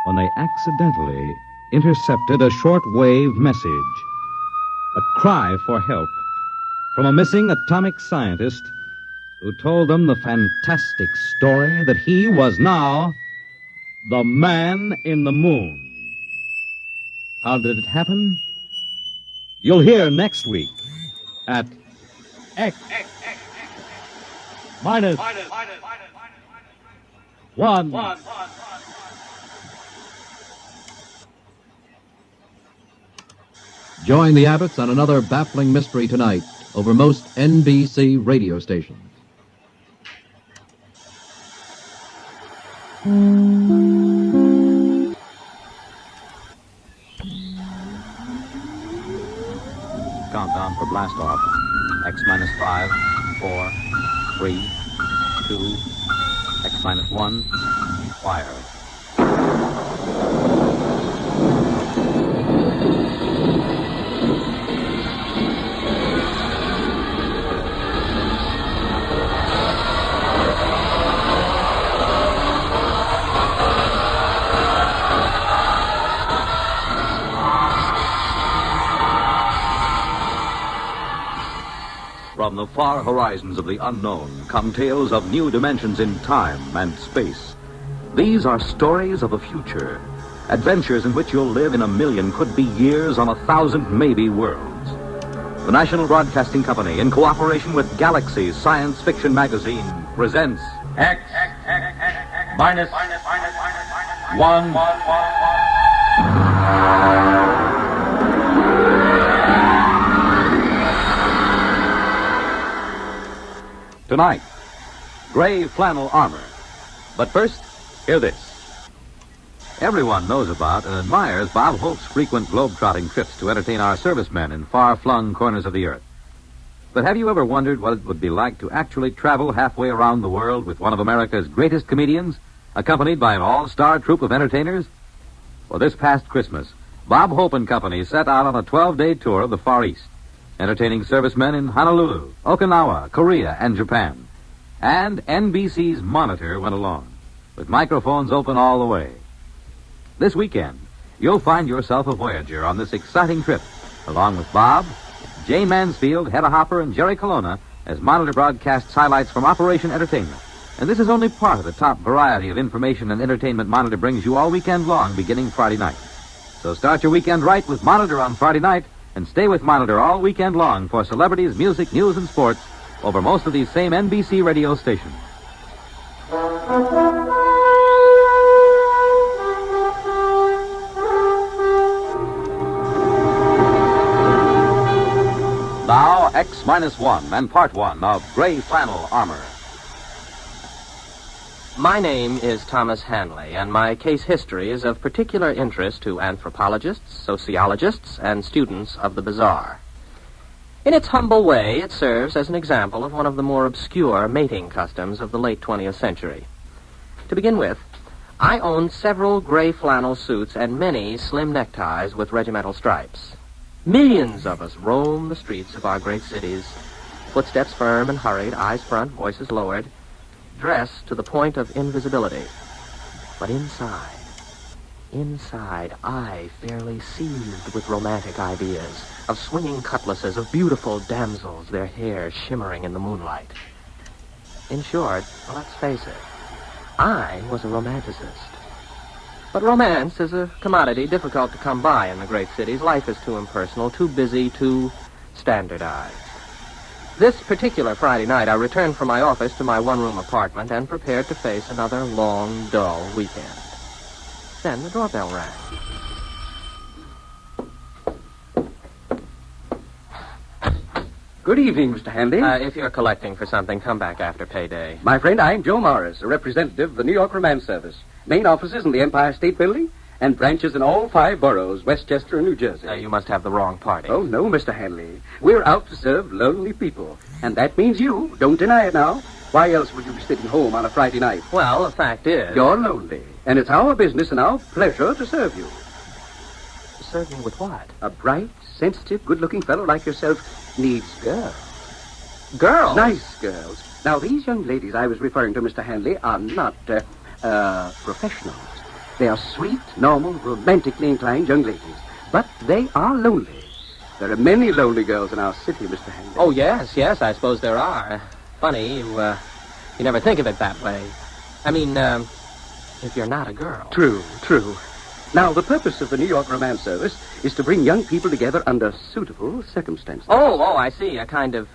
when they accidentally intercepted a short-wave message, a cry for help from a missing atomic scientist who told them the fantastic story that he was now the man in the moon. How did it happen? You'll hear next week at X minus 1. Join the Abbotts on another baffling mystery tonight over most NBC radio stations. Countdown for blast off. X-5, 4, 3, 2, X-1, fire. From the far horizons of the unknown come tales of new dimensions in time and space. These are stories of the future, adventures in which you'll live in a million, could be years, on 1,000 maybe worlds. The National Broadcasting Company, in cooperation with Galaxy's science fiction magazine, presents X minus 1. Tonight, Gray Flannel Armor. But first, hear this. Everyone knows about and admires Bob Hope's frequent globe-trotting trips to entertain our servicemen in far-flung corners of the earth. But have you ever wondered what it would be like to actually travel halfway around the world with one of America's greatest comedians, accompanied by an all-star troupe of entertainers? Well, this past Christmas, Bob Hope and Company set out on a 12-day tour of the Far East, entertaining servicemen in Honolulu, Okinawa, Korea, and Japan. And NBC's Monitor went along, with microphones open all the way. This weekend, you'll find yourself a voyager on this exciting trip, along with Bob, Jay Mansfield, Hedda Hopper, and Jerry Colonna, as Monitor broadcasts highlights from Operation Entertainment. And this is only part of the top variety of information and entertainment Monitor brings you all weekend long, beginning Friday night. So start your weekend right with Monitor on Friday night and stay with Monitor all weekend long for celebrities, music, news, and sports over most of these same NBC radio stations. Now, X-1 and Part 1 of Gray Flannel Armor. My name is Thomas Hanley, and my case history is of particular interest to anthropologists, sociologists, and students of the bizarre. In its humble way, it serves as an example of one of the more obscure mating customs of the late 20th century. To begin with, I owned several gray flannel suits and many slim neckties with regimental stripes. Millions of us roam the streets of our great cities, footsteps firm and hurried, eyes front, voices lowered, dressed to the point of invisibility. But inside, I fairly seethed with romantic ideas, of swinging cutlasses, of beautiful damsels, their hair shimmering in the moonlight. In short, let's face it, I was a romanticist. But romance is a commodity difficult to come by in the great cities. Life is too impersonal, too busy, too standardized. This particular Friday night, I returned from my office to my one-room apartment and prepared to face another long, dull weekend. Then the doorbell rang. Good evening, Mr. Hanley. If you're collecting for something, come back after payday. My friend, I'm Joe Morris, a representative of the New York Romance Service. Main offices in the Empire State Building and branches in all 5 boroughs, Westchester and New Jersey. You must have the wrong party. Oh, no, Mr. Hanley. We're out to serve lonely people. And that means you. Don't deny it now. Why else would you be sitting home on a Friday night? Well, the fact is... You're lonely. And it's our business and our pleasure to serve you. Serve me with what? A bright, sensitive, good-looking fellow like yourself needs girls. Girls? Nice girls. Now, these young ladies I was referring to, Mr. Hanley, are not, professionals. They are sweet, normal, romantically inclined young ladies. But they are lonely. There are many lonely girls in our city, Mr. Hanley. Oh, yes, I suppose there are. Funny, you never think of it that way. I mean, if you're not a girl. True. Now, the purpose of the New York Romance Service is to bring young people together under suitable circumstances. Oh, I see. A kind of,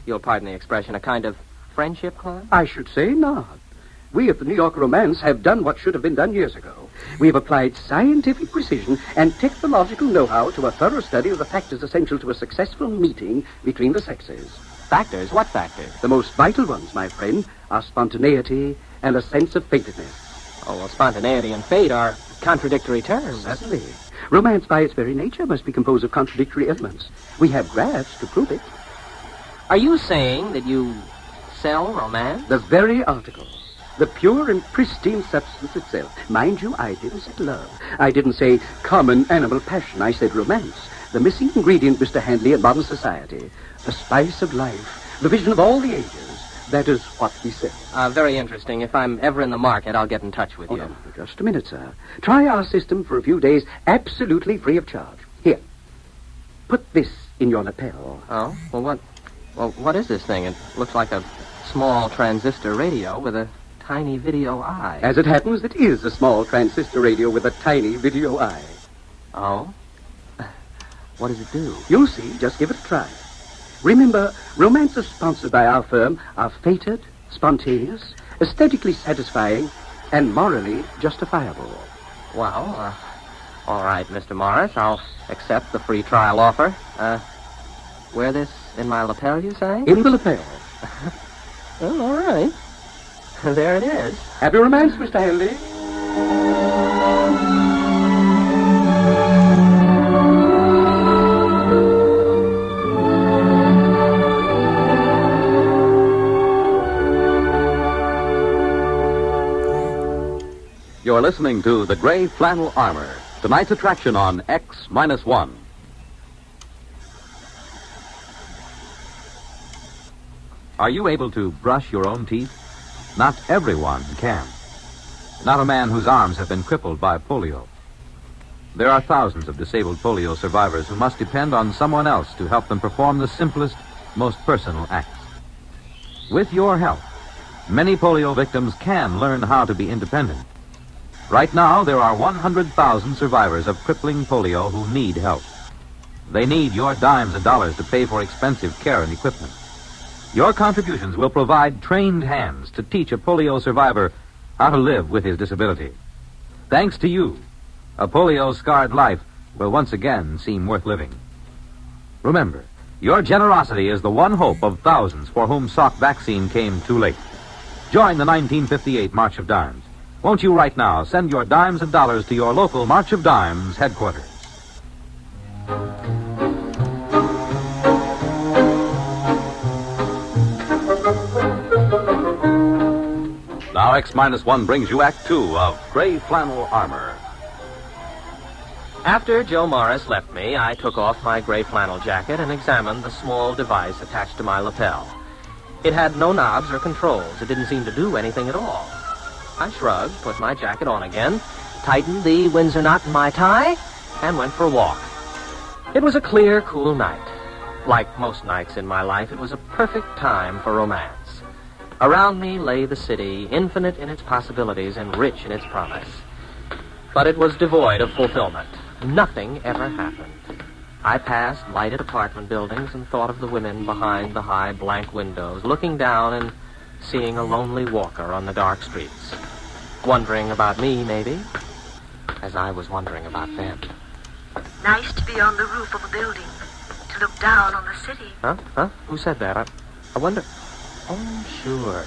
you'll pardon the expression, a kind of friendship club? I should say not. We at the New York Romance have done what should have been done years ago. We have applied scientific precision and technological know-how to a thorough study of the factors essential to a successful meeting between the sexes. Factors? What factors? The most vital ones, my friend, are spontaneity and a sense of fatedness. Oh, well, spontaneity and fate are contradictory terms. Certainly. Romance, by its very nature, must be composed of contradictory elements. We have graphs to prove it. Are you saying that you sell romance? The very article. The pure and pristine substance itself. Mind you, I didn't say love. I didn't say common animal passion. I said romance. The missing ingredient, Mr. Hanley, in modern society. The spice of life. The vision of all the ages. That is what we sell. Very interesting. If I'm ever in the market, I'll get in touch with you. No, just a minute, sir. Try our system for a few days, absolutely free of charge. Here. Put this in your lapel. Oh? Well, what is this thing? It looks like a small transistor radio with a tiny video eye. As it happens, it is a small transistor radio with a tiny video eye. Oh? What does it do? You'll see. Just give it a try. Remember, romances sponsored by our firm are fated, spontaneous, aesthetically satisfying, and morally justifiable. Well, all right, Mr. Morris. I'll accept the free trial offer. Wear this in my lapel, you say? In the lapel. Well, all right. There it is. Happy romance, Mr. Hanley. You're listening to The Gray Flannel Armor, tonight's attraction on X-1. Are you able to brush your own teeth? Not everyone can. Not a man whose arms have been crippled by polio. There are thousands of disabled polio survivors who must depend on someone else to help them perform the simplest, most personal acts. With your help, many polio victims can learn how to be independent. Right now, there are 100,000 survivors of crippling polio who need help. They need your dimes and dollars to pay for expensive care and equipment. Your contributions will provide trained hands to teach a polio survivor how to live with his disability. Thanks to you, a polio-scarred life will once again seem worth living. Remember, your generosity is the one hope of thousands for whom Salk vaccine came too late. Join the 1958 March of Dimes. Won't you right now send your dimes and dollars to your local March of Dimes headquarters? Now X-1 brings you Act 2 of GrayFlannelArmor. After Joe Morris left me, I took off my gray flannel jacket and examined the small device attached to my lapel. It had no knobs or controls. It didn't seem to do anything at all. I shrugged, put my jacket on again, tightened the Windsor knot in my tie, and went for a walk. It was a clear, cool night. Like most nights in my life, it was a perfect time for romance. Around me lay the city, infinite in its possibilities and rich in its promise. But it was devoid of fulfillment. Nothing ever happened. I passed lighted apartment buildings and thought of the women behind the high blank windows, looking down and seeing a lonely walker on the dark streets. Wondering about me, maybe, as I was wondering about them. Nice to be on the roof of a building, to look down on the city. Huh? Who said that? I wonder... Oh, sure.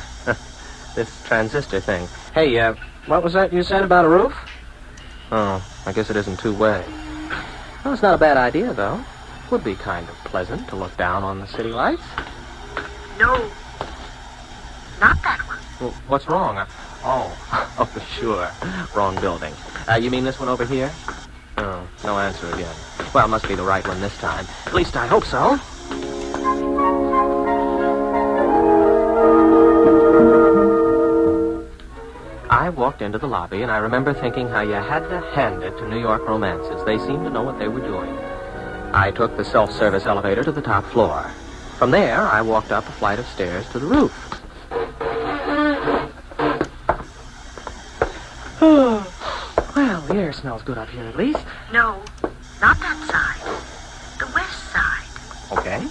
This transistor thing. Hey, what was that you said about a roof? Oh, I guess it isn't two-way. Well, it's not a bad idea, though. Would be kind of pleasant to look down on the city lights. No, not that one. Well, what's wrong? Oh, sure. Wrong building. You mean this one over here? Oh, no answer again. Well, it must be the right one this time. At least I hope so. I walked into the lobby, and I remember thinking how you had to hand it to New York romances. They seemed to know what they were doing. I took the self-service elevator to the top floor. From there, I walked up a flight of stairs to the roof. Well, the air smells good up here at least. No, not that side. The west side. Okay.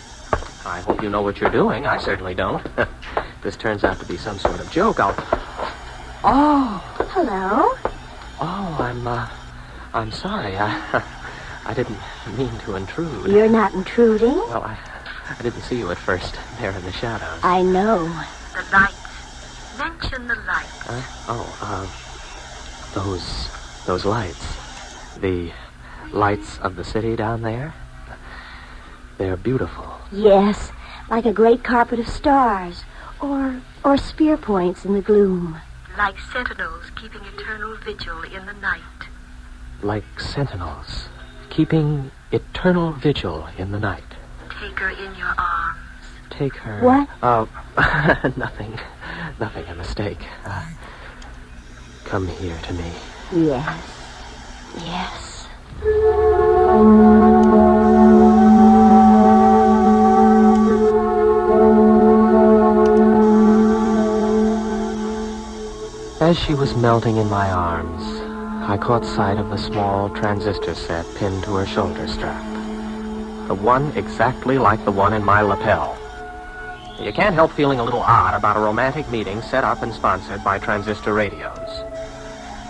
I hope you know what you're doing. I certainly don't. This turns out to be some sort of joke. Oh. Hello. Oh, I'm sorry. I didn't mean to intrude. You're not intruding. Well, I didn't see you at first, there in the shadows. I know. The lights. Mention the lights. Those lights. The lights of the city down there. They're beautiful. Yes, like a great carpet of stars, or spear points in the gloom. Like sentinels keeping eternal vigil in the night. Like sentinels keeping eternal vigil in the night. Take her in your arms. Take her... What? Nothing. Nothing, a mistake. Come here to me. Yes. Yes. As she was melting in my arms, I caught sight of the small transistor set pinned to her shoulder strap. The one exactly like the one in my lapel. You can't help feeling a little odd about a romantic meeting set up and sponsored by transistor radios.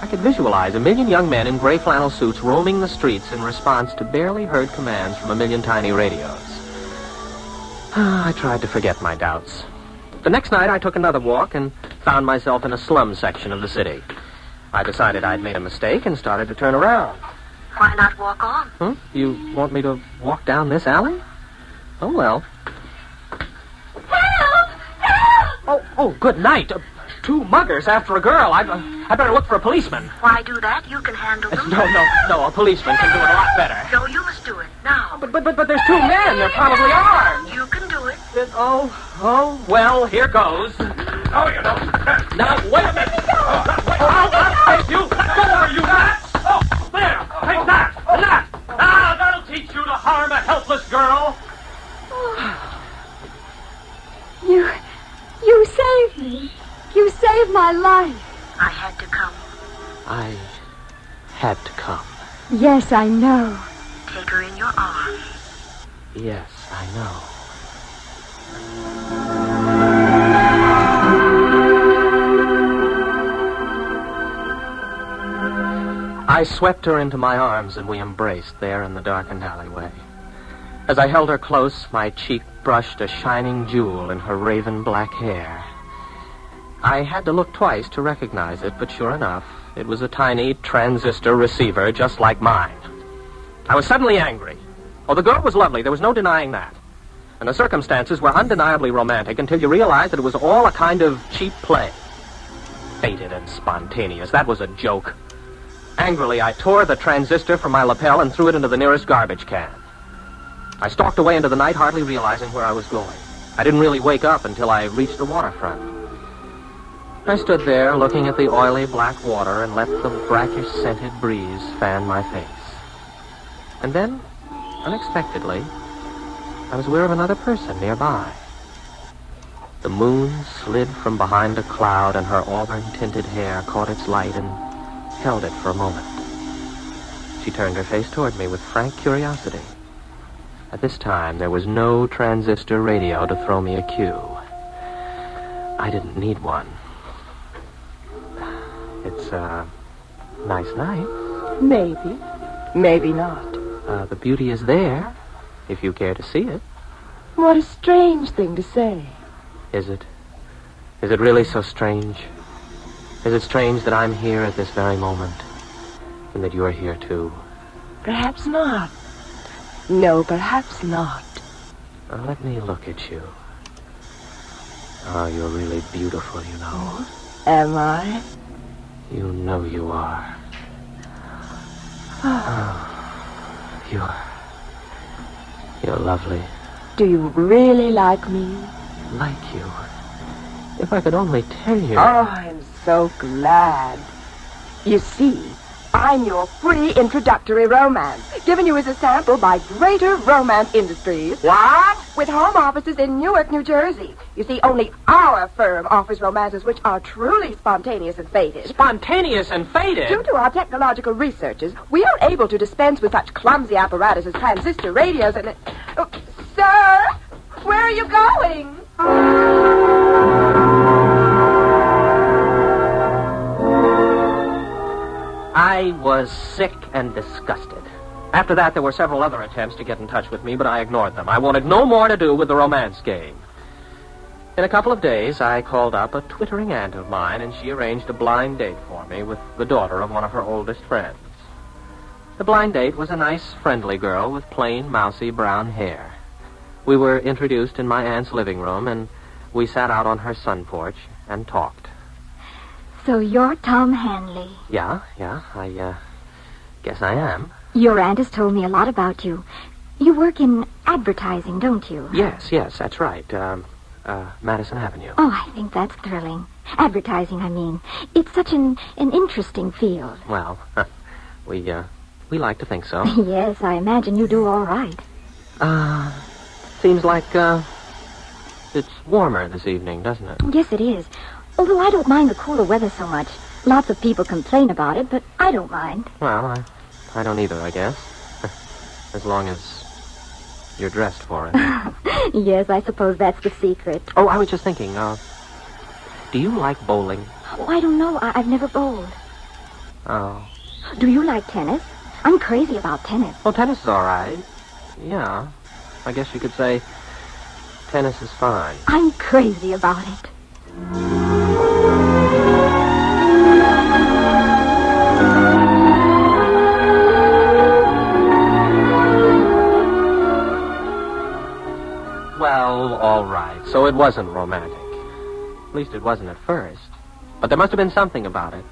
I could visualize 1 million young men in gray flannel suits roaming the streets in response to barely heard commands from 1 million tiny radios. I tried to forget my doubts. The next night, I took another walk and found myself in a slum section of the city. I decided I'd made a mistake and started to turn around. Why not walk on? You want me to walk down this alley? Oh, well. Help! Help! Oh, good night. 2 muggers after a girl. I better look for a policeman. Why do that? You can handle them. No, a policeman can do it a lot better. No, you must do it now. But there's 2 men. They're probably armed. You can do it. Well, here goes. Oh, you don't. Now, wait a minute. I'll take you. Who are you, nuts? Oh, there. Take that. And that. That'll teach you to harm a helpless girl. You saved me. You saved my life. I had to come. I had to come. Yes, I know. Take her in your arms. Yes, I know. I swept her into my arms and we embraced there in the darkened alleyway. As I held her close, my cheek brushed a shining jewel in her raven black hair. I had to look twice to recognize it, but sure enough, it was a tiny transistor receiver just like mine. I was suddenly angry. Oh, the girl was lovely, there was no denying that. And the circumstances were undeniably romantic until you realized that it was all a kind of cheap play. Fated and spontaneous, that was a joke. Angrily, I tore the transistor from my lapel and threw it into the nearest garbage can. I stalked away into the night, hardly realizing where I was going. I didn't really wake up until I reached the waterfront. I stood there looking at the oily black water and let the brackish-scented breeze fan my face. And then, unexpectedly, I was aware of another person nearby. The moon slid from behind a cloud and her auburn-tinted hair caught its light and held it for a moment. She turned her face toward me with frank curiosity. At this time, there was no transistor radio to throw me a cue. I didn't need one. It's a nice night. Maybe. Maybe not. The beauty is there, if you care to see it. What a strange thing to say. Is it? Is it really so strange? Is it strange that I'm here at this very moment, and that you're here too? Perhaps not. No, perhaps not. Now, let me look at you. Oh, you're really beautiful, you know. Am I? You know you are. Oh, you're lovely. Do you really like me? Like you. If I could only tell you. Oh, I'm so glad. You see, I'm your free introductory romance, given you as a sample by Greater Romance Industries. What? With home offices in Newark, New Jersey. You see, only our firm offers romances which are truly spontaneous and fated. Spontaneous and fated? Due to our technological researches, we are able to dispense with such clumsy apparatus as transistor radios and... Oh, sir, where are you going? I was sick and disgusted. After that, there were several other attempts to get in touch with me, but I ignored them. I wanted no more to do with the romance game. In a couple of days, I called up a twittering aunt of mine, and she arranged a blind date for me with the daughter of one of her oldest friends. The blind date was a nice, friendly girl with plain, mousy brown hair. We were introduced in my aunt's living room, and we sat out on her sun porch and talked. So you're Tom Hanley. Yeah, I guess I am. Your aunt has told me a lot about you. You work in advertising, don't you? Yes, that's right. Madison Avenue. Oh, I think that's thrilling. Advertising, I mean. It's such an interesting field. Well, we like to think so. Yes, I imagine you do all right. Seems like, it's warmer this evening, doesn't it? Yes, it is. Although I don't mind the cooler weather so much. Lots of people complain about it, but I don't mind. Well, I don't either, I guess. As long as you're dressed for it. Yes, I suppose that's the secret. Oh, I was just thinking, do you like bowling? Oh, I don't know. I've never bowled. Oh. Do you like tennis? I'm crazy about tennis. Well, tennis is all right. Yeah. I guess you could say tennis is fine. I'm crazy about it. Well, all right. So it wasn't romantic. At least it wasn't at first. But there must have been something about it.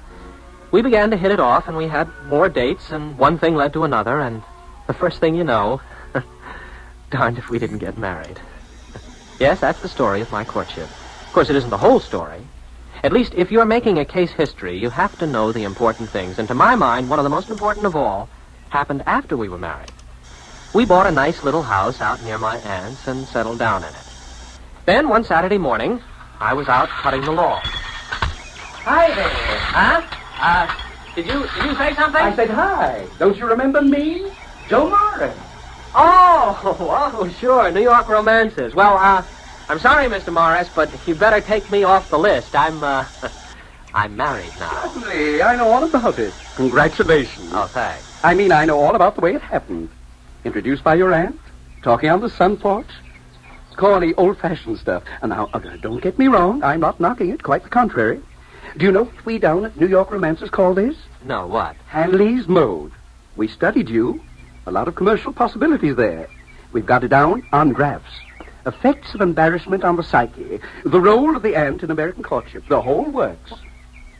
We began to hit it off, and we had more dates, and one thing led to another, and the first thing you know, darned if we didn't get married. Yes, that's the story of my courtship. Of course, it isn't the whole story. At least, if you're making a case history, you have to know the important things. And to my mind, one of the most important of all happened after we were married. We bought a nice little house out near my aunt's and settled down in it. Then, one Saturday morning, I was out cutting the lawn. Hi there. Huh? Did you say something? I said hi. Don't you remember me? Joe Morris. Oh, sure. New York romances. Well, I'm sorry, Mr. Morris, but you better take me off the list. I'm married now. Certainly. I know all about it. Congratulations. Oh, thanks. I mean, I know all about the way it happened. Introduced by your aunt, talking on the sun porch. Corny, old-fashioned stuff. And now, don't get me wrong. I'm not knocking it. Quite the contrary. Do you know what we down at New York romances call this? No, what? Hanley's Mode. We studied you. A lot of commercial possibilities there. We've got it down on graphs. Effects of embarrassment on the psyche. The role of the aunt in American courtship. The whole works.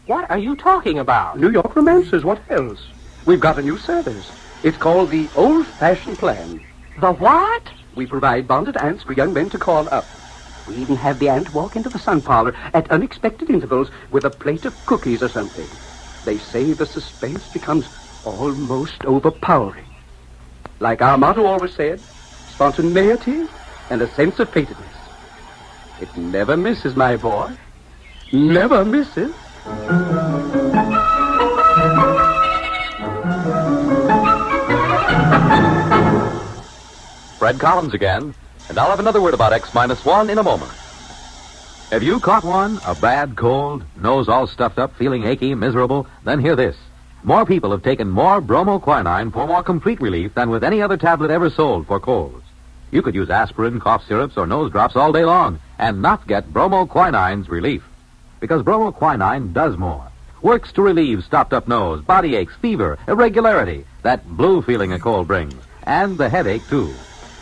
What are you talking about? New York romances. What else? We've got a new service. It's called the old-fashioned plan. The what? We provide bonded aunts for young men to call up. We even have the aunt walk into the sun parlor at unexpected intervals with a plate of cookies or something. They say the suspense becomes almost overpowering. Like our motto always said, spontaneity and a sense of fatedness. It never misses, my boy. Never misses. Fred Collins again, and I'll have another word about X-1 in a moment. Have you caught one? A bad cold, nose all stuffed up, feeling achy, miserable? Then hear this. More people have taken more bromoquinine for more complete relief than with any other tablet ever sold for colds. You could use aspirin, cough syrups, or nose drops all day long and not get bromoquinine's relief. Because bromoquinine does more. Works to relieve stopped-up nose, body aches, fever, irregularity, that blue feeling a cold brings, and the headache, too.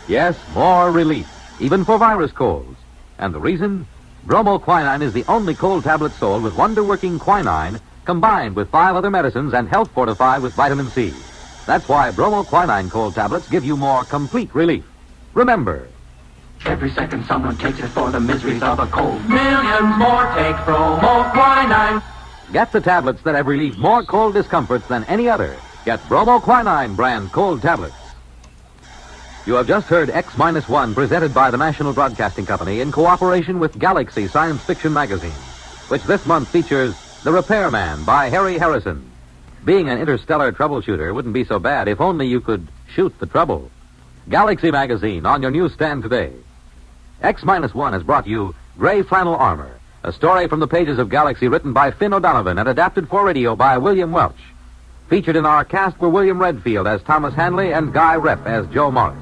Yes, more relief, even for virus colds. And the reason? Bromoquinine is the only cold tablet sold with wonder-working quinine combined with 5 other medicines and health fortified with vitamin C. That's why bromoquinine cold tablets give you more complete relief. Remember, every second someone takes it for the miseries of a cold. Millions more take bromoquinine. get the tablets that have relieved more cold discomforts than any other. Get bromoquinine brand cold tablets. You have just heard X-1 presented by the National Broadcasting Company in cooperation with Galaxy Science Fiction Magazine, which this month features The Repairman by Harry Harrison. Being an interstellar troubleshooter wouldn't be so bad if only you could shoot the trouble. Galaxy Magazine on your newsstand today. X-1 has brought you GrayFlannelArmor, a story from the pages of Galaxy written by Finn O'Donovan and adapted for radio by William Welch. Featured in our cast were William Redfield as Thomas Hanley and Guy Repp as Joe Morris.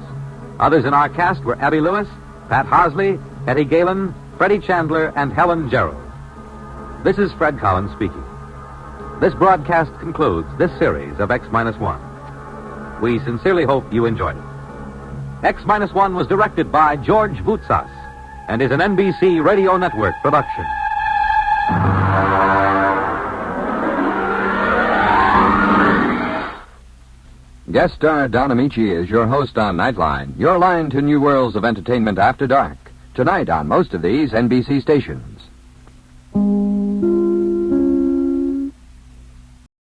Others in our cast were Abby Lewis, Pat Hosley, Eddie Galen, Freddie Chandler, and Helen Gerald. This is Fred Collins speaking. This broadcast concludes this series of X-1. We sincerely hope you enjoyed it. X-1 was directed by George Voutsas and is an NBC Radio Network production. Guest star Don Amici is your host on Nightline, your line to new worlds of entertainment after dark. Tonight on most of these NBC stations.